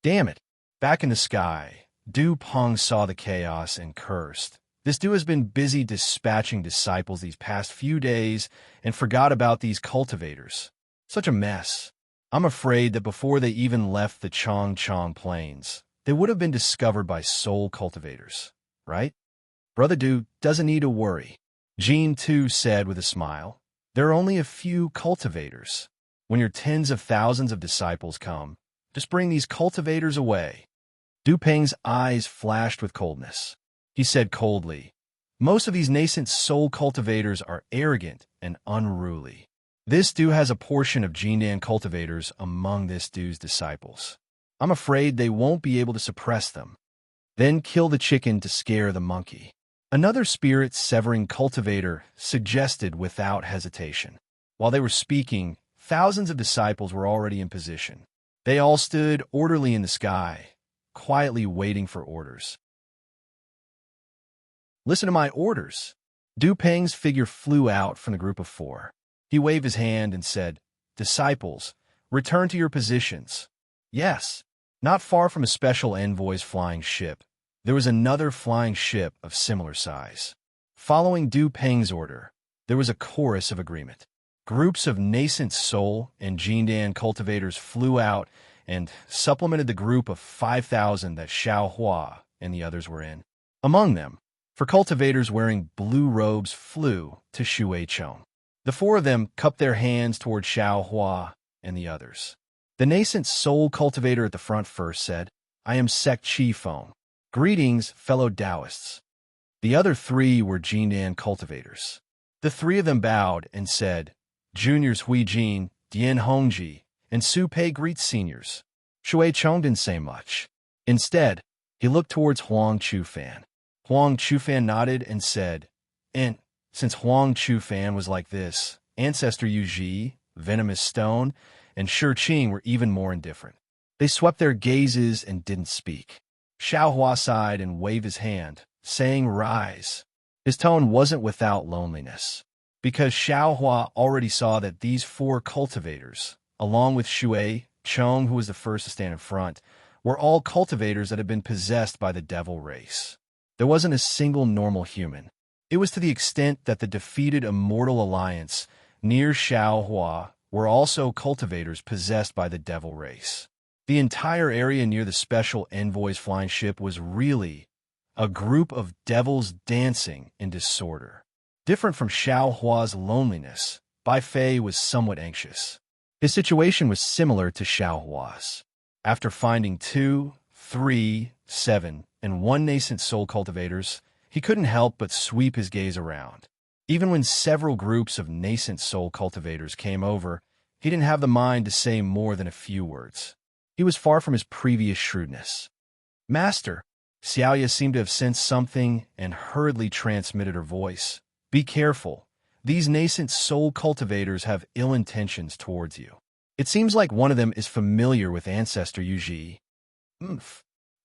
Damn it! Back in the sky, Du Peng saw the chaos and cursed. This Du has been busy dispatching disciples these past few days and forgot about these cultivators. Such a mess. I'm afraid that before they even left the Chong Chong Plains, they would have been discovered by soul cultivators, right? Brother Du doesn't need to worry. Jean too said with a smile. There are only a few cultivators. When your tens of thousands of disciples come, just bring these cultivators away. Du Peng's eyes flashed with coldness. He said coldly, "Most of these nascent soul cultivators are arrogant and unruly. This Du has a portion of Jindan cultivators among this Du's disciples. I'm afraid they won't be able to suppress them. Then kill the chicken to scare the monkey. Another spirit-severing cultivator suggested without hesitation. While they were speaking, thousands of disciples were already in position. They all stood orderly in the sky, quietly waiting for orders. Listen to my orders. Du Peng's figure flew out from the group of four. He waved his hand and said, "Disciples, return to your positions." Yes. Not far from a special envoy's flying ship, there was another flying ship of similar size. Following Du Peng's order, there was a chorus of agreement. Groups of nascent soul and Jindan cultivators flew out and supplemented the group of 5,000 that Xiao Hua and the others were in. Among them, for cultivators wearing blue robes flew to Shui Chong. The four of them cupped their hands toward Xiao Hua and the others. The nascent soul cultivator at the front first said, "I am Sek Chi Feng. Greetings, fellow Taoists." The other three were Jindan cultivators. The three of them bowed and said, "Juniors Hui Jin, Dian Hongji, and Su Pei greet seniors." Shui Chong didn't say much. Instead, he looked towards Huang Chufan. Huang Chufan nodded and said, "And since Huang Chufan was like this, Ancestor Yu Ji, Venomous Stone, and Shi Qing were even more indifferent. They swept their gazes and didn't speak. Xiao Hua sighed and waved his hand, saying, "Rise." His tone wasn't without loneliness, because Xiao Hua already saw that these four cultivators, along with Shui Chong, who was the first to stand in front, were all cultivators that had been possessed by the devil race. There wasn't a single normal human. It was to the extent that the defeated Immortal Alliance near Xiao Hua were also cultivators possessed by the devil race. The entire area near the special envoy's flying ship was really a group of devils dancing in disorder. Different from Xiao Hua's loneliness, Bai Fei was somewhat anxious. His situation was similar to Xiao Hua's. After finding 2, 3, 7, and 1 nascent soul cultivators, he couldn't help but sweep his gaze around. Even when several groups of nascent soul cultivators came over, he didn't have the mind to say more than a few words. He was far from his previous shrewdness. "Master," Xiaoya seemed to have sensed something and hurriedly transmitted her voice. "Be careful. These nascent soul cultivators have ill intentions towards you. It seems like one of them is familiar with Ancestor Yu Ji."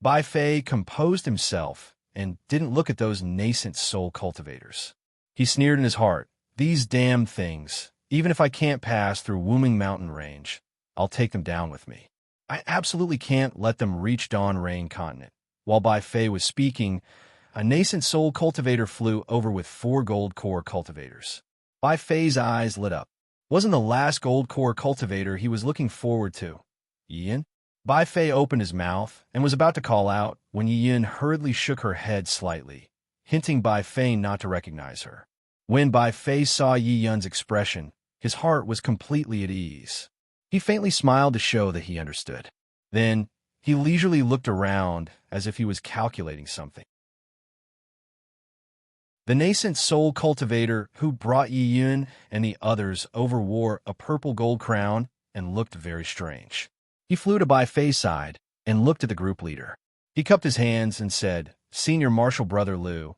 Bai Fei composed himself and didn't look at those nascent soul cultivators. He sneered in his heart, "These damn things, even if I can't pass through Wuming Mountain Range, I'll take them down with me. I absolutely can't let them reach Dawn Rain Continent." While Bai Fei was speaking, a nascent soul cultivator flew over with 4 gold core cultivators. Bai Fei's eyes lit up. Wasn't the last gold core cultivator he was looking forward to Yin? Bai Fei opened his mouth and was about to call out when Yin hurriedly shook her head slightly, hinting Bai Fei not to recognize her. When Bai Fei saw Yi Yun's expression, his heart was completely at ease. He faintly smiled to show that he understood. Then, he leisurely looked around as if he was calculating something. The nascent soul cultivator who brought Yi Yun and the others over wore a purple gold crown and looked very strange. He flew to Bai Fei's side and looked at the group leader. He cupped his hands and said, "Senior Marshal Brother Liu,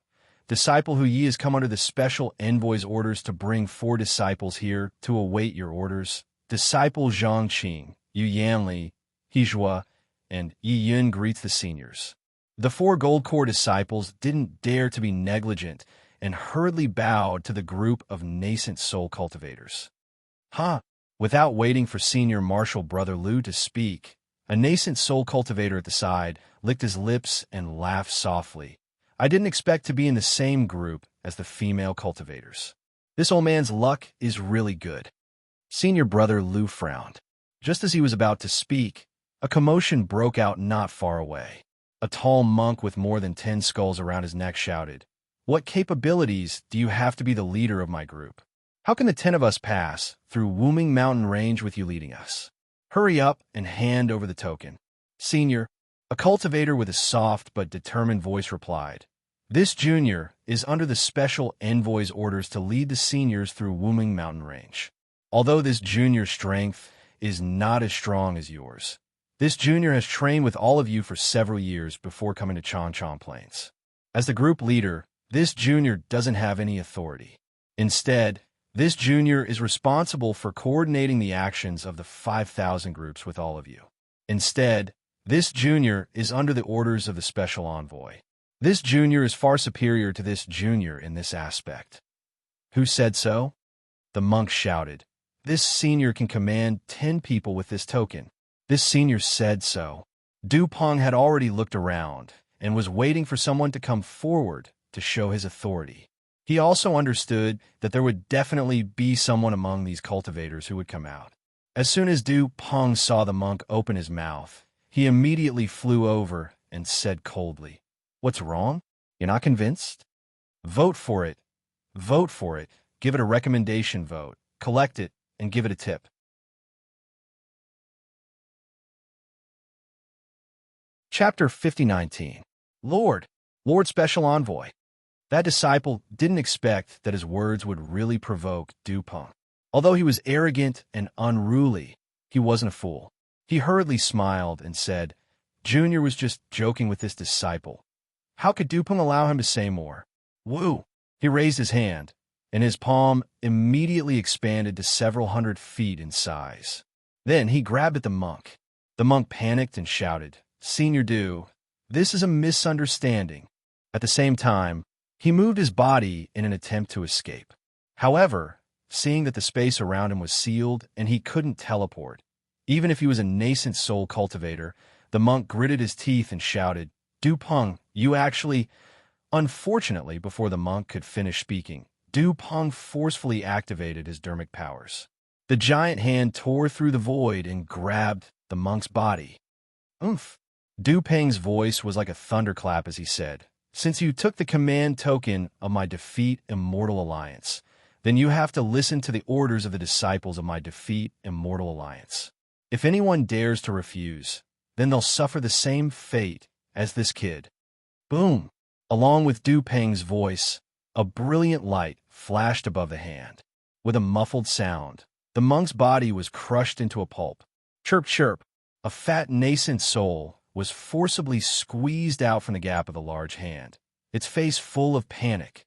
Disciple Hu Yi has come under the special envoy's orders to bring 4 disciples here to await your orders. Disciple Zhang Qing, Yu Yanli, Hizhua, and Yi Yun greets the seniors." The 4 gold core disciples didn't dare to be negligent and hurriedly bowed to the group of nascent soul cultivators. Without waiting for Senior Marshal Brother Liu to speak, a nascent soul cultivator at the side licked his lips and laughed softly. "I didn't expect to be in the same group as the female cultivators. This old man's luck is really good." Senior Brother Liu frowned. Just as he was about to speak, a commotion broke out not far away. A tall monk with more than 10 skulls around his neck shouted, "What capabilities do you have to be the leader of my group? How can the 10 of us pass through Wuming Mountain Range with you leading us? Hurry up and hand over the token." "Senior," a cultivator with a soft but determined voice replied, "This junior is under the special envoy's orders to lead the seniors through Wuming Mountain Range." Although this junior's strength is not as strong as yours, this junior has trained with all of you for several years before coming to Chon Plains. As the group leader, this junior doesn't have any authority. Instead, this junior is responsible for coordinating the actions of the 5,000 groups with all of you. Instead, this junior is under the orders of the special envoy. This junior is far superior to this junior in this aspect. Who said so? The monk shouted. This senior can command 10 people with this token. This senior said so. Dupeng had already looked around and was waiting for someone to come forward to show his authority. He also understood that there would definitely be someone among these cultivators who would come out. As soon as Dupeng saw the monk open his mouth, he immediately flew over and said coldly, "What's wrong? You're not convinced? Vote for it. Vote for it. Give it a recommendation vote. Collect it and give it a tip." Chapter 5019. Lord Special Envoy. That disciple didn't expect that his words would really provoke Dupeng. Although he was arrogant and unruly, he wasn't a fool. He hurriedly smiled and said, Junior was just joking with this disciple. How could Dupeng allow him to say more? Woo! He raised his hand, and his palm immediately expanded to several hundred feet in size. Then he grabbed at the monk. The monk panicked and shouted, Senior Du, this is a misunderstanding. At the same time, he moved his body in an attempt to escape. However, seeing that the space around him was sealed and he couldn't teleport, even if he was a nascent soul cultivator, the monk gritted his teeth and shouted, Dupeng, you actually... Unfortunately, before the monk could finish speaking, Dupeng forcefully activated his dermic powers. The giant hand tore through the void and grabbed the monk's body. Oomph! Dupeng's voice was like a thunderclap as he said, Since you took the command token of my Defeat Immortal Alliance, then you have to listen to the orders of the disciples of my Defeat Immortal Alliance. If anyone dares to refuse, then they'll suffer the same fate as this kid. Boom! Along with Dupeng's voice, a brilliant light flashed above the hand. With a muffled sound, the monk's body was crushed into a pulp. Chirp, chirp! A fat nascent soul was forcibly squeezed out from the gap of the large hand, its face full of panic.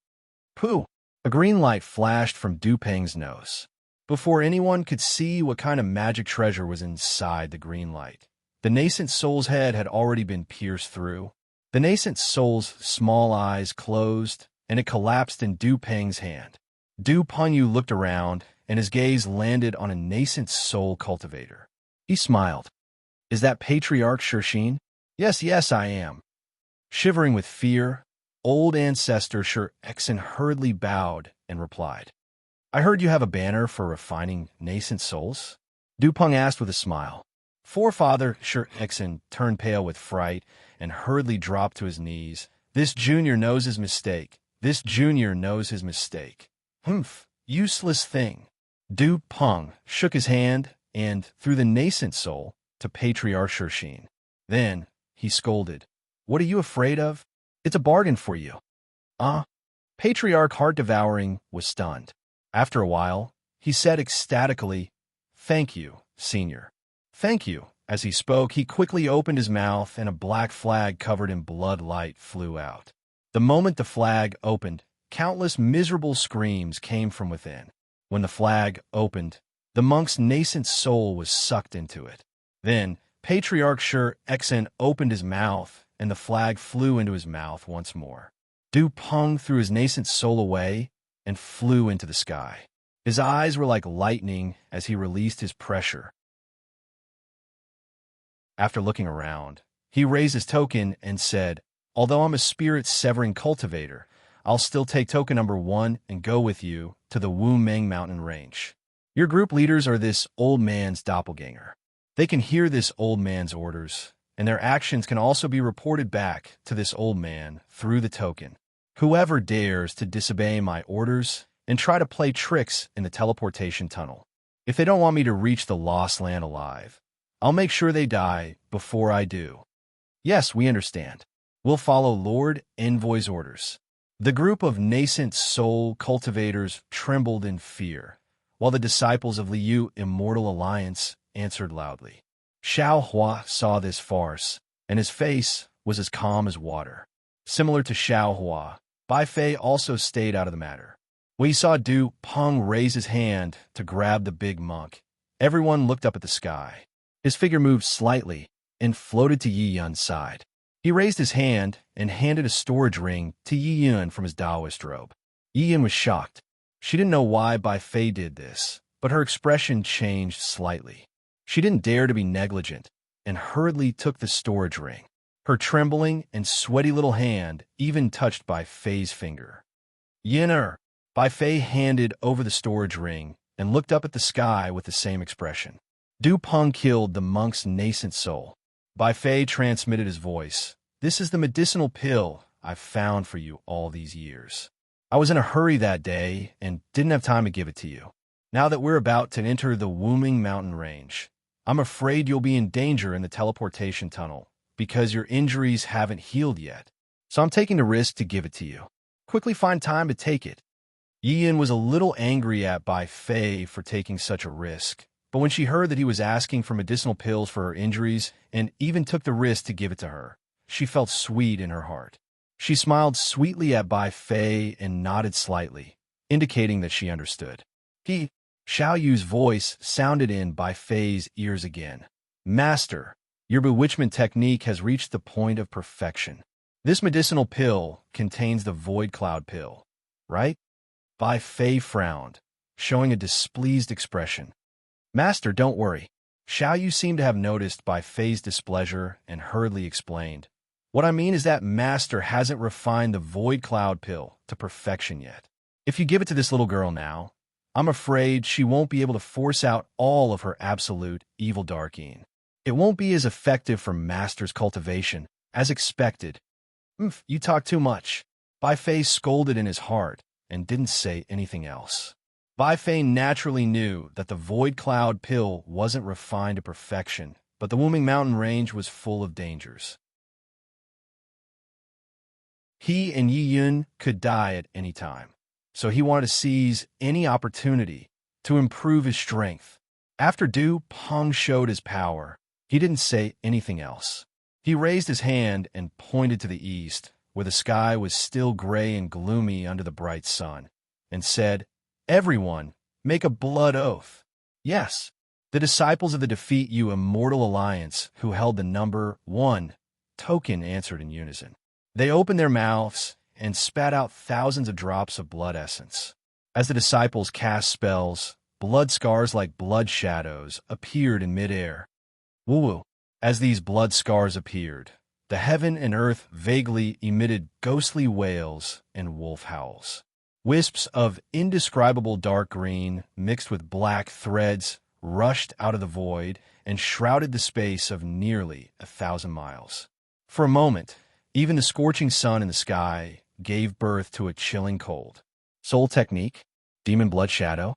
Pooh! A green light flashed from Dupeng's nose. Before anyone could see what kind of magic treasure was inside the green light, the nascent soul's head had already been pierced through. The nascent soul's small eyes closed, and it collapsed in Dupeng's hand. Dupeng looked around, and his gaze landed on a nascent soul cultivator. He smiled. Is that Patriarch Shershin? Yes, I am. Shivering with fear, old ancestor Sher-Exen hurriedly bowed and replied, I heard you have a banner for refining nascent souls? Dupeng asked with a smile. Forefather Sher-Exen turned pale with fright and hurriedly dropped to his knees. This junior knows his mistake. This junior knows his mistake. Humph, useless thing. Dupeng shook his hand and, through the nascent soul, to Patriarch Shershin. Then he scolded, What are you afraid of? It's a bargain for you. Patriarch Heart-Devouring was stunned. After a while, he said ecstatically, Thank you, Senior. Thank you. As he spoke, he quickly opened his mouth and a black flag covered in blood light flew out. The moment the flag opened, countless miserable screams came from within. When the flag opened, the monk's nascent soul was sucked into it. Then, Patriarch Sher-Exen opened his mouth, and the flag flew into his mouth once more. Dupeng threw his nascent soul away and flew into the sky. His eyes were like lightning as he released his pressure. After looking around, he raised his token and said, Although I'm a spirit-severing cultivator, I'll still take token number 1 and go with you to the Wu Meng Mountain Range. Your group leaders are this old man's doppelganger. They can hear this old man's orders, and their actions can also be reported back to this old man through the token. Whoever dares to disobey my orders and try to play tricks in the teleportation tunnel, if they don't want me to reach the Lost Land alive, I'll make sure they die before I do. Yes, we understand. We'll follow Lord Envoy's orders. The group of nascent soul cultivators trembled in fear, while the disciples of Liu Immortal Alliance answered loudly. Xiao Hua saw this farce, and his face was as calm as water. Similar to Xiao Hua, Bai Fei also stayed out of the matter. When he saw Du Peng raise his hand to grab the big monk, everyone looked up at the sky. His figure moved slightly and floated to Yi Yun's side. He raised his hand and handed a storage ring to Yi Yun from his Taoist robe. Yi Yun was shocked. She didn't know why Bai Fei did this, but her expression changed slightly. She didn't dare to be negligent and hurriedly took the storage ring. Her trembling and sweaty little hand even touched Bai Fei's finger. Yin'er! Bai Fei handed over the storage ring and looked up at the sky with the same expression. Du Peng killed the monk's nascent soul. Bai Fei transmitted his voice. This is the medicinal pill I've found for you all these years. I was in a hurry that day and didn't have time to give it to you. Now that we're about to enter the Wuming mountain range, I'm afraid you'll be in danger in the teleportation tunnel because your injuries haven't healed yet. So I'm taking the risk to give it to you. Quickly find time to take it. Yi Yun was a little angry at Bai Fei for taking such a risk, but when she heard that he was asking for medicinal pills for her injuries and even took the risk to give it to her, she felt sweet in her heart. She smiled sweetly at Bai Fei and nodded slightly, indicating that she understood. Xiao Yu's voice sounded in Bai Fei's ears again. Master, your bewitchment technique has reached the point of perfection. This medicinal pill contains the Void Cloud pill, right? Bai Fei frowned, showing a displeased expression. Master, don't worry. Xiao Yu seemed to have noticed Bai Fei's displeasure and hurriedly explained. What I mean is that Master hasn't refined the Void Cloud pill to perfection yet. If you give it to this little girl now, I'm afraid she won't be able to force out all of her absolute evil darking. It won't be as effective for Master's cultivation as expected. You talk too much. Bai Fei scolded in his heart and didn't say anything else. Bai Fei naturally knew that the Void Cloud pill wasn't refined to perfection, but the Wuming mountain range was full of dangers. He and Yi Yun could die at any time, so he wanted to seize any opportunity to improve his strength. After Du Peng showed his power, he didn't say anything else. He raised his hand and pointed to the east, where the sky was still gray and gloomy under the bright sun, and said, Everyone, make a blood oath. Yes, the disciples of the Defeat You Immortal Alliance, who held the number 1 token, answered in unison. They opened their mouths and spat out thousands of drops of blood essence. As the disciples cast spells, blood scars like blood shadows appeared in midair. Woo-woo. As these blood scars appeared, the heaven and earth vaguely emitted ghostly wails and wolf howls. Wisps of indescribable dark green mixed with black threads rushed out of the void and shrouded the space of nearly 1,000 miles. For a moment, even the scorching sun in the sky gave birth to a chilling cold. Soul technique? Demon blood shadow?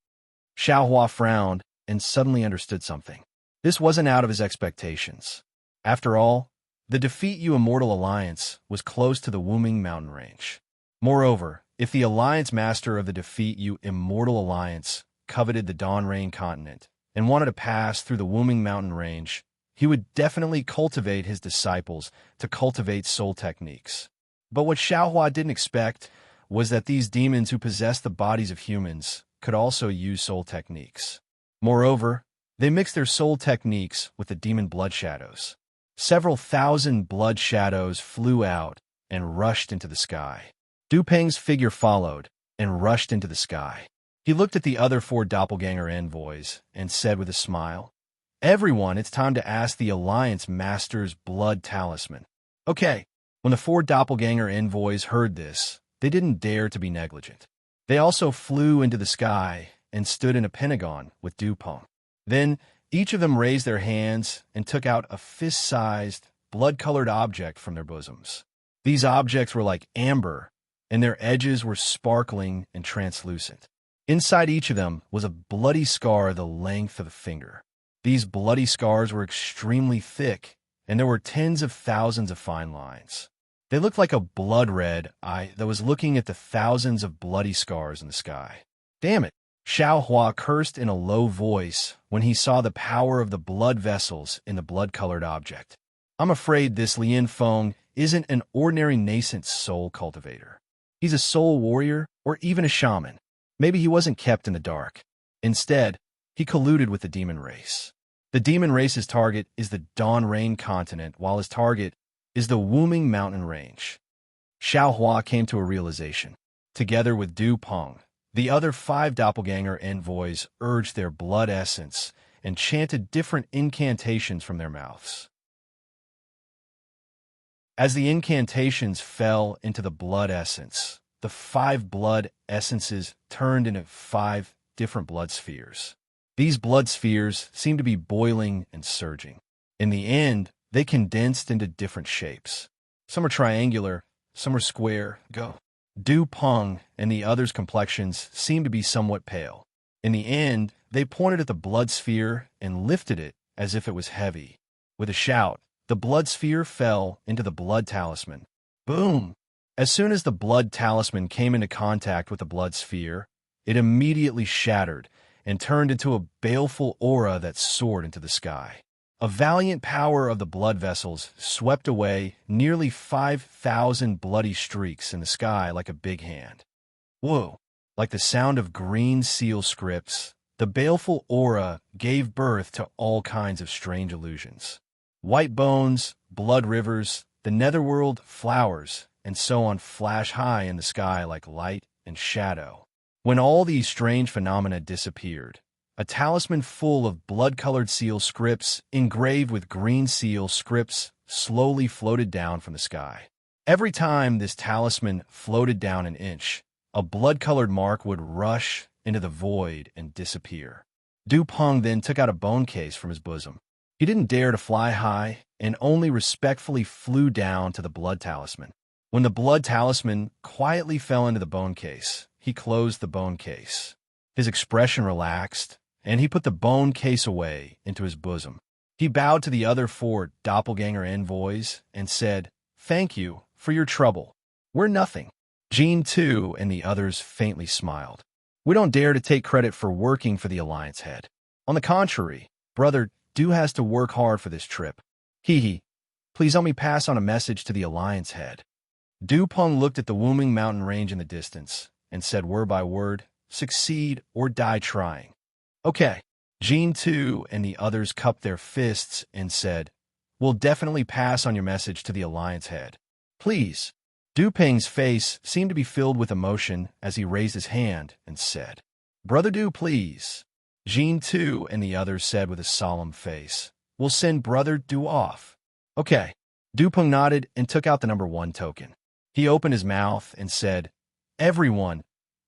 Xiao Hua frowned and suddenly understood something. This wasn't out of his expectations. After all, the Defeat You Immortal Alliance was close to the Wuming mountain range. Moreover, if the Alliance Master of the Defeat You Immortal Alliance coveted the Dawn Rain continent and wanted to pass through the Wuming mountain range, he would definitely cultivate his disciples to cultivate soul techniques. But what Xiao Hua didn't expect was that these demons who possessed the bodies of humans could also use soul techniques. Moreover, they mixed their soul techniques with the demon blood shadows. Several thousand blood shadows flew out and rushed into the sky. Du Peng's figure followed and rushed into the sky. He looked at the other 4 doppelganger envoys and said with a smile, Everyone, it's time to ask the Alliance Master's blood talisman. Okay, when the 4 doppelganger envoys heard this, they didn't dare to be negligent. They also flew into the sky and stood in a pentagon with Du Peng. Then, each of them raised their hands and took out a fist-sized, blood-colored object from their bosoms. These objects were like amber, and their edges were sparkling and translucent. Inside each of them was a bloody scar the length of a finger. These bloody scars were extremely thick, and there were tens of thousands of fine lines. They looked like a blood-red eye that was looking at the thousands of bloody scars in the sky. Damn it! Xiao Hua cursed in a low voice when he saw the power of the blood vessels in the blood-colored object. I'm afraid this Lian Feng isn't an ordinary nascent soul cultivator. He's a soul warrior or even a shaman. Maybe he wasn't kept in the dark. Instead, he colluded with the demon race. The demon race's target is the Dawn Rain continent, while his target is the Wuming mountain range. Xiao Hua came to a realization. Together with Du Peng, the other 5 doppelganger envoys urged their blood essence and chanted different incantations from their mouths. As the incantations fell into the blood essence, the 5 blood essences turned into 5 different blood spheres. These blood spheres seemed to be boiling and surging. In the end, they condensed into different shapes. Some are triangular, some are square. Du Peng and the others' complexions seemed to be somewhat pale. In the end, they pointed at the blood sphere and lifted it as if it was heavy. With a shout, the blood sphere fell into the blood talisman. Boom! As soon as the blood talisman came into contact with the blood sphere, it immediately shattered and turned into a baleful aura that soared into the sky. A valiant power of the blood vessels swept away nearly 5,000 bloody streaks in the sky like a big hand. Whoa! Like the sound of green seal scripts, the baleful aura gave birth to all kinds of strange illusions. White bones, blood rivers, the netherworld, flowers, and so on flash high in the sky like light and shadow. When all these strange phenomena disappeared, a talisman full of blood-colored seal scripts engraved with green seal scripts slowly floated down from the sky. Every time this talisman floated down an inch, a blood-colored mark would rush into the void and disappear. Du Peng then took out a bone case from his bosom. He didn't dare to fly high and only respectfully flew down to the blood talisman. When the blood talisman quietly fell into the bone case, he closed the bone case. His expression relaxed, and he put the bone case away into his bosom. He bowed to the other 4 doppelganger envoys and said, "Thank you for your trouble. We're nothing." Jean too and the others faintly smiled. "We don't dare to take credit for working for the Alliance head. On the contrary, Brother Du has to work hard for this trip. Hee. Please help me pass on a message to the Alliance head." Du Peng looked at the Wuming mountain range in the distance and said word by word, "Succeed or die trying." "Okay." Jean too and the others cupped their fists and said, "We'll definitely pass on your message to the Alliance head. Please." Du Peng's face seemed to be filled with emotion as he raised his hand and said, "Brother Du, please." Jean too and the others said with a solemn face, "We'll send Brother Du off." "Okay." Du Peng nodded and took out the number 1 token. He opened his mouth and said, "Everyone."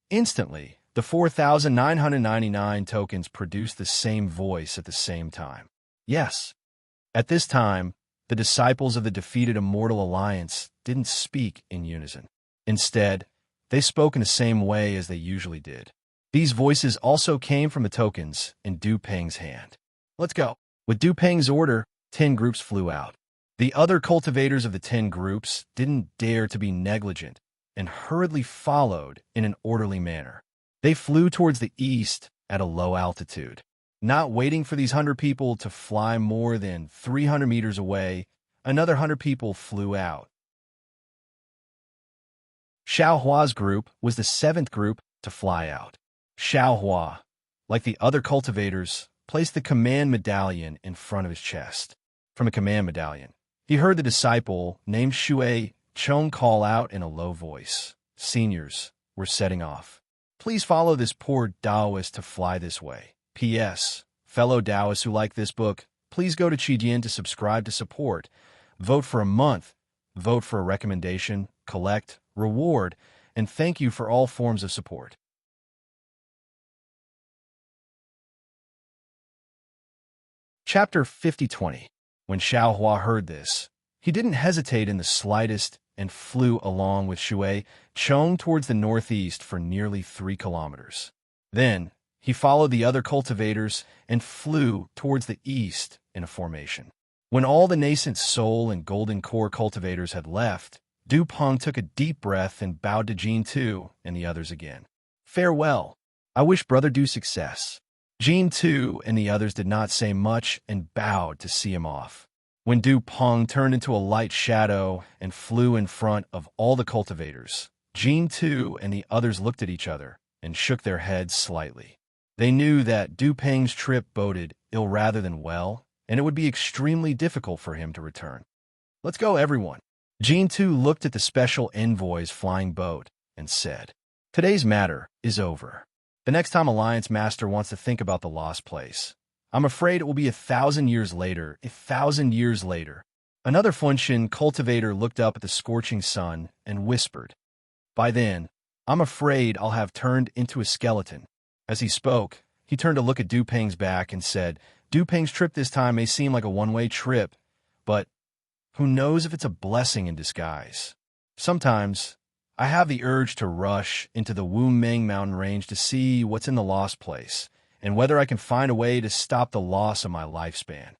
Instantly, the 4,999 tokens produced the same voice at the same time. Yes. At this time, the disciples of the defeated Immortal Alliance didn't speak in unison. Instead, they spoke in the same way as they usually did. These voices also came from the tokens in Du Peng's hand. "Let's go." With Du Peng's order, 10 groups flew out. The other cultivators of the 10 groups didn't dare to be negligent and hurriedly followed in an orderly manner. They flew towards the east at a low altitude. Not waiting for these 100 people to fly more than 300 meters away, another 100 people flew out. Xiao Hua's group was the 7th group to fly out. Xiao Hua, like the other cultivators, placed the command medallion in front of his chest. From the command medallion, he heard the disciple named Shui Chong call out in a low voice, "Seniors, we're setting off. Please follow this poor Taoist to fly this way. P.S. Fellow Taoists who like this book, please go to Qijian to subscribe to support. Vote for a month. Vote for a recommendation, collect, reward, and thank you for all forms of support." Chapter 50:20. When Xiao Hua heard this, he didn't hesitate in the slightest and flew along with Shui Chong towards the northeast for nearly 3 kilometers. Then, he followed the other cultivators and flew towards the east in a formation. When all the nascent soul and golden core cultivators had left, Du Peng took a deep breath and bowed to Jean Tu and the others again. "Farewell." I wish Brother Du success." Jean too and the others did not say much and bowed to see him off. When Du Peng turned into a light shadow and flew in front of all the cultivators, Jean too and the others looked at each other and shook their heads slightly. They knew that Du Peng's trip boded ill rather than well, and it would be extremely difficult for him to return. "Let's go, everyone." Jean too looked at the special envoy's flying boat and said, "Today's matter is over. The next time Alliance Master wants to think about the lost place, I'm afraid it will be 1,000 years later, 1,000 years later." Another Funshin cultivator looked up at the scorching sun and whispered, "By then, I'm afraid I'll have turned into a skeleton." As he spoke, he turned to look at Du Peng's back and said, "Du Peng's trip this time may seem like a one-way trip, but who knows if it's a blessing in disguise. Sometimes, I have the urge to rush into the Wu Meng mountain range to see what's in the lost place, and whether I can find a way to stop the loss of my lifespan.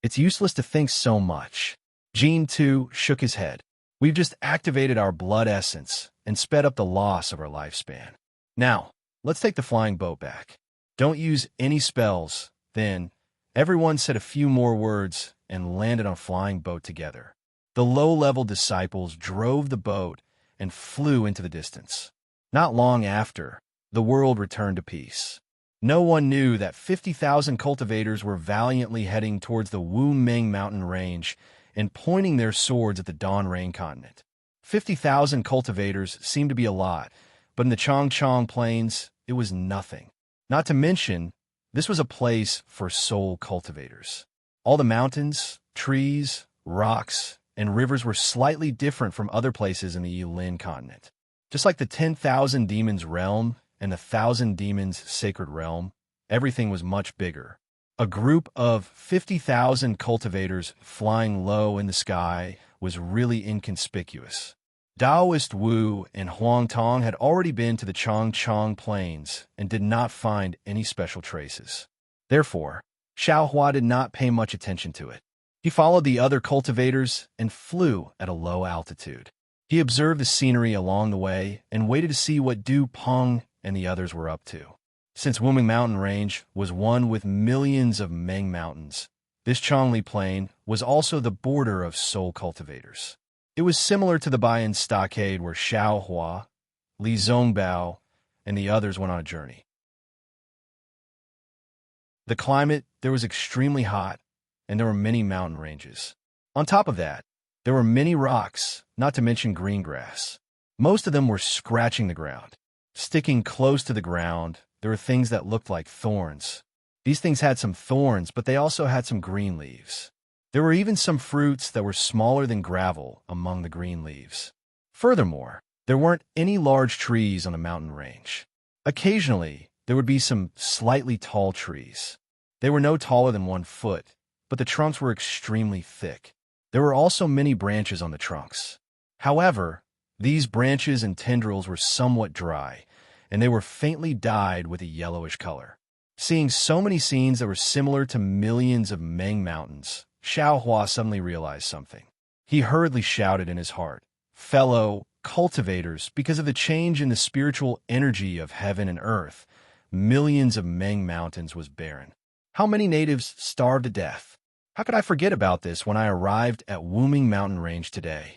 It's useless to think so much." Jean, too, shook his head. "We've just activated our blood essence and sped up the loss of our lifespan. Now, let's take the flying boat back. Don't use any spells." Then, everyone said a few more words and landed on a flying boat together. The low-level disciples drove the boat and flew into the distance. Not long after, the world returned to peace. No one knew that 50,000 cultivators were valiantly heading towards the Wu Meng mountain range and pointing their swords at the Dawn Rain continent. 50,000 cultivators seemed to be a lot, but in the Chongchong Plains, it was nothing. Not to mention, this was a place for soul cultivators. All the mountains, trees, rocks, and rivers were slightly different from other places in the Yulin continent. Just like the 10,000 Demons realm and the 1,000 Demons sacred realm, everything was much bigger. A group of 50,000 cultivators flying low in the sky was really inconspicuous. Taoist Wu and Huang Tong had already been to the Chongchong Plains and did not find any special traces. Therefore, Xiao Hua did not pay much attention to it. He followed the other cultivators and flew at a low altitude. He observed the scenery along the way and waited to see what Du Peng and the others were up to. Since Wuming Mountain Range was one with millions of Meng mountains, this Chongli Plain was also the border of soul cultivators. It was similar to the Bayan Stockade where Xiao Hua, Li Zongbao, and the others went on a journey. The climate there was extremely hot, and there were many mountain ranges. On top of that, there were many rocks, not to mention green grass. Most of them were scratching the ground. Sticking close to the ground, there were things that looked like thorns. These things had some thorns, but they also had some green leaves. There were even some fruits that were smaller than gravel among the green leaves. Furthermore, there weren't any large trees on the mountain range. Occasionally, there would be some slightly tall trees. They were no taller than 1 foot, but the trunks were extremely thick. There were also many branches on the trunks. However, these branches and tendrils were somewhat dry, and they were faintly dyed with a yellowish color. Seeing so many scenes that were similar to millions of Meng mountains, Xiao Hua suddenly realized something. He hurriedly shouted in his heart, "Fellow cultivators, because of the change in the spiritual energy of heaven and earth, millions of Meng mountains was barren. How many natives starved to death? How could I forget about this when I arrived at Wuming Mountain Range today?"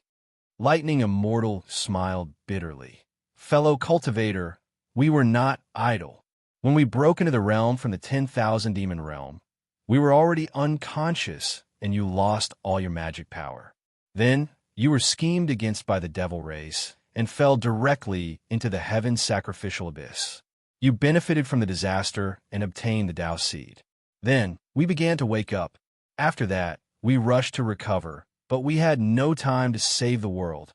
Lightning Immortal smiled bitterly. "Fellow cultivator, we were not idle. When we broke into the realm from the 10,000 Demon realm, we were already unconscious and you lost all your magic power. Then you were schemed against by the devil race and fell directly into the heaven sacrificial abyss. You benefited from the disaster and obtained the Tao seed. Then we began to wake up. After that, we rushed to recover, but we had no time to save the world.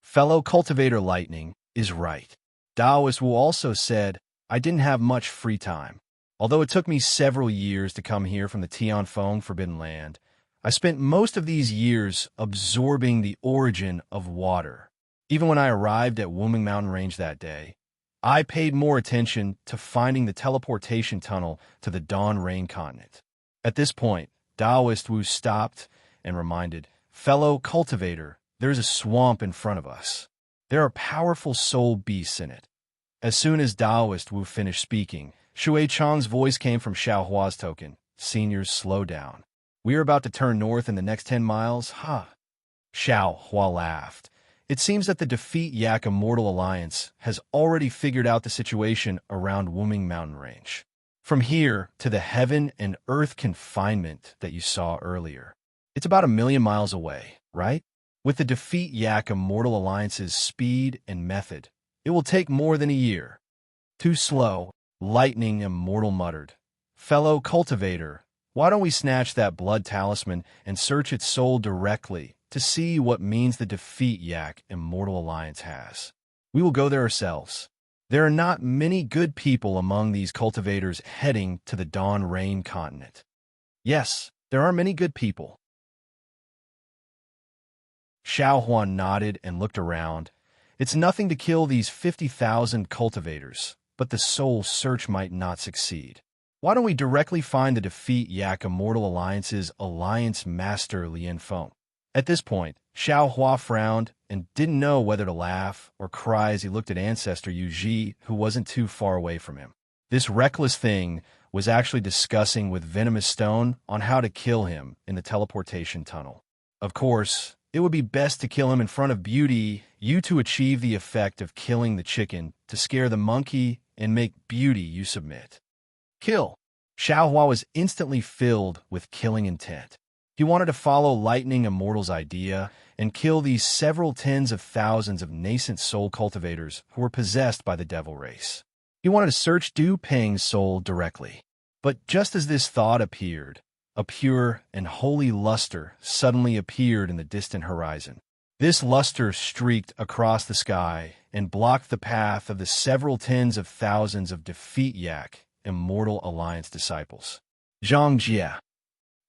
Fellow cultivator Lightning is right. Taoist Wu also said, I didn't have much free time. Although it took me several years to come here from the Tianfeng Forbidden Land, I spent most of these years absorbing the origin of water. Even when I arrived at Wuming Mountain Range that day, I paid more attention to finding the teleportation tunnel to the Dawn Rain continent. At this point, Taoist Wu stopped and reminded, Fellow cultivator, there's a swamp in front of us. There are powerful soul beasts in it. As soon as Daoist Wu finished speaking, Shui Chang's voice came from Xiao Hua's token. Seniors, slow down. We are about to turn north in the next 10 miles, huh? Xiao Hua laughed. It seems that the Defeat Yak Immortal Alliance has already figured out the situation around Wuming Mountain Range. From here to the heaven and earth confinement that you saw earlier, it's about 1,000,000 miles away, right? With the Defeat Yak Immortal Alliance's speed and method, it will take more than a year. Too slow, Lightning Immortal muttered. Fellow cultivator, why don't we snatch that blood talisman and search its soul directly to see what means the Defeat Yak Immortal Alliance has? We will go there ourselves. There are not many good people among these cultivators heading to the Dawn Rain continent. Yes, there are many good people. Xiao Huan nodded and looked around. It's nothing to kill these 50,000 cultivators, but the soul search might not succeed. Why don't we directly find the Defeat Yak Immortal Alliance's Alliance Master Lian Feng? At this point, Xiao Hua frowned and didn't know whether to laugh or cry as he looked at Ancestor Yu Ji, who wasn't too far away from him. This reckless thing was actually discussing with Venomous Stone on how to kill him in the teleportation tunnel. Of course, it would be best to kill him in front of Beauty, you to achieve the effect of killing the chicken, to scare the monkey and make Beauty you submit. Kill. Xiao Hua was instantly filled with killing intent. He wanted to follow Lightning Immortal's idea and kill these several tens of thousands of nascent soul cultivators who were possessed by the devil race. He wanted to search Du Peng's soul directly. But just as this thought appeared, a pure and holy luster suddenly appeared in the distant horizon. This luster streaked across the sky and blocked the path of the several tens of thousands of Defeat Yak Immortal Alliance disciples. Zhang Jie.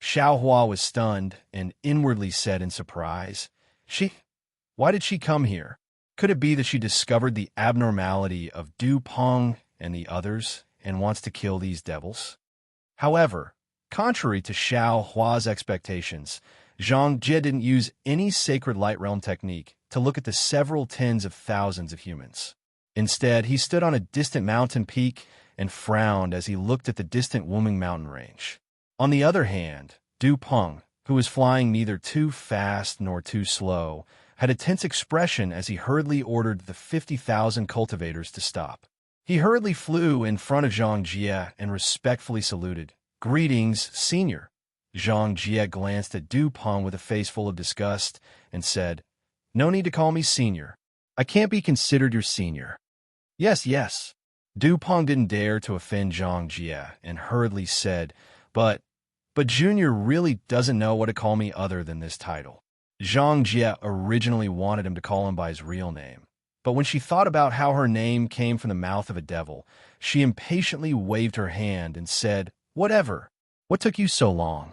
Xiao Hua was stunned and inwardly said in surprise, Why did she come here? Could it be that she discovered the abnormality of Du Peng and the others and wants to kill these devils? However, contrary to Xiao Hua's expectations, Zhang Jie didn't use any Sacred Light Realm technique to look at the several tens of thousands of humans. Instead, he stood on a distant mountain peak and frowned as he looked at the distant Wuming Mountain Range. On the other hand, Du Peng, who was flying neither too fast nor too slow, had a tense expression as he hurriedly ordered the 50,000 cultivators to stop. He hurriedly flew in front of Zhang Jie and respectfully saluted. Greetings, Senior. Zhang Jie glanced at Du Peng with a face full of disgust and said, No need to call me Senior. I can't be considered your senior. Yes. Du Peng didn't dare to offend Zhang Jie and hurriedly said, But Junior really doesn't know what to call me other than this title. Zhang Jie originally wanted him to call him by his real name, but when she thought about how her name came from the mouth of a devil, she impatiently waved her hand and said, Whatever. What took you so long?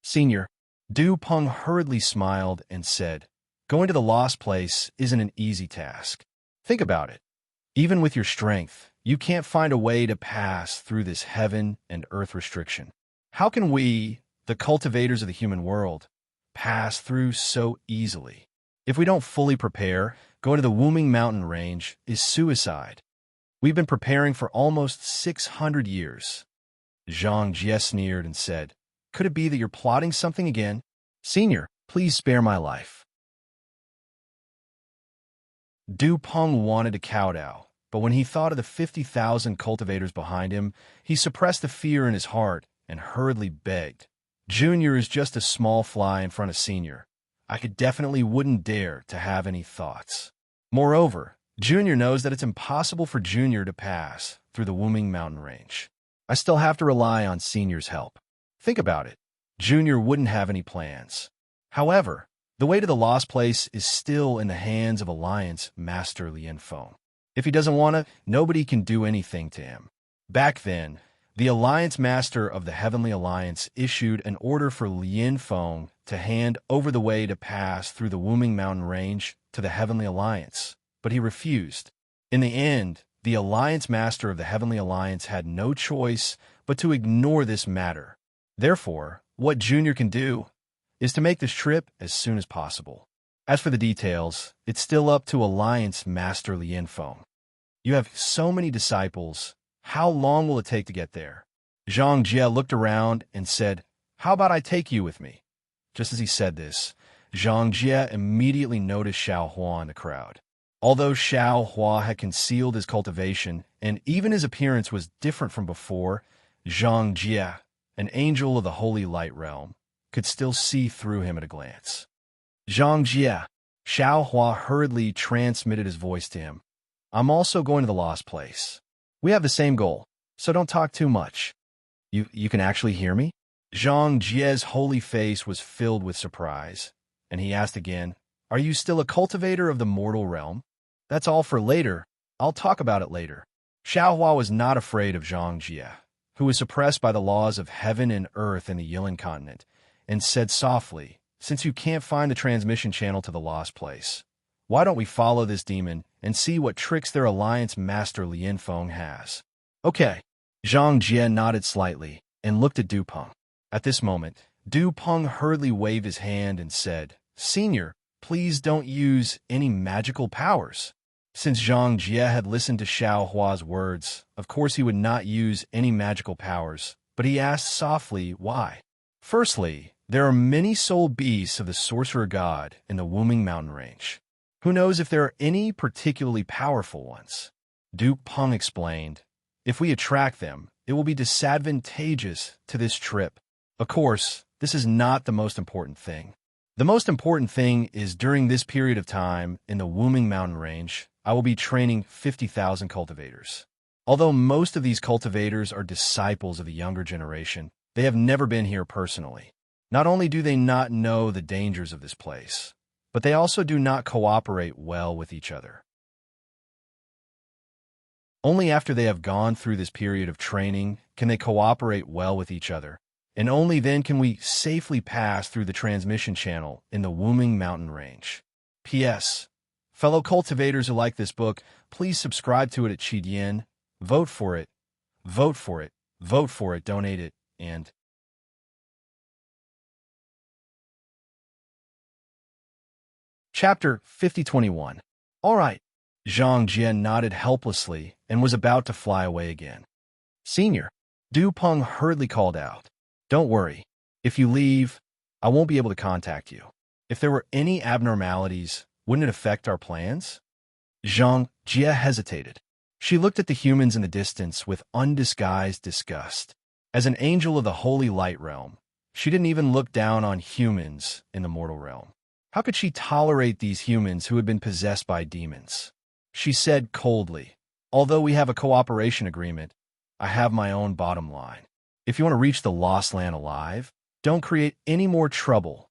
Senior. Du Peng hurriedly smiled and said, Going to the lost place isn't an easy task. Think about it. Even with your strength, you can't find a way to pass through this heaven and earth restriction. How can we, the cultivators of the human world, pass through so easily? If we don't fully prepare, going to the Wuming Mountain Range is suicide. We've been preparing for almost 600 years. Zhang Jie sneered and said, Could it be that you're plotting something again? Senior, please spare my life. Du Peng wanted to kowtow, but when he thought of the 50,000 cultivators behind him, he suppressed the fear in his heart and hurriedly begged, Junior is just a small fly in front of Senior. I definitely wouldn't dare to have any thoughts. Moreover, Junior knows that it's impossible for Junior to pass through the Wuming Mountain Range. I still have to rely on Senior's help. Think about it. Junior wouldn't have any plans. However, the way to the lost place is still in the hands of Alliance Master Lian Feng. If he doesn't want to, nobody can do anything to him. Back then, the Alliance Master of the Heavenly Alliance issued an order for Lian Feng to hand over the way to pass through the Wuming Mountain Range to the Heavenly Alliance, but he refused. In the end, the Alliance Master of the Heavenly Alliance had no choice but to ignore this matter. Therefore, what Junior can do is to make this trip as soon as possible. As for the details, it's still up to Alliance Master Lian Feng. You have so many disciples. How long will it take to get there? Zhang Jie looked around and said, "How about I take you with me?" Just as he said this, Zhang Jie immediately noticed Xiao Hua in the crowd. Although Xiao Hua had concealed his cultivation, and even his appearance was different from before, Zhang Jie, an angel of the holy light realm, could still see through him at a glance. "Zhang Jie," Xiao Hua hurriedly transmitted his voice to him. "I'm also going to the lost place. We have the same goal, so don't talk too much." You can actually hear me?" Zhang Jie's holy face was filled with surprise, and he asked again, "Are you still a cultivator of the mortal realm?" "That's all for later. I'll talk about it later." Xiao Hua was not afraid of Zhang Jie, who was suppressed by the laws of heaven and earth in the Yilin continent, and said softly, "Since you can't find the transmission channel to the lost place, why don't we follow this demon and see what tricks their alliance master Lien Feng has?" "Okay." Zhang Jie nodded slightly and looked at Du Peng. At this moment, Du Peng hurriedly waved his hand and said, "Senior, please don't use any magical powers." Since Zhang Jie had listened to Xiao Hua's words, of course he would not use any magical powers, but he asked softly why. "Firstly, there are many soul beasts of the sorcerer god in the Wuming mountain range. Who knows if there are any particularly powerful ones?" Du Peng explained, "If we attract them, it will be disadvantageous to this trip. Of course, this is not the most important thing. The most important thing is during this period of time in the Wuming mountain range, I will be training 50,000 cultivators. Although most of these cultivators are disciples of the younger generation, they have never been here personally. Not only do they not know the dangers of this place, but they also do not cooperate well with each other. Only after they have gone through this period of training can they cooperate well with each other, and only then can we safely pass through the transmission channel in the Wuming mountain range. P.S. Fellow cultivators who like this book, please subscribe to it at Qidian, vote for it, vote for it, vote for it, donate it, and... Chapter 5021. All right. Zhang Jie nodded helplessly and was about to fly away again. "Senior," Du Peng hurriedly called out, "Don't worry. If you leave, I won't be able to contact you. If there were any abnormalities, wouldn't it affect our plans?" Zhang Jie hesitated. She looked at the humans in the distance with undisguised disgust. As an angel of the holy light realm, she didn't even look down on humans in the mortal realm. How could she tolerate these humans who had been possessed by demons? She said coldly, "Although we have a cooperation agreement, I have my own bottom line. If you want to reach the Lost Land alive, don't create any more trouble."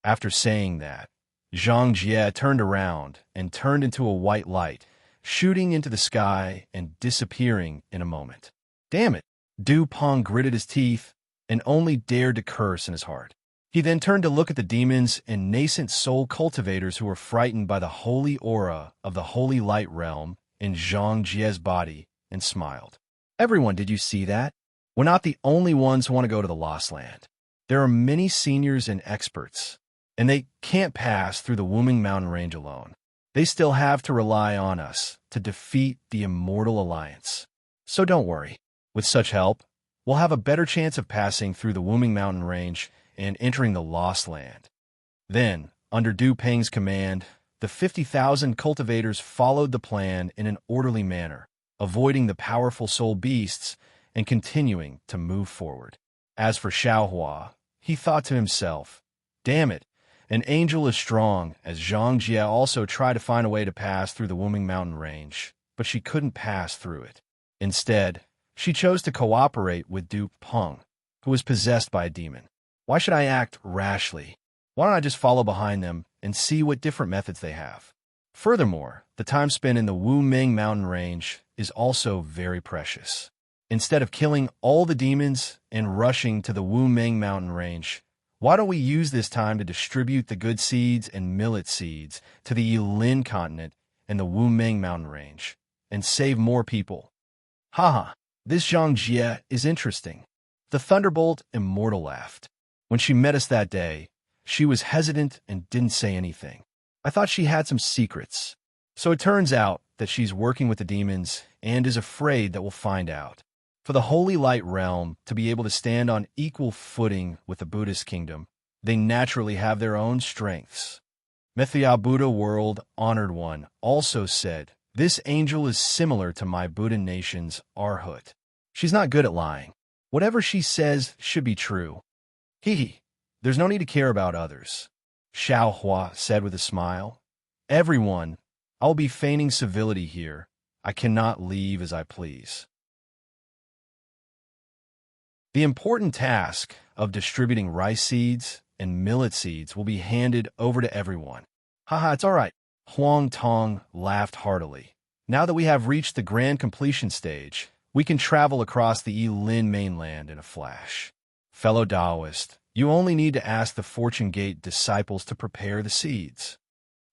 After saying that, Zhang Jie turned around and turned into a white light, shooting into the sky and disappearing in a moment. "Damn it!" Du Peng gritted his teeth and only dared to curse in his heart. He then turned to look at the demons and nascent soul cultivators who were frightened by the holy aura of the holy light realm in Zhang Jie's body and smiled. "Everyone, did you see that? We're not the only ones who want to go to the Lost Land. There are many seniors and experts, and they can't pass through the Wuming mountain range alone. They still have to rely on us to defeat the Immortal Alliance. So don't worry. With such help, we'll have a better chance of passing through the Wuming mountain range and entering the Lost Land." Then, under Du Peng's command, the 50,000 cultivators followed the plan in an orderly manner, avoiding the powerful soul beasts and continuing to move forward. As for Xiao Hua, he thought to himself, "Damn it, an angel as strong as Zhang Jie also tried to find a way to pass through the Wuming mountain range, but she couldn't pass through it. Instead, she chose to cooperate with Du Peng, who was possessed by a demon. Why should I act rashly? Why don't I just follow behind them and see what different methods they have?" Furthermore, the time spent in the Wuming mountain range is also very precious. Instead of killing all the demons and rushing to the Wuming mountain range, why don't we use this time to distribute the good seeds and millet seeds to the Yilin continent and the Wuming mountain range, and save more people? Haha, this Zhang Jie is interesting. The Thunderbolt Immortal laughed. When she met us that day, she was hesitant and didn't say anything. I thought she had some secrets. So it turns out that she's working with the demons and is afraid that we'll find out. For the Holy Light Realm to be able to stand on equal footing with the Buddhist kingdom, they naturally have their own strengths. Mithya Buddha World Honored One also said, "This angel is similar to my Buddha nation's Arhut. She's not good at lying. Whatever she says should be true. Hee. There's no need to care about others." Xiao Hua said with a smile, "Everyone, I'll be feigning civility here. I cannot leave as I please." The important task of distributing rice seeds and millet seeds will be handed over to everyone. Haha, it's all right. Huang Tong laughed heartily. Now that we have reached the grand completion stage, we can travel across the Yilin mainland in a flash. Fellow Taoist, you only need to ask the Fortune Gate disciples to prepare the seeds.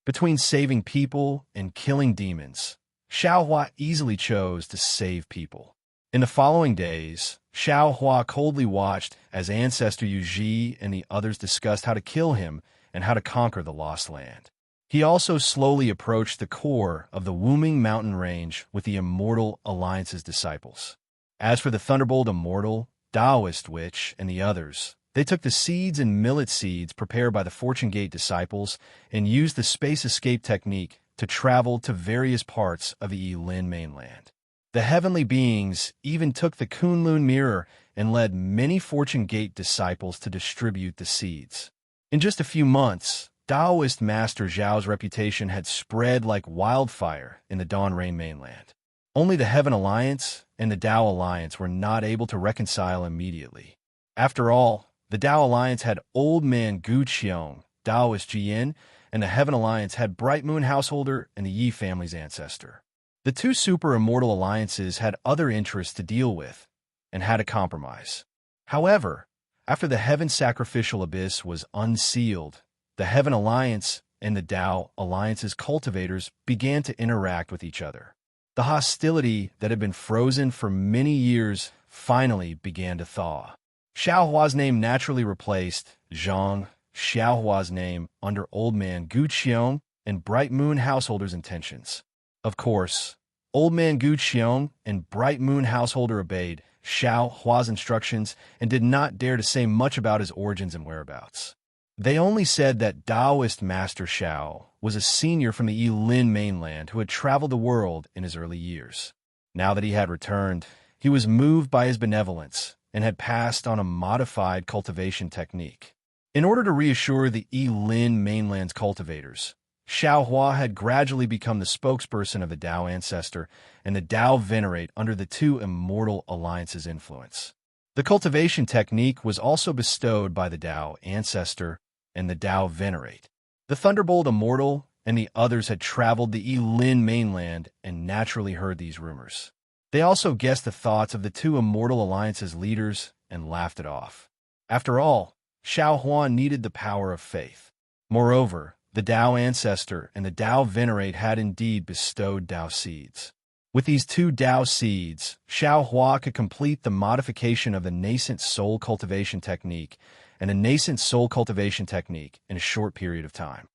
Between saving people and killing demons, Xiao Hua easily chose to save people. In the following days, Xiao Hua coldly watched as Ancestor Yu Ji and the others discussed how to kill him and how to conquer the Lost Land. He also slowly approached the core of the Wuming mountain range with the Immortal Alliance's disciples. As for the Thunderbolt Immortal, Taoist Witch, and the others, they took the seeds and millet seeds prepared by the Fortune Gate disciples and used the space escape technique to travel to various parts of the Yilin mainland. The heavenly beings even took the Kunlun mirror and led many Fortune Gate disciples to distribute the seeds. In just a few months, Taoist Master Zhao's reputation had spread like wildfire in the Dawn Rain mainland. Only the Heaven Alliance and the Tao Alliance were not able to reconcile immediately. After all, the Tao Alliance had Old Man Gu Qiong, Taoist Jian, and the Heaven Alliance had Bright Moon Householder and the Yi family's ancestor. The two super immortal alliances had other interests to deal with and had a compromise. However, after the Heaven Sacrificial Abyss was unsealed, the Heaven Alliance and the Tao Alliance's cultivators began to interact with each other. The hostility that had been frozen for many years finally began to thaw. Xiao Hua's name naturally replaced Zhang Xiaohua's name under Old Man Gu Qiong and Bright Moon Householder's intentions. Of course, Old Man Gu Qiong and Bright Moon Householder obeyed Xiao Hua's instructions and did not dare to say much about his origins and whereabouts. They only said that Taoist Master Xiao was a senior from the Yilin mainland who had traveled the world in his early years. Now that he had returned, he was moved by his benevolence and had passed on a modified cultivation technique. In order to reassure the Yilin mainland's cultivators, Xiao Hua had gradually become the spokesperson of the Tao Ancestor and the Tao Venerate under the two Immortal Alliance's influence. The cultivation technique was also bestowed by the Tao Ancestor and the Tao Venerate. The Thunderbolt Immortal and the others had traveled the Yilin mainland and naturally heard these rumors. They also guessed the thoughts of the two Immortal Alliance's leaders and laughed it off. After all, Xiao Hua needed the power of faith. Moreover, the Tao Ancestor and the Tao Venerate had indeed bestowed Tao seeds. With these two Tao seeds, Xiao Hua could complete the modification of the nascent soul cultivation technique and a nascent soul cultivation technique in a short period of time.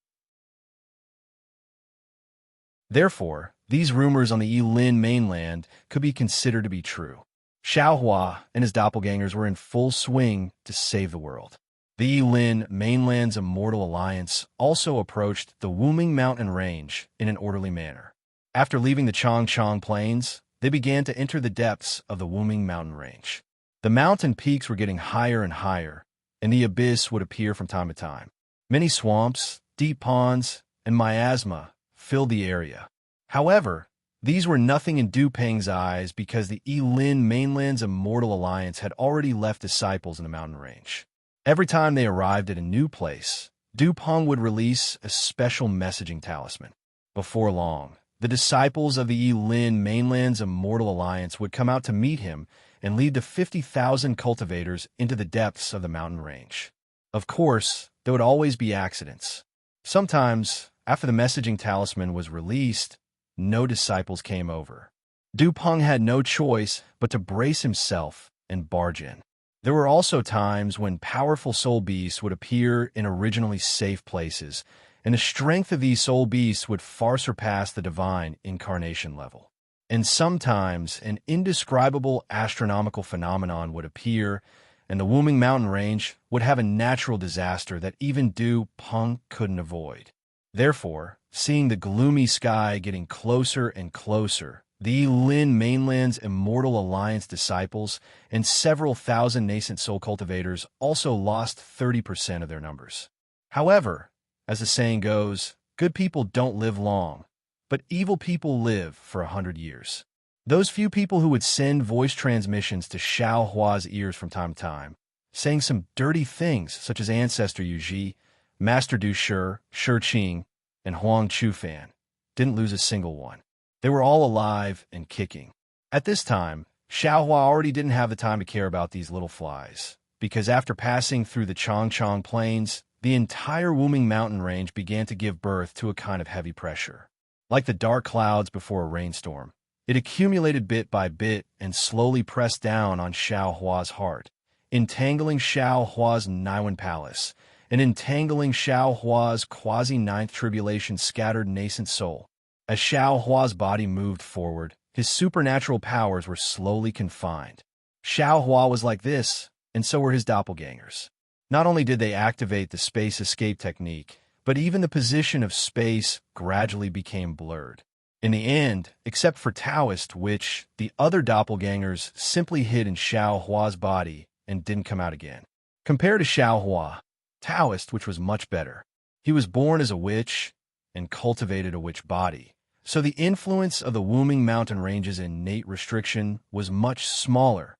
Therefore, these rumors on the Yilin mainland could be considered to be true. Xiao Hua and his doppelgangers were in full swing to save the world. The Yilin mainland's Immortal Alliance also approached the Wuming mountain range in an orderly manner. After leaving the Changchang Plains, they began to enter the depths of the Wuming mountain range. The mountain peaks were getting higher and higher, and the abyss would appear from time to time. Many swamps, deep ponds, and miasma filled the area. However, these were nothing in Du Peng's eyes because the Yilin mainland's Immortal Alliance had already left disciples in the mountain range. Every time they arrived at a new place, Du Peng would release a special messaging talisman. Before long, the disciples of the Yilin mainland's Immortal Alliance would come out to meet him and lead the 50,000 cultivators into the depths of the mountain range. Of course, there would always be accidents. Sometimes, after the messaging talisman was released, no disciples came over. Du Peng had no choice but to brace himself and barge in. There were also times when powerful soul beasts would appear in originally safe places and the strength of these soul beasts would far surpass the divine incarnation level. And sometimes an indescribable astronomical phenomenon would appear, and the Wuming mountain range would have a natural disaster that even Du Peng couldn't avoid. Therefore, seeing the gloomy sky getting closer and closer, the Lin mainland's Immortal Alliance disciples and several thousand nascent soul cultivators also lost 30% of their numbers. However, as the saying goes, good people don't live long, but evil people live for 100 years. Those few people who would send voice transmissions to Xiao Hua's ears from time to time, saying some dirty things such as Ancestor Yu Ji, Master Du Shi, Shi Qing, and Huang Chufan, didn't lose a single one. They were all alive and kicking. At this time, Xiao Hua already didn't have the time to care about these little flies, because after passing through the Chongchong Plains, the entire Wuming mountain range began to give birth to a kind of heavy pressure. Like the dark clouds before a rainstorm, it accumulated bit by bit and slowly pressed down on Xiao Hua's heart, entangling Xiao Hua's Niwen Palace, and entangling Xiao Hua's quasi-ninth tribulation scattered nascent soul. As Xiao Hua's body moved forward, his supernatural powers were slowly confined. Xiao Hua was like this, and so were his doppelgangers. Not only did they activate the space escape technique, but even the position of space gradually became blurred. In the end, except for Taoist, which the other doppelgangers simply hid in Xiao Hua's body and didn't come out again. Compared to Xiao Hua, Taoist, which was much better. He was born as a witch and cultivated a witch body, so the influence of the Wuming mountain range's innate restriction was much smaller.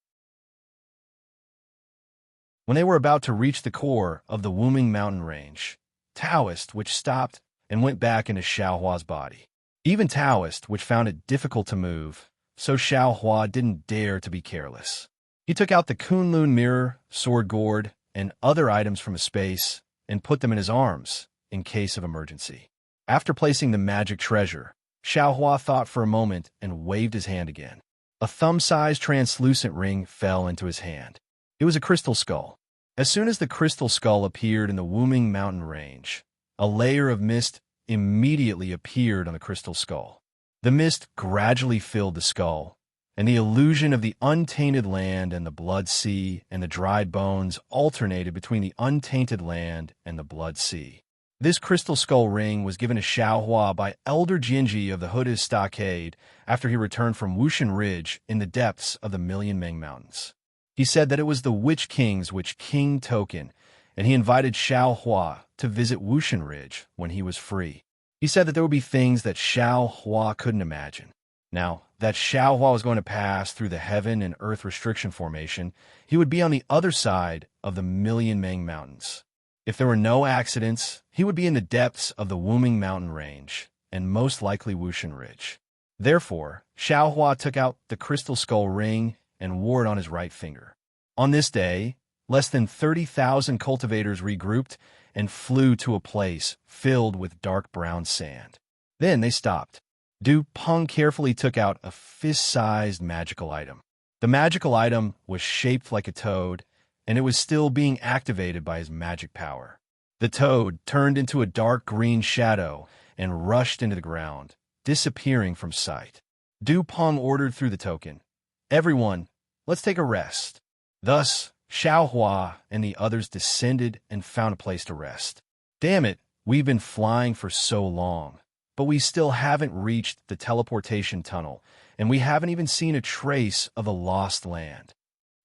When they were about to reach the core of the Wuming mountain range, Taoist, which stopped and went back into Xiao Hua's body. Even Taoist, which found it difficult to move, so Xiao Hua didn't dare to be careless. He took out the Kunlun mirror, sword gourd, and other items from his space and put them in his arms in case of emergency. After placing the magic treasure, Xiao Hua thought for a moment and waved his hand again. A thumb-sized translucent ring fell into his hand. It was a crystal skull. As soon as the crystal skull appeared in the Wuming mountain range, a layer of mist immediately appeared on the crystal skull. The mist gradually filled the skull, and the illusion of the untainted land and the blood sea and the dried bones alternated between the untainted land and the blood sea. This crystal skull ring was given to Xiao Hua by Elder Jinji of the Hooded Stockade after he returned from Wushan Ridge in the depths of the Million Meng Mountains. He said that it was the Witch King's Witch King token, and he invited Xiao Hua to visit Wushan Ridge when he was free. He said that there would be things that Xiao Hua couldn't imagine. Now, that Xiao Hua was going to pass through the heaven and earth restriction formation, he would be on the other side of the Million Meng Mountains. If there were no accidents, he would be in the depths of the Wuming mountain range, and most likely Wushan Ridge. Therefore, Xiao Hua took out the crystal skull ring and wore it on his right finger. On this day, less than 30,000 cultivators regrouped and flew to a place filled with dark brown sand. Then they stopped. Du Peng carefully took out a fist-sized magical item. The magical item was shaped like a toad, and it was still being activated by his magic power. The toad turned into a dark green shadow and rushed into the ground, disappearing from sight. Du Peng ordered through the token, "Everyone, let's take a rest." Thus, Xiao Hua and the others descended and found a place to rest. Damn it, we've been flying for so long, but we still haven't reached the teleportation tunnel, and we haven't even seen a trace of the lost land.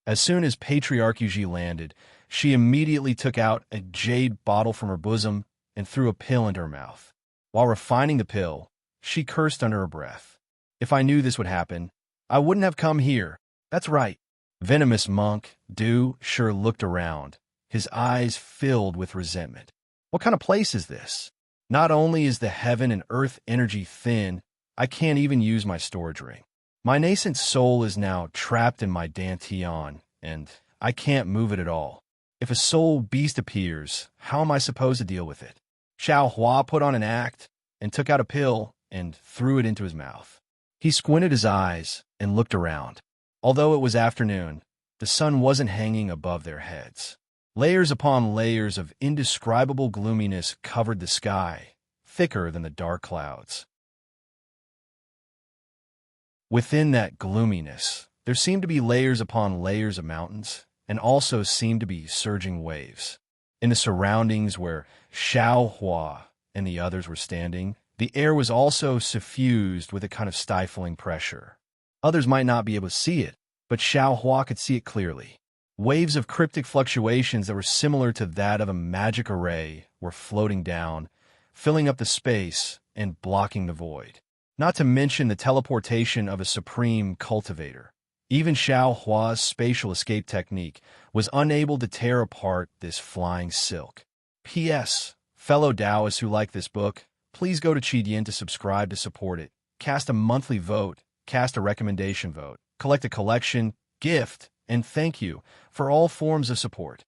As soon as Patriarch Yuji landed, she immediately took out a jade bottle from her bosom and threw a pill into her mouth. While refining the pill, she cursed under her breath. "If I knew this would happen, I wouldn't have come here. That's right." Venomous monk Du sure looked around, his eyes filled with resentment. What kind of place is this? Not only is the heaven and earth energy thin, I can't even use my storage ring. My nascent soul is now trapped in my dantian, and I can't move it at all. If a soul beast appears, how am I supposed to deal with it? Xiao Hua put on an act and took out a pill and threw it into his mouth. He squinted his eyes and looked around. Although it was afternoon, the sun wasn't hanging above their heads. Layers upon layers of indescribable gloominess covered the sky, thicker than the dark clouds. Within that gloominess, there seemed to be layers upon layers of mountains, and also seemed to be surging waves. In the surroundings where Xiao Hua and the others were standing, the air was also suffused with a kind of stifling pressure. Others might not be able to see it, but Xiao Hua could see it clearly. Waves of cryptic fluctuations that were similar to that of a magic array were floating down, filling up the space and blocking the void. Not to mention the teleportation of a supreme cultivator. Even Xiao Hua's spatial escape technique was unable to tear apart this flying silk. P.S. Fellow Taoists who like this book, please go to Qidian to subscribe to support it. Cast a monthly vote, cast a recommendation vote, collect a collection, gift, and thank you for all forms of support.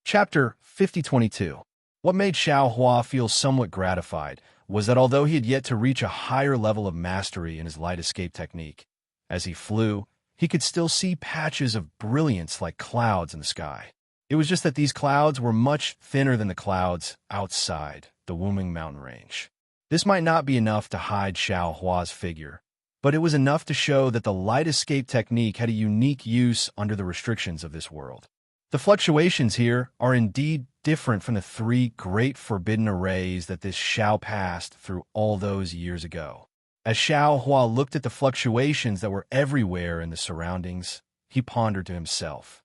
Chapter 5022. What made Xiao Hua feel somewhat gratified was that although he had yet to reach a higher level of mastery in his light escape technique, as he flew, he could still see patches of brilliance like clouds in the sky. It was just that these clouds were much thinner than the clouds outside the Wuming mountain range. This might not be enough to hide Xiao Hua's figure, but it was enough to show that the light escape technique had a unique use under the restrictions of this world. The fluctuations here are indeed different from the three great forbidden arrays that this Xiao passed through all those years ago. As Xiao Hua looked at the fluctuations that were everywhere in the surroundings, he pondered to himself.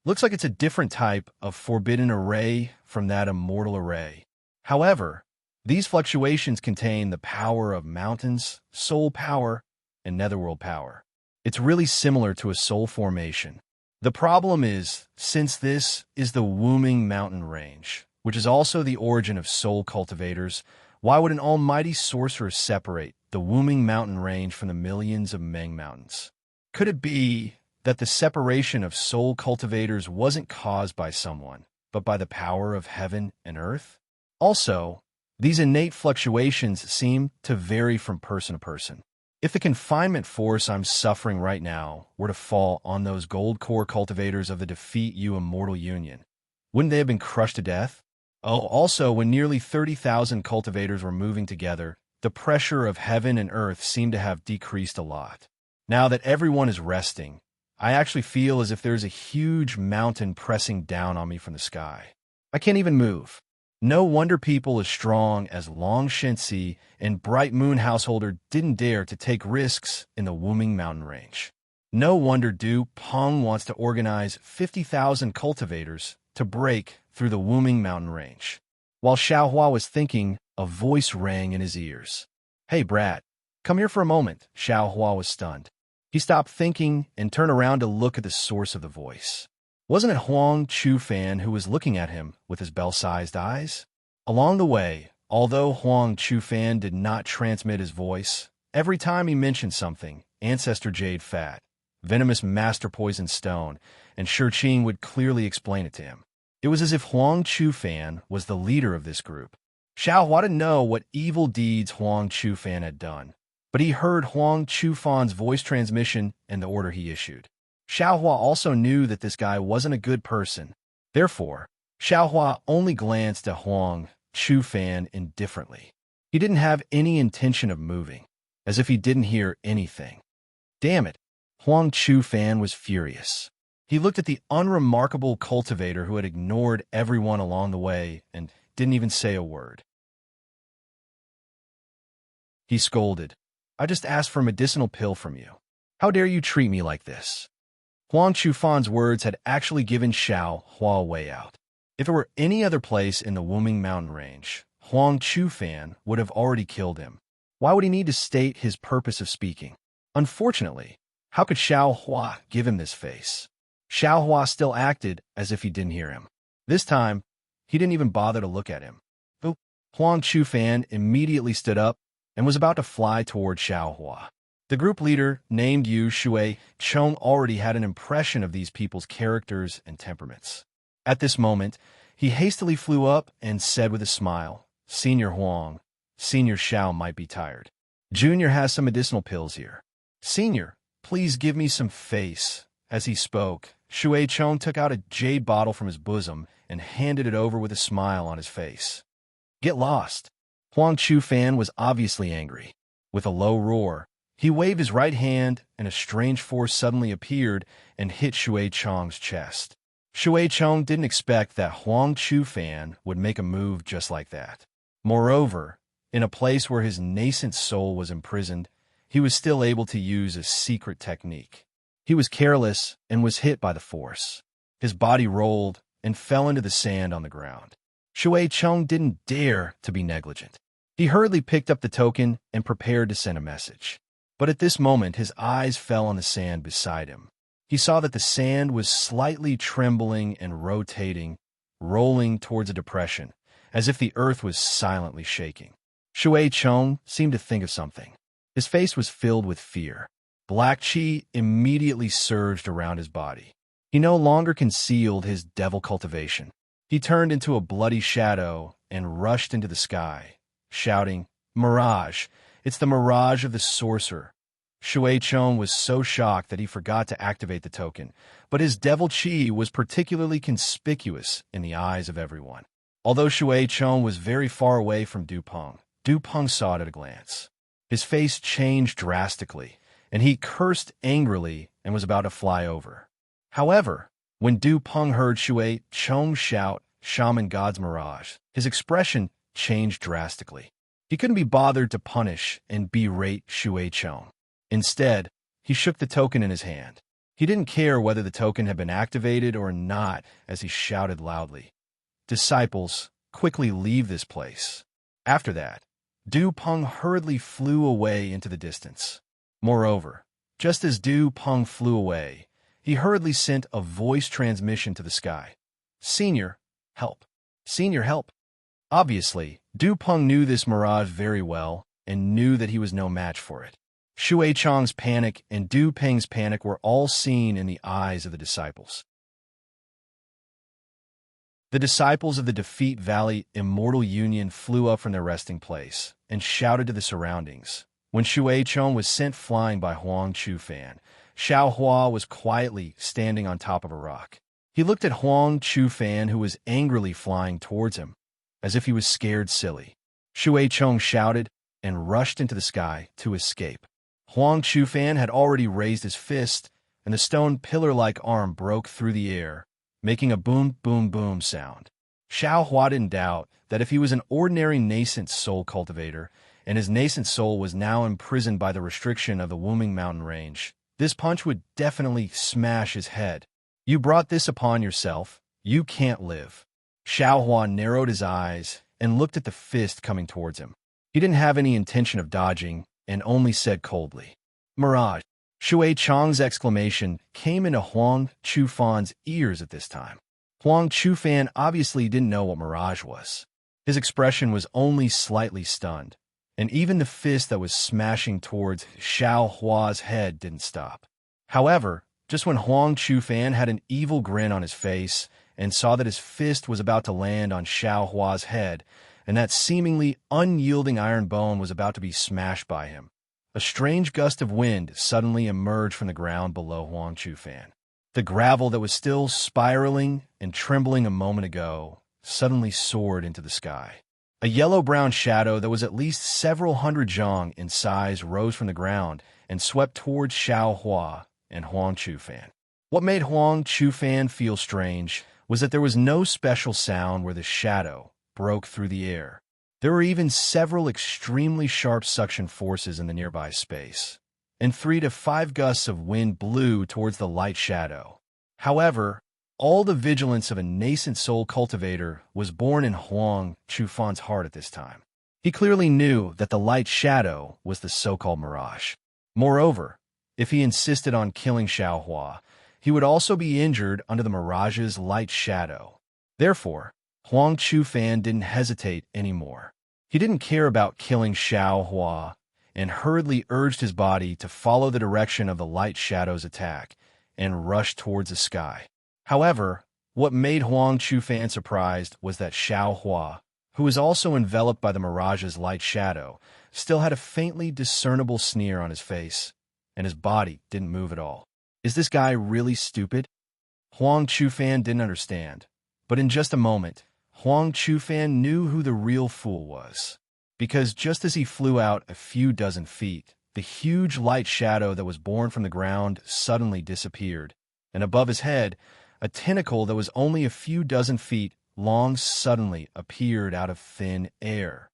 Looks like it's a different type of forbidden array from that immortal array. However, these fluctuations contain the power of mountains, soul power, and netherworld power. It's really similar to a soul formation. The problem is, since this is the Wuming mountain range, which is also the origin of soul cultivators, why would an almighty sorcerer separate the Wuming mountain range from the millions of Meng mountains? Could it be that the separation of soul cultivators wasn't caused by someone, but by the power of heaven and earth? Also, these innate fluctuations seem to vary from person to person. If the confinement force I'm suffering right now were to fall on those gold core cultivators of the Defeat You Immortal Union, wouldn't they have been crushed to death? Oh, also, when nearly 30,000 cultivators were moving together, the pressure of heaven and earth seemed to have decreased a lot. Now that everyone is resting, I actually feel as if there's a huge mountain pressing down on me from the sky. I can't even move. No wonder people as strong as Long Shenxi and Bright Moon Householder didn't dare to take risks in the Wuming mountain range. No wonder Du Peng wants to organize 50,000 cultivators to break through the Wuming mountain range. While Xiao Hua was thinking, a voice rang in his ears. "Hey, brat, come here for a moment." Xiao Hua was stunned. He stopped thinking and turned around to look at the source of the voice. Wasn't it Huang Chufan who was looking at him with his bell-sized eyes? Along the way, although Huang Chufan did not transmit his voice, every time he mentioned something, Ancestor Jade Fat, Venomous Master Poison Stone, and Shirqing would clearly explain it to him. It was as if Huang Chufan was the leader of this group. Xiao Hua didn't know what evil deeds Huang Chufan had done, but he heard Huang Chufan's voice transmission and the order he issued. Xiao Hua also knew that this guy wasn't a good person. Therefore, Xiao Hua only glanced at Huang Chufan indifferently. He didn't have any intention of moving, as if he didn't hear anything. Damn it, Huang Chufan was furious. He looked at the unremarkable cultivator who had ignored everyone along the way and didn't even say a word. He scolded, "I just asked for a medicinal pill from you. How dare you treat me like this?" Huang Chufan's words had actually given Xiao Hua a way out. If it were any other place in the Wuming mountain range, Huang Chufan would have already killed him. Why would he need to state his purpose of speaking? Unfortunately, how could Xiao Hua give him this face? Xiao Hua still acted as if he didn't hear him. This time, he didn't even bother to look at him. Huang Chufan immediately stood up and was about to fly toward Xiao Hua. The group leader, named Yu Shui Chong, already had an impression of these people's characters and temperaments. At this moment, he hastily flew up and said with a smile, "Senior Huang, Senior Xiao might be tired. Junior has some medicinal pills here." "Senior, Please give me some face." As he spoke, Shui Chong took out a jade bottle from his bosom and handed it over with a smile on his face. "Get lost." Huang Chu-fan was obviously angry. With a low roar, he waved his right hand and a strange force suddenly appeared and hit Shui Chong's chest. Shui Chong didn't expect that Huang Chu-fan would make a move just like that. Moreover, in a place where his nascent soul was imprisoned, he was still able to use a secret technique. He was careless and was hit by the force. His body rolled and fell into the sand on the ground. Shui Chong didn't dare to be negligent. He hurriedly picked up the token and prepared to send a message. But at this moment, his eyes fell on the sand beside him. He saw that the sand was slightly trembling and rotating, rolling towards a depression, as if the earth was silently shaking. Shui Chong seemed to think of something. His face was filled with fear. Black chi immediately surged around his body. He no longer concealed his devil cultivation. He turned into a bloody shadow and rushed into the sky, shouting, "Mirage! It's the mirage of the sorcerer." Shui Chong was so shocked that he forgot to activate the token, but his devil chi was particularly conspicuous in the eyes of everyone. Although Shui Chong was very far away from Du Peng saw it at a glance. His face changed drastically, and he cursed angrily and was about to fly over. However, when Du Peng heard Shui Chong shout, "Shaman God's Mirage," his expression changed drastically. He couldn't be bothered to punish and berate Shui Chong. Instead, he shook the token in his hand. He didn't care whether the token had been activated or not as he shouted loudly, "Disciples, quickly leave this place." After that, Du Peng hurriedly flew away into the distance. Moreover, just as Du Peng flew away, he hurriedly sent a voice transmission to the sky. "Senior, help! Senior, help!" Obviously, Du Peng knew this mirage very well and knew that he was no match for it. Shui Chong's panic and Du Peng's panic were all seen in the eyes of the disciples. The disciples of the Defeat Valley Immortal Union flew up from their resting place and shouted to the surroundings. When Shui Chong was sent flying by Huang Chu-fan, Xiao Hua was quietly standing on top of a rock. He looked at Huang Chu-fan, who was angrily flying towards him, as if he was scared silly. Shui Chong shouted and rushed into the sky to escape. Huang Chu-fan had already raised his fist, and the stone pillar-like arm broke through the air, making a boom, boom, boom sound. Xiao Hua didn't doubt that if he was an ordinary nascent soul cultivator, and his nascent soul was now imprisoned by the restriction of the Wuming Mountain Range, this punch would definitely smash his head. "You brought this upon yourself. You can't live." Xiao Hua narrowed his eyes and looked at the fist coming towards him. He didn't have any intention of dodging and only said coldly, "Mirage." Shui Chong's exclamation came into Huang Chu-fan's ears at this time. Huang Chu-fan obviously didn't know what mirage was. His expression was only slightly stunned, and even the fist that was smashing towards Xiao Hua's head didn't stop. However, just when Huang Chu-fan had an evil grin on his face and saw that his fist was about to land on Xiao Hua's head, and that seemingly unyielding iron bone was about to be smashed by him, a strange gust of wind suddenly emerged from the ground below Huang Chu-fan. The gravel that was still spiraling and trembling a moment ago suddenly soared into the sky. A yellow-brown shadow that was at least several hundred zhang in size rose from the ground and swept towards Xiao Hua and Huang Chu-fan. What made Huang Chu-fan feel strange was that there was no special sound where the shadow broke through the air. There were even several extremely sharp suction forces in the nearby space, and 3 to 5 gusts of wind blew towards the light shadow. However, all the vigilance of a nascent soul cultivator was born in Huang Chu-fan's heart at this time. He clearly knew that the light shadow was the so-called mirage. Moreover, if he insisted on killing Xiao Hua, he would also be injured under the mirage's light shadow. Therefore, Huang Chu-fan didn't hesitate anymore. He didn't care about killing Xiao Hua and hurriedly urged his body to follow the direction of the light shadow's attack and rush towards the sky. However, what made Huang Chu-fan surprised was that Xiao Hua, who was also enveloped by the mirage's light shadow, still had a faintly discernible sneer on his face, and his body didn't move at all. Is this guy really stupid? Huang Chufan didn't understand, but in just a moment, Huang Chufan knew who the real fool was. Because just as he flew out a few dozen feet, the huge light shadow that was born from the ground suddenly disappeared, and above his head, a tentacle that was only a few dozen feet long suddenly appeared out of thin air.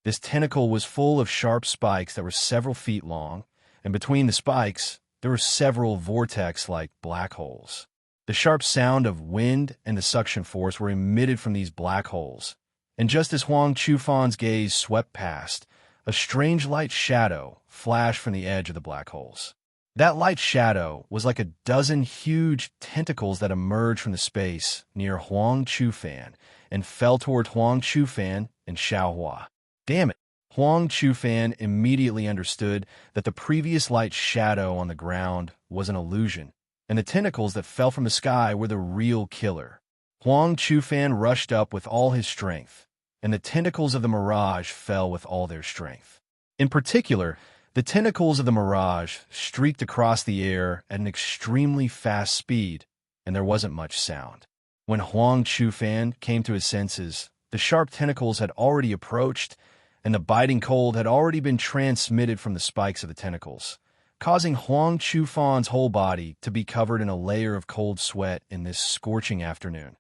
This tentacle was full of sharp spikes that were several feet long, and between the spikes, there were several vortex-like black holes. The sharp sound of wind and the suction force were emitted from these black holes, and just as Huang Chufan's gaze swept past, a strange light shadow flashed from the edge of the black holes. That light shadow was like a dozen huge tentacles that emerged from the space near Huang Chufan and fell toward Huang Chufan and Xiaohua. Damn it! Huang Chufan immediately understood that the previous light shadow on the ground was an illusion, and the tentacles that fell from the sky were the real killer. Huang Chufan rushed up with all his strength, and the tentacles of the mirage fell with all their strength. In particular, the tentacles of the mirage streaked across the air at an extremely fast speed, and there wasn't much sound. When Huang Chufan came to his senses, the sharp tentacles had already approached, and the biting cold had already been transmitted from the spikes of the tentacles, causing Huang Chufan's whole body to be covered in a layer of cold sweat in this scorching afternoon.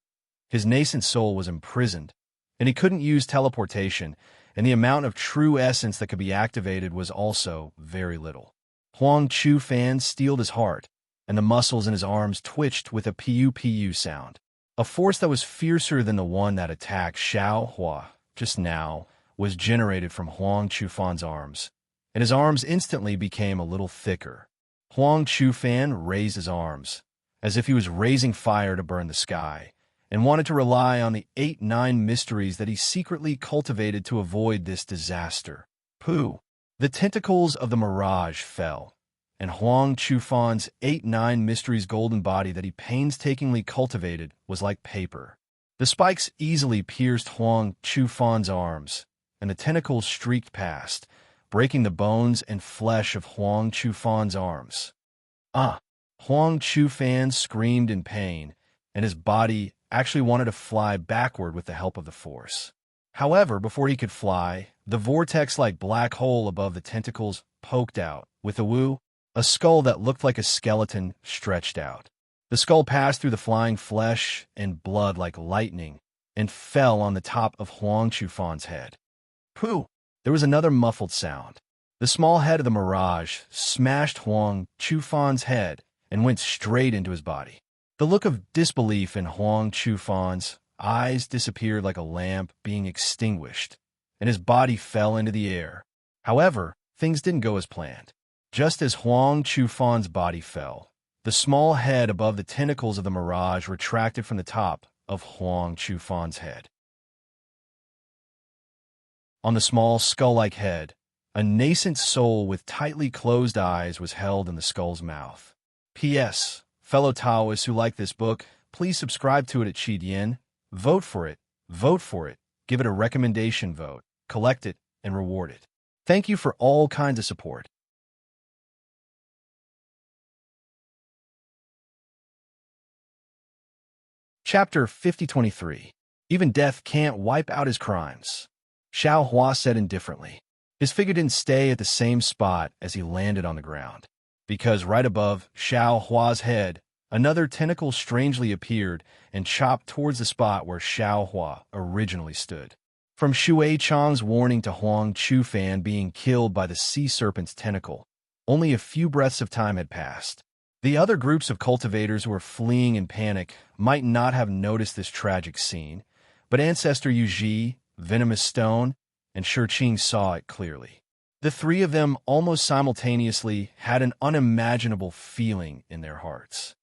His nascent soul was imprisoned, and he couldn't use teleportation, and the amount of true essence that could be activated was also very little. Huang Chufan steeled his heart, and the muscles in his arms twitched with a piu-piu sound. A force that was fiercer than the one that attacked Xiaohua just now was generated from Huang Chufan's arms, and his arms instantly became a little thicker. Huang Chufan raised his arms, as if he was raising fire to burn the sky, and wanted to rely on the 8-9 mysteries that he secretly cultivated to avoid this disaster. Pooh! The tentacles of the mirage fell, and Huang Chufan's 8-9 mysteries golden body that he painstakingly cultivated was like paper. The spikes easily pierced Huang Chufan's arms, and the tentacles streaked past, breaking the bones and flesh of Huang Chufan's arms. Huang Chufan screamed in pain, and his body actually wanted to fly backward with the help of the force. However, before he could fly, the vortex-like black hole above the tentacles poked out, with a skull that looked like a skeleton stretched out. The skull passed through the flying flesh and blood like lightning and fell on the top of Huang Chufan's head. Pooh! There was another muffled sound. The small head of the mirage smashed Huang Chufan's head and went straight into his body. The look of disbelief in Huang Chufan's eyes disappeared like a lamp being extinguished, and his body fell into the air. However, things didn't go as planned. Just as Huang Chufan's body fell, the small head above the tentacles of the mirage retracted from the top of Huang Chufan's head. On the small skull-like head, a nascent soul with tightly closed eyes was held in the skull's mouth. P.S. Fellow Taoists who like this book, please subscribe to it at Yin. Vote for it. Give it a recommendation vote. Collect it and reward it. Thank you for all kinds of support. Chapter 5023. Even death can't wipe out his crimes. Xiaohua said indifferently. His figure didn't stay at the same spot as he landed on the ground, because right above Xiaohua's head, another tentacle strangely appeared and chopped towards the spot where Xiaohua originally stood. From Shui Chang's warning to Huang Chufan being killed by the sea serpent's tentacle, only a few breaths of time had passed. The other groups of cultivators who were fleeing in panic might not have noticed this tragic scene, but Ancestor Yuji, Venomous Stone, and Shiqing saw it clearly. The three of them almost simultaneously had an unimaginable feeling in their hearts.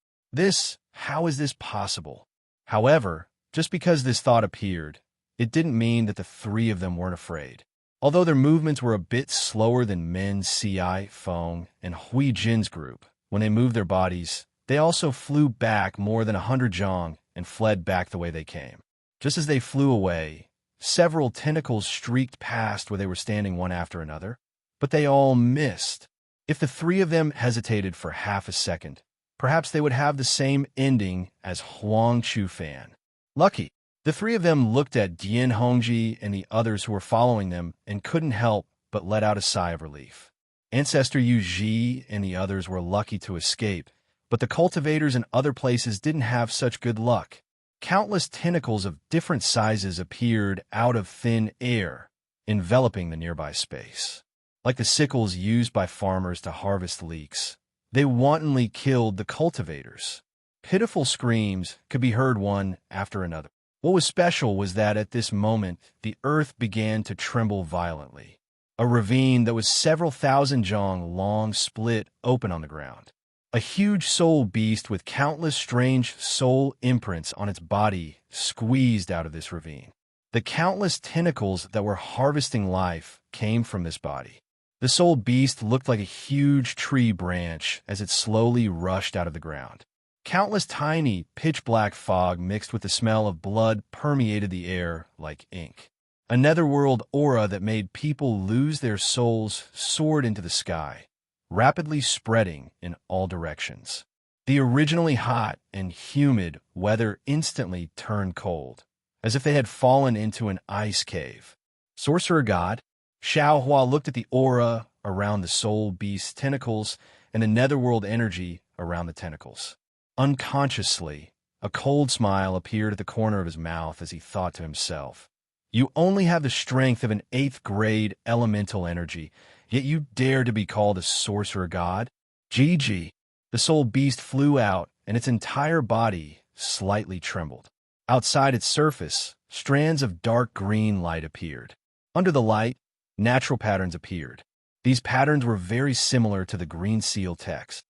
How is this possible? However, just because this thought appeared, it didn't mean that the three of them weren't afraid. Although their movements were a bit slower than Men Ci, Feng, and Hui Jin's group, when they moved their bodies, they also flew back more than 100 zhang and fled back the way they came. Just as they flew away, several tentacles streaked past where they were standing one after another. but they all missed. If the three of them hesitated for half a second, perhaps they would have the same ending as Huang Chufan. Lucky. The three of them looked at Dian Hongji and the others who were following them and couldn't help but let out a sigh of relief. Ancestor Yu Ji and the others were lucky to escape, but the cultivators in other places didn't have such good luck. Countless tentacles of different sizes appeared out of thin air, enveloping the nearby space. Like the sickles used by farmers to harvest leeks, they wantonly killed the cultivators. Pitiful screams could be heard one after another. What was special was that at this moment, the earth began to tremble violently. A ravine that was several thousand zhang long split open on the ground. A huge soul beast with countless strange soul imprints on its body squeezed out of this ravine. The countless tentacles that were harvesting life came from this body. The soul beast looked like a huge tree branch as it slowly rushed out of the ground. Countless tiny, pitch-black fog mixed with the smell of blood permeated the air like ink. A netherworld aura that made people lose their souls soared into the sky, rapidly spreading in all directions. The originally hot and humid weather instantly turned cold, as if they had fallen into an ice cave. Sorcerer God? Xiao Hua looked at the aura around the soul beast's tentacles and the netherworld energy around the tentacles. Unconsciously, a cold smile appeared at the corner of his mouth as he thought to himself, "You only have the strength of an 8th grade elemental energy, yet you dare to be called a sorcerer god? GG." The soul beast flew out, and its entire body slightly trembled. Outside its surface, strands of dark green light appeared. Under the light, natural patterns appeared. These patterns were very similar to the green seal text.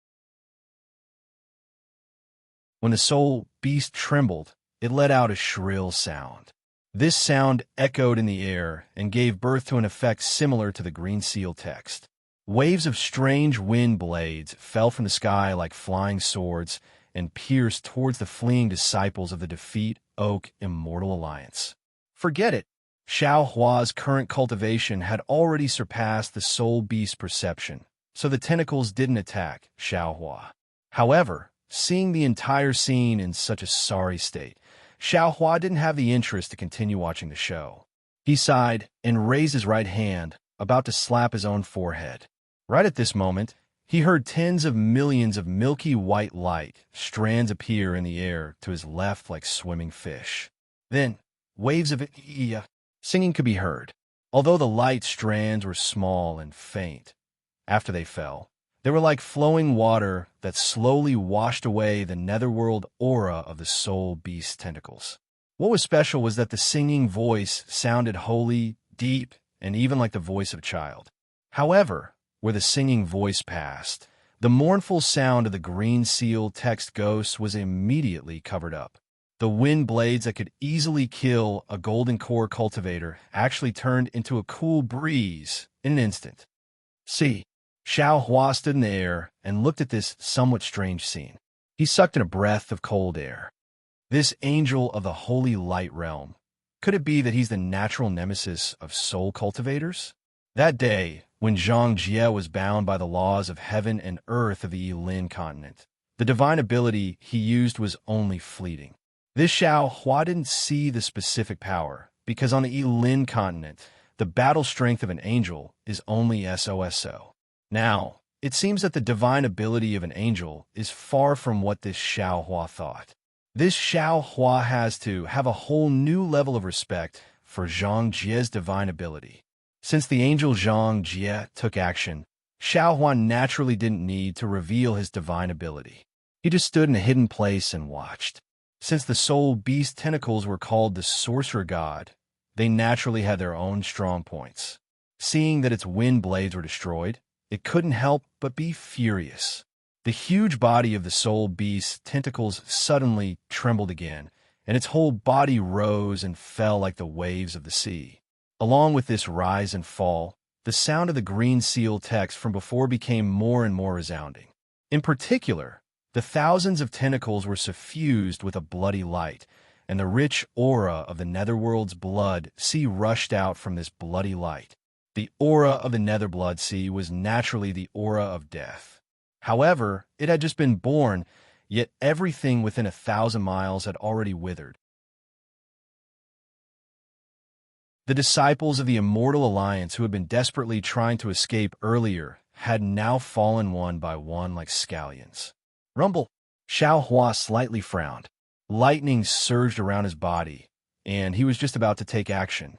When the soul beast trembled, it let out a shrill sound. This sound echoed in the air and gave birth to an effect similar to the green seal text. Waves of strange wind blades fell from the sky like flying swords and pierced towards the fleeing disciples of the Defeat Oak Immortal Alliance. Forget it. Xiao Hua's current cultivation had already surpassed the soul beast's perception, so the tentacles didn't attack Xiao Hua. However, seeing the entire scene in such a sorry state, Xiao Hua didn't have the interest to continue watching the show. He sighed and raised his right hand, about to slap his own forehead. Right at this moment, he heard tens of millions of milky white light strands appear in the air to his left like swimming fish. Then, waves of singing could be heard. Although the light strands were small and faint, after they fell, they were like flowing water that slowly washed away the netherworld aura of the soul beast's tentacles. What was special was that the singing voice sounded holy, deep, and even like the voice of a child. However, where the singing voice passed, the mournful sound of the green seal text ghosts was immediately covered up. The wind blades that could easily kill a golden core cultivator actually turned into a cool breeze in an instant. See, Xiao Hua stood in the air and looked at this somewhat strange scene. He sucked in a breath of cold air. This angel of the holy light realm, could it be that he's the natural nemesis of soul cultivators? That day, when Zhang Jie was bound by the laws of heaven and earth of the Yilin continent, the divine ability he used was only fleeting. This Xiao Hua didn't see the specific power, because on the Yilin continent, the battle strength of an angel is only SOSO. Now, it seems that the divine ability of an angel is far from what this Xiao Hua thought. This Xiao Hua has to have a whole new level of respect for Zhang Jie's divine ability. Since the angel Zhang Jie took action, Xiao Hua naturally didn't need to reveal his divine ability. He just stood in a hidden place and watched. Since the soul beast tentacles were called the sorcerer god, they naturally had their own strong points. Seeing that its wind blades were destroyed, it couldn't help but be furious. The huge body of the soul beast's tentacles suddenly trembled again, and its whole body rose and fell like the waves of the sea. Along with this rise and fall, the sound of the green seal text from before became more and more resounding. In particular, the thousands of tentacles were suffused with a bloody light, and the rich aura of the netherworld's blood rushed out from this bloody light. The aura of the Nether Blood Sea was naturally the aura of death. However, it had just been born, yet everything within 1,000 miles had already withered. The disciples of the Immortal Alliance who had been desperately trying to escape earlier had now fallen one by one like scallions. Rumble! Xiao Hua slightly frowned. Lightning surged around his body, and he was just about to take action.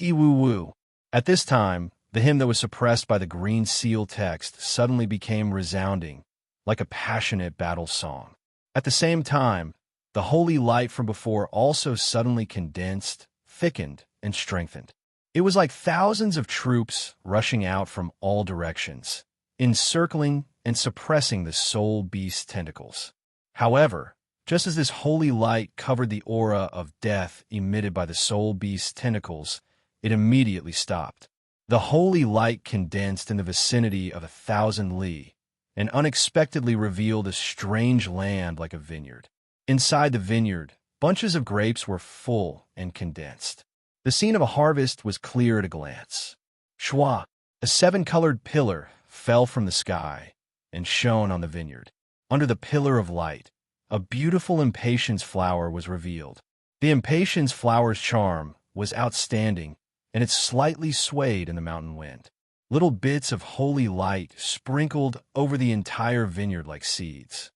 Woo. At this time, the hymn that was suppressed by the green seal text suddenly became resounding, like a passionate battle song. At the same time, the holy light from before also suddenly condensed, thickened, and strengthened. It was like thousands of troops rushing out from all directions, encircling and suppressing the soul beast's tentacles. However, just as this holy light covered the aura of death emitted by the soul beast's tentacles, it immediately stopped. The holy light condensed in the vicinity of 1,000 li, and unexpectedly revealed a strange land like a vineyard. Inside the vineyard, bunches of grapes were full and condensed. The scene of a harvest was clear at a glance. Shua, a 7-colored pillar, fell from the sky and shone on the vineyard. Under the pillar of light, a beautiful impatience flower was revealed. The impatience flower's charm was outstanding, and it slightly swayed in the mountain wind. Little bits of holy light sprinkled over the entire vineyard like seeds.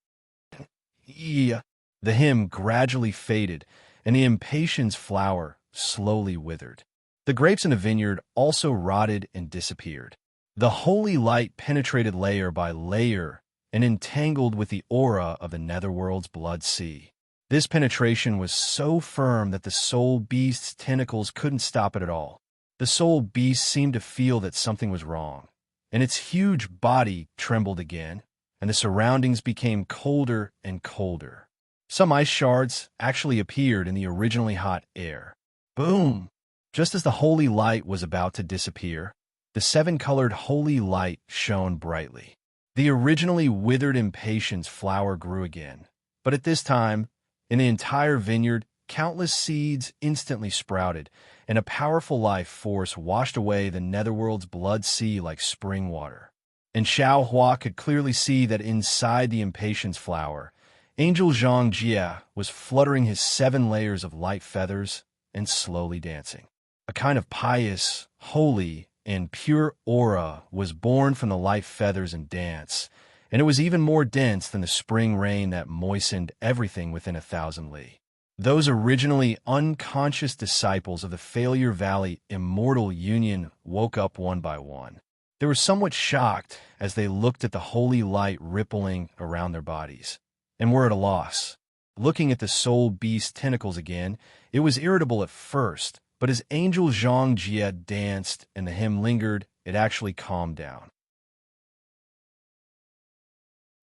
The hymn gradually faded, and the impatience flower slowly withered. The grapes in the vineyard also rotted and disappeared. The holy light penetrated layer by layer and entangled with the aura of the Netherworld's blood sea. This penetration was so firm that the soul beast's tentacles couldn't stop it at all. The soul beast seemed to feel that something was wrong, and its huge body trembled again, and the surroundings became colder and colder. Some ice shards actually appeared in the originally hot air. Boom! Just as the holy light was about to disappear, the 7-colored holy light shone brightly. The originally withered impatience flower grew again, but at this time, in the entire vineyard, countless seeds instantly sprouted, and a powerful life force washed away the Netherworld's blood sea like spring water. And Xiao Hua could clearly see that inside the impatience flower, Angel Zhang Jia was fluttering his 7 layers of light feathers and slowly dancing. A kind of pious, holy, and pure aura was born from the light feathers and dance, and it was even more dense than the spring rain that moistened everything within 1,000 li. Those originally unconscious disciples of the Failure Valley Immortal Union woke up one by one. They were somewhat shocked as they looked at the holy light rippling around their bodies, and were at a loss. Looking at the soul beast tentacles again, it was irritable at first, but as Angel Zhang Jia danced and the hymn lingered, it actually calmed down.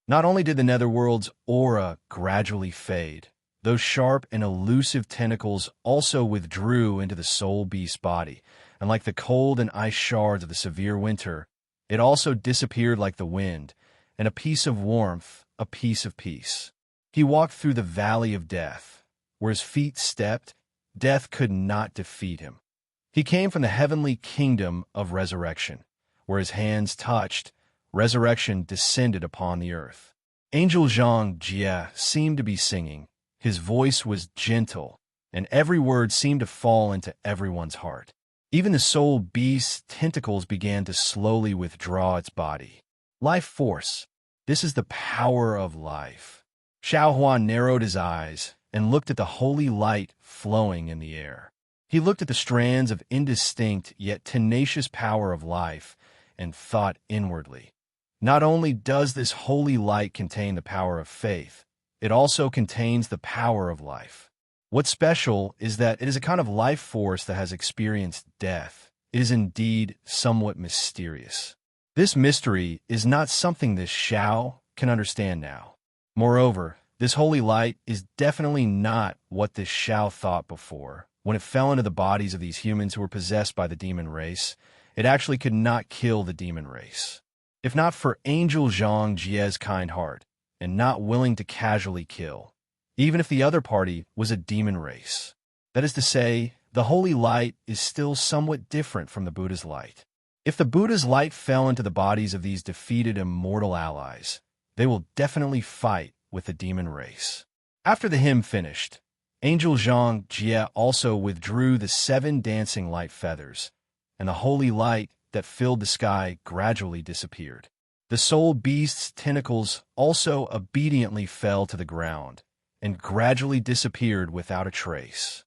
Not only did the Netherworld's aura gradually fade, those sharp and elusive tentacles also withdrew into the soul beast's body, and like the cold and ice shards of the severe winter, it also disappeared like the wind, and a piece of warmth, a piece of peace. He walked through the valley of death. Where his feet stepped, death could not defeat him. He came from the heavenly kingdom of resurrection. Where his hands touched, resurrection descended upon the earth. Angel Zhang Jia seemed to be singing. His voice was gentle, and every word seemed to fall into everyone's heart. Even the soul beast's tentacles began to slowly withdraw its body. Life force. This is the power of life. Xiao Hua narrowed his eyes and looked at the holy light flowing in the air. He looked at the strands of indistinct yet tenacious power of life and thought inwardly. Not only does this holy light contain the power of faith, it also contains the power of life. What's special is that it is a kind of life force that has experienced death. It is indeed somewhat mysterious. This mystery is not something this Xiao can understand now. Moreover, this holy light is definitely not what this Xiao thought before. When it fell into the bodies of these humans who were possessed by the demon race, it actually could not kill the demon race. If not for Angel Zhang Jie's kind heart, and not willing to casually kill, even if the other party was a demon race. That is to say, the holy light is still somewhat different from the Buddha's light. If the Buddha's light fell into the bodies of these defeated immortal allies, they will definitely fight with the demon race. After the hymn finished, Angel Zhang Jie also withdrew the 7 dancing light feathers, and the holy light that filled the sky gradually disappeared. The soul beast's tentacles also obediently fell to the ground and gradually disappeared without a trace.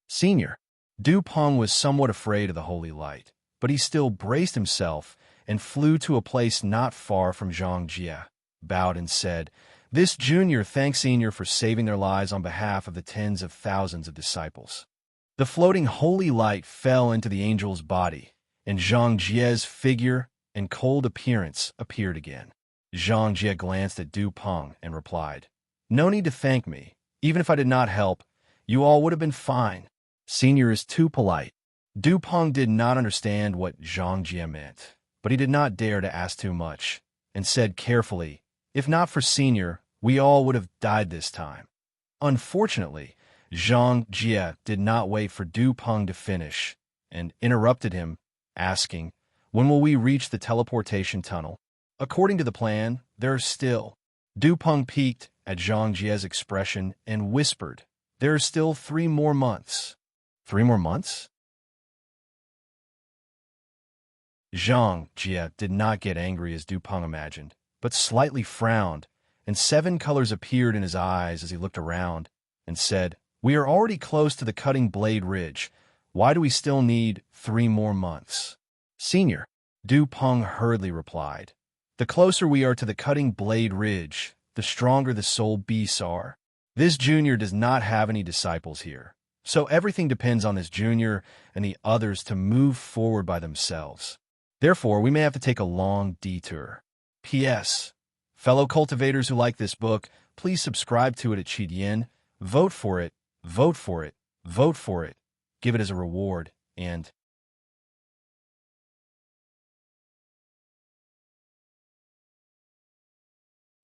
Senior, Du Peng was somewhat afraid of the holy light, but he still braced himself and flew to a place not far from Zhang Jie, bowed and said, "This junior thanks Senior for saving their lives on behalf of the tens of thousands of disciples." The floating holy light fell into the angel's body, and Zhang Jie's figure and cold appearance appeared again. Zhang Jie glanced at Du Peng and replied, "No need to thank me. Even if I did not help, you all would have been fine. Senior is too polite." Du Peng did not understand what Zhang Jie meant, but he did not dare to ask too much, and said carefully, "If not for Senior, we all would have died this time." Unfortunately, Zhang Jie did not wait for Du Peng to finish, and interrupted him, asking, "When will we reach the teleportation tunnel?" "According to the plan, there are still..." Du Peng peeked at Zhang Jie's expression and whispered, "There are still 3 more months." 3 more months? Zhang Jie did not get angry as Du Peng imagined, but slightly frowned, and 7 colors appeared in his eyes as he looked around, and said, "We are already close to the cutting blade ridge. Why do we still need 3 more months?" "Senior," Du Peng hurriedly replied, "the closer we are to the cutting blade ridge, the stronger the soul beasts are. This junior does not have any disciples here, so everything depends on this junior and the others to move forward by themselves. Therefore, we may have to take a long detour. P.S. Fellow cultivators who like this book, please subscribe to it at Qidian, vote for it, vote for it, vote for it, give it as a reward, and...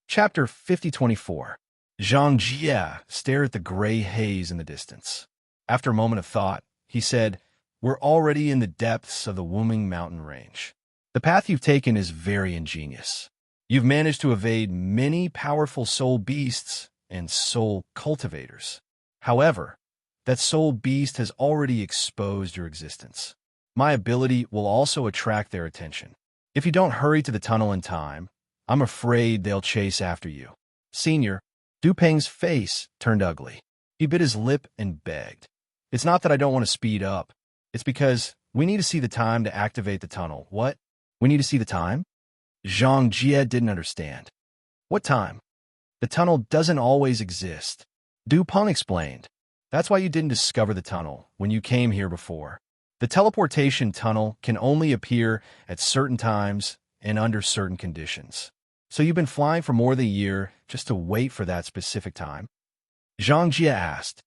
Chapter 5024. Zhang Jie stared at the gray haze in the distance. After a moment of thought, he said, "We're already in the depths of the Wuming mountain range. The path you've taken is very ingenious. You've managed to evade many powerful soul beasts and soul cultivators. However, that soul beast has already exposed your existence. My ability will also attract their attention. If you don't hurry to the tunnel in time, I'm afraid they'll chase after you." Senior, Du Peng's face turned ugly. He bit his lip and begged, "It's not that I don't want to speed up. It's because we need to see the time to activate the tunnel." "What? We need to see the time?" Zhang Jie didn't understand. "What time? The tunnel doesn't always exist." Du Peng explained. "That's why you didn't discover the tunnel when you came here before. The teleportation tunnel can only appear at certain times and under certain conditions. So you've been flying for more than a year just to wait for that specific time?" Zhang Jie asked.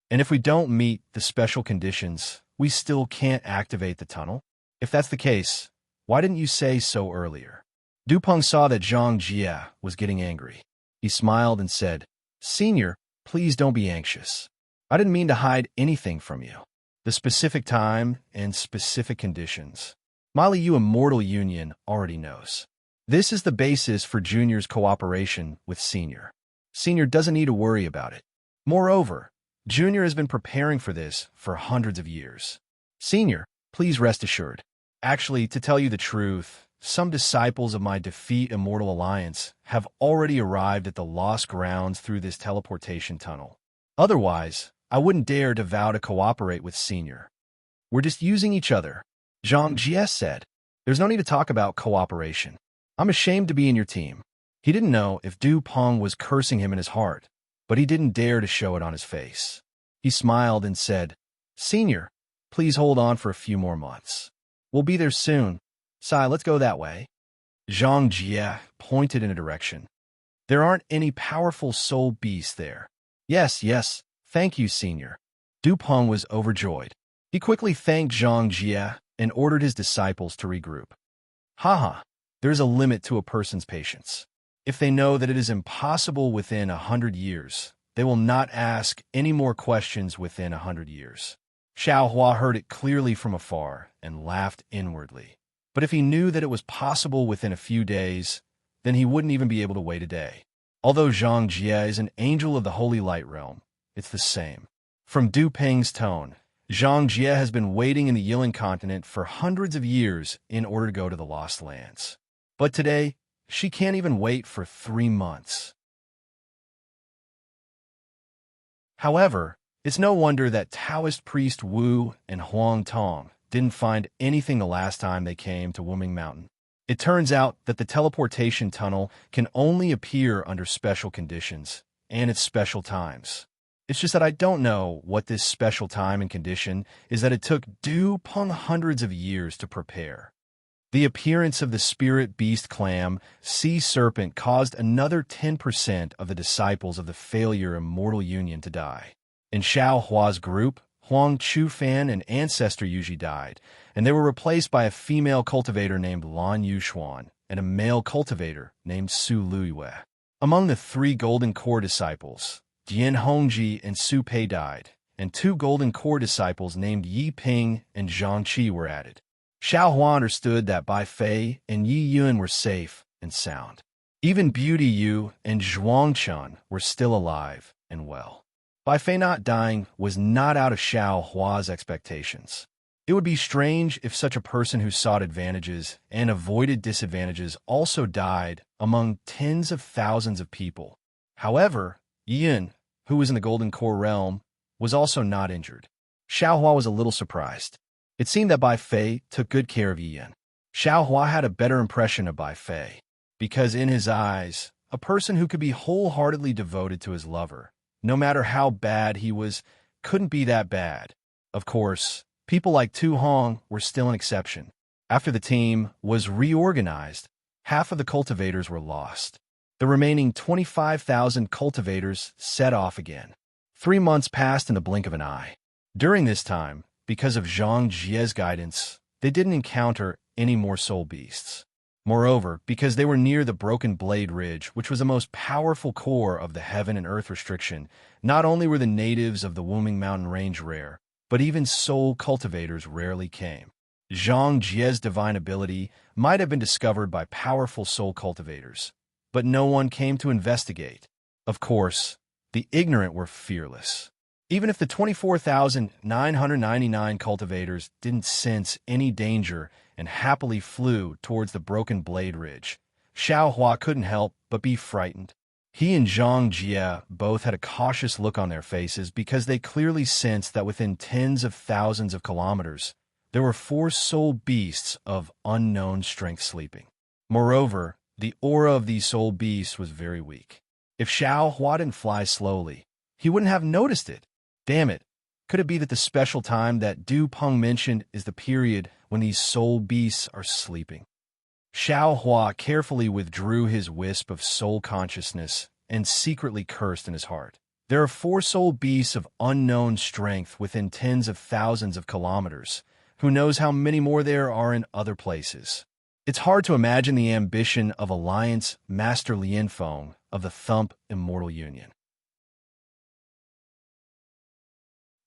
"And if we don't meet the special conditions, we still can't activate the tunnel? If that's the case, why didn't you say so earlier?" Du Peng saw that Zhang Jie was getting angry. He smiled and said, "Senior, please don't be anxious. I didn't mean to hide anything from you. The specific time and specific conditions, Mali Yu Immortal Union already knows. This is the basis for Junior's cooperation with Senior. Senior doesn't need to worry about it. Moreover, Junior has been preparing for this for hundreds of years. Senior, please rest assured. Actually, to tell you the truth, some disciples of my Defeat Immortal Alliance have already arrived at the lost grounds through this teleportation tunnel. Otherwise, I wouldn't dare to vow to cooperate with Senior. We're just using each other," Zhang Jie said. "There's no need to talk about cooperation. I'm ashamed to be in your team." He didn't know if Du Peng was cursing him in his heart, but he didn't dare to show it on his face. He smiled and said, "Senior, please hold on for a few more months. We'll be there soon. Sai, let's go that way." Zhang Jie pointed in a direction. "There aren't any powerful soul beasts there." Yes, thank you, Senior." Du Peng was overjoyed. He quickly thanked Zhang Jie and ordered his disciples to regroup. Haha, there's a limit to a person's patience. If they know that it is impossible within 100 years, they will not ask any more questions within 100 years. Xiao Hua heard it clearly from afar and laughed inwardly. But if he knew that it was possible within a few days, then he wouldn't even be able to wait a day. Although Zhang Jie is an angel of the Holy Light Realm, it's the same. From Du Ping's tone, Zhang Jie has been waiting in the Yilan continent for hundreds of years in order to go to the Lost Lands. But today, she can't even wait for 3 months. However, it's no wonder that Taoist priest Wu and Huang Tong didn't find anything the last time they came to Wuming Mountain. It turns out that the teleportation tunnel can only appear under special conditions and at special times. It's just that I don't know what this special time and condition is that it took Du Peng hundreds of years to prepare. The appearance of the spirit beast clam, sea serpent, caused another 10% of the disciples of the failure immortal union to die. In Xiao Hua's group, Huang Chufan and Ancestor Yuji died, and they were replaced by a female cultivator named Lan Yuxuan and a male cultivator named Su Luiyue. Among the 3 Golden Core disciples, Dian Hongji and Su Pei died, and 2 Golden Core disciples named Yi Ping and Zhang Qi were added. Xiao Hua understood that Bai Fei and Yi Yuan were safe and sound. Even Beauty Yu and Zhuang Chun were still alive and well. Bai Fei not dying was not out of Xiao Hua's expectations. It would be strange if such a person who sought advantages and avoided disadvantages also died among tens of thousands of people. However, Yin, who was in the Golden Core realm, was also not injured. Xiao Hua was a little surprised. It seemed that Bai Fei took good care of Yin. Xiao Hua had a better impression of Bai Fei, because in his eyes, a person who could be wholeheartedly devoted to his lover, no matter how bad he was, couldn't be that bad. Of course, people like Tu Hong were still an exception. After the team was reorganized, half of the cultivators were lost. The remaining 25,000 cultivators set off again. 3 months passed in the blink of an eye. During this time, because of Zhang Jie's guidance, they didn't encounter any more soul beasts. Moreover, because they were near the Broken Blade Ridge, which was the most powerful core of the Heaven and Earth restriction, not only were the natives of the Wuming Mountain range rare, but even soul cultivators rarely came. Zhang Jie's divine ability might have been discovered by powerful soul cultivators, but no one came to investigate. Of course, the ignorant were fearless. Even if the 24,999 cultivators didn't sense any danger and happily flew towards the Broken Blade Ridge, Xiao Hua couldn't help but be frightened. He and Zhang Jie both had a cautious look on their faces because they clearly sensed that within tens of thousands of kilometers, there were 4 soul beasts of unknown strength sleeping. Moreover, the aura of these soul beasts was very weak. If Xiao Hua didn't fly slowly, he wouldn't have noticed it. Damn it, could it be that the special time that Du Peng mentioned is the period when these soul beasts are sleeping? Xiao Hua carefully withdrew his wisp of soul consciousness and secretly cursed in his heart. There are 4 soul beasts of unknown strength within tens of thousands of kilometers. Who knows how many more there are in other places? It's hard to imagine the ambition of Alliance Master Lien Feng of the Thump Immortal Union.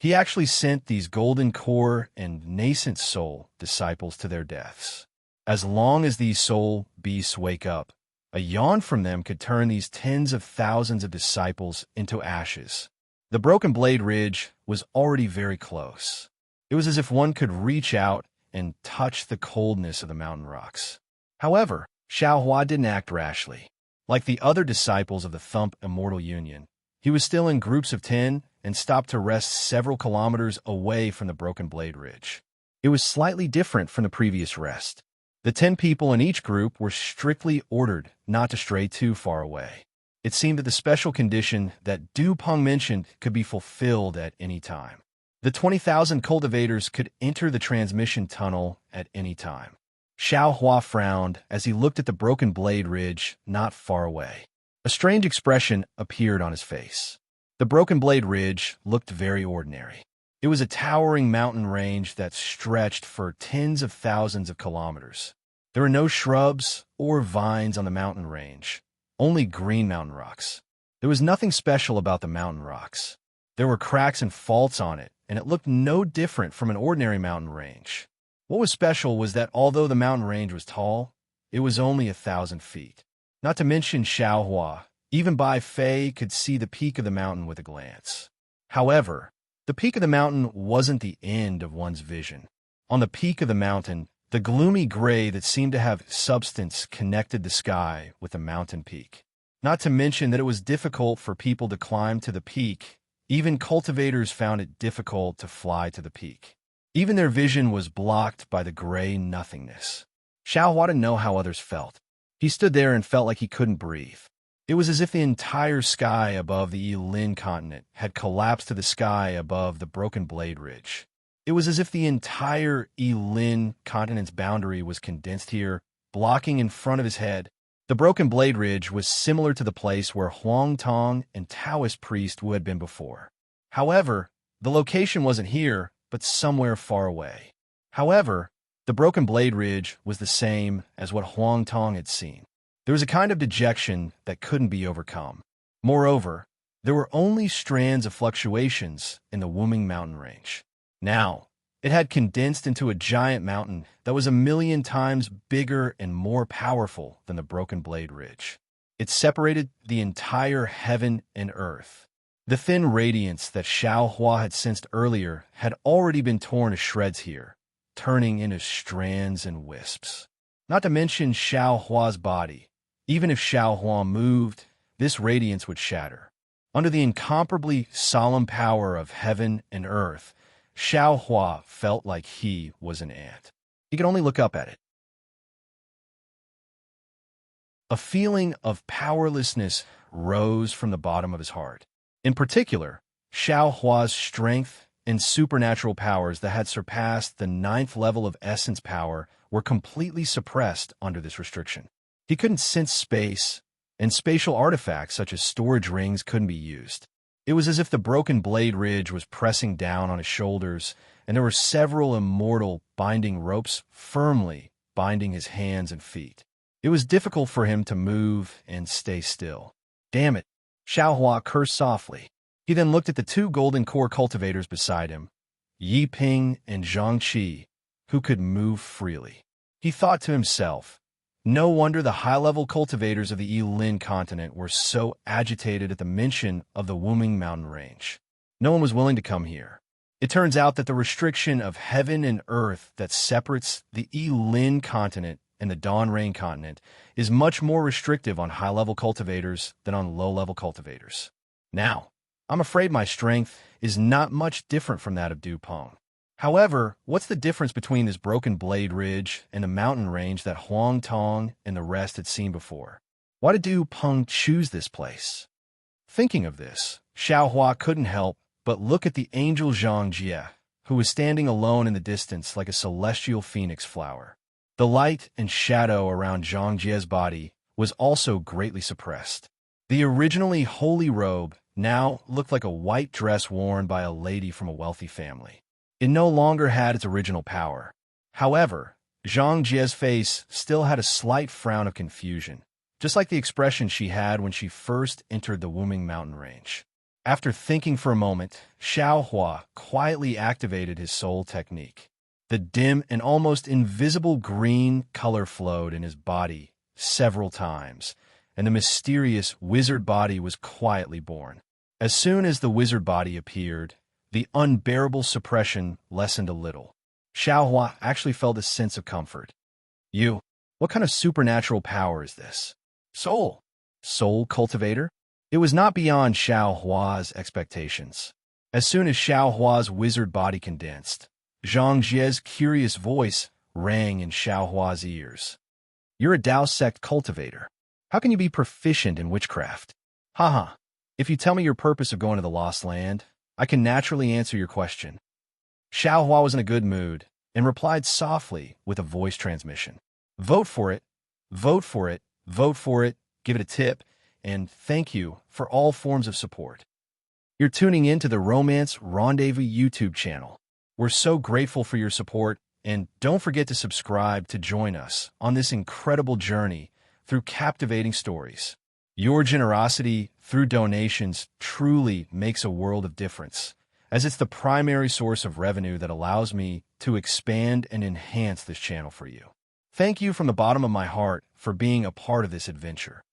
He actually sent these Golden Core and Nascent Soul disciples to their deaths. As long as these soul beasts wake up, a yawn from them could turn these tens of thousands of disciples into ashes. The Broken Blade Ridge was already very close. It was as if one could reach out and touch the coldness of the mountain rocks. However, Xiao Hua didn't act rashly. Like the other disciples of the Thump Immortal Union, he was still in groups of 10 and stopped to rest several kilometers away from the Broken Blade Ridge. It was slightly different from the previous rest. The 10 people in each group were strictly ordered not to stray too far away. It seemed that the special condition that Du Peng mentioned could be fulfilled at any time. The 20,000 cultivators could enter the transmission tunnel at any time. Xiao Hua frowned as he looked at the Broken Blade Ridge not far away. A strange expression appeared on his face. The Broken Blade Ridge looked very ordinary. It was a towering mountain range that stretched for tens of thousands of kilometers. There were no shrubs or vines on the mountain range, only green mountain rocks. There was nothing special about the mountain rocks. There were cracks and faults on it, and it looked no different from an ordinary mountain range. What was special was that although the mountain range was tall, it was only 1,000 feet. Not to mention Xiaohua, even Bai Fei could see the peak of the mountain with a glance. However, the peak of the mountain wasn't the end of one's vision. On the peak of the mountain, the gloomy gray that seemed to have substance connected the sky with the mountain peak. Not to mention that it was difficult for people to climb to the peak. Even cultivators found it difficult to fly to the peak. Even their vision was blocked by the gray nothingness. Xiaohua didn't know how others felt. He stood there and felt like he couldn't breathe. It was as if the entire sky above the Yilin continent had collapsed to the sky above the Broken Blade Ridge. It was as if the entire Yilin continent's boundary was condensed here, blocking in front of his head. The Broken Blade Ridge was similar to the place where Huang Tong and Taoist priest Wu had been before. However, the location wasn't here, but somewhere far away. However, the Broken Blade Ridge was the same as what Huang Tong had seen. There was a kind of dejection that couldn't be overcome. Moreover, there were only strands of fluctuations in the Wuming mountain range. Now, it had condensed into a giant mountain that was 1,000,000 times bigger and more powerful than the Broken Blade Ridge. It separated the entire heaven and earth. The thin radiance that Xiaohua had sensed earlier had already been torn to shreds here, turning into strands and wisps. Not to mention Xiaohua's body. Even if Xiaohua moved, this radiance would shatter. Under the incomparably solemn power of heaven and earth, Xiaohua felt like he was an ant. He could only look up at it. A feeling of powerlessness rose from the bottom of his heart. In particular, Xiaohua's strength and supernatural powers that had surpassed the 9th level of essence power were completely suppressed under this restriction. He couldn't sense space, and spatial artifacts such as storage rings couldn't be used. It was as if the Broken Blade Ridge was pressing down on his shoulders, and there were several immortal binding ropes firmly binding his hands and feet. It was difficult for him to move and stay still. Damn it, Xiaohua cursed softly. He then looked at the 2 golden core cultivators beside him, Yi Ping and Zhang Qi, who could move freely. He thought to himself, no wonder the high-level cultivators of the Yilin continent were so agitated at the mention of the Wuming mountain range. No one was willing to come here. It turns out that the restriction of heaven and earth that separates the Yilin continent and the Dawn-Rain continent is much more restrictive on high-level cultivators than on low-level cultivators. Now, I'm afraid my strength is not much different from that of Du Peng. However, what's the difference between this Broken Blade Ridge and the mountain range that Huang Tong and the rest had seen before? Why did Du Peng choose this place? Thinking of this, Xiaohua couldn't help but look at the angel Zhang Jie, who was standing alone in the distance like a celestial phoenix flower. The light and shadow around Zhang Jie's body was also greatly suppressed. The originally holy robe now looked like a white dress worn by a lady from a wealthy family. It no longer had its original power. However, Zhang Jie's face still had a slight frown of confusion, just like the expression she had when she first entered the Wuming mountain range. After thinking for a moment, Xiaohua quietly activated his soul technique. The dim and almost invisible green color flowed in his body several times, and the mysterious wizard body was quietly born. As soon as the wizard body appeared, the unbearable suppression lessened a little. Xiaohua actually felt a sense of comfort. What kind of supernatural power is this? Soul. Soul cultivator? It was not beyond Xiaohua's expectations. As soon as Xiaohua's wizard body condensed, Zhang Jie's curious voice rang in Xiaohua's ears. You're a Dao sect cultivator. How can you be proficient in witchcraft? Haha. If you tell me your purpose of going to the Lost Land, I can naturally answer your question. Xiaohua was in a good mood and replied softly with a voice transmission. Vote for it, vote for it, vote for it, give it a tip, and thank you for all forms of support. You're tuning in to the Romance Rendezvous YouTube channel. We're so grateful for your support, and don't forget to subscribe to join us on this incredible journey through captivating stories. Your generosity through donations truly makes a world of difference, as it's the primary source of revenue that allows me to expand and enhance this channel for you. Thank you from the bottom of my heart for being a part of this adventure.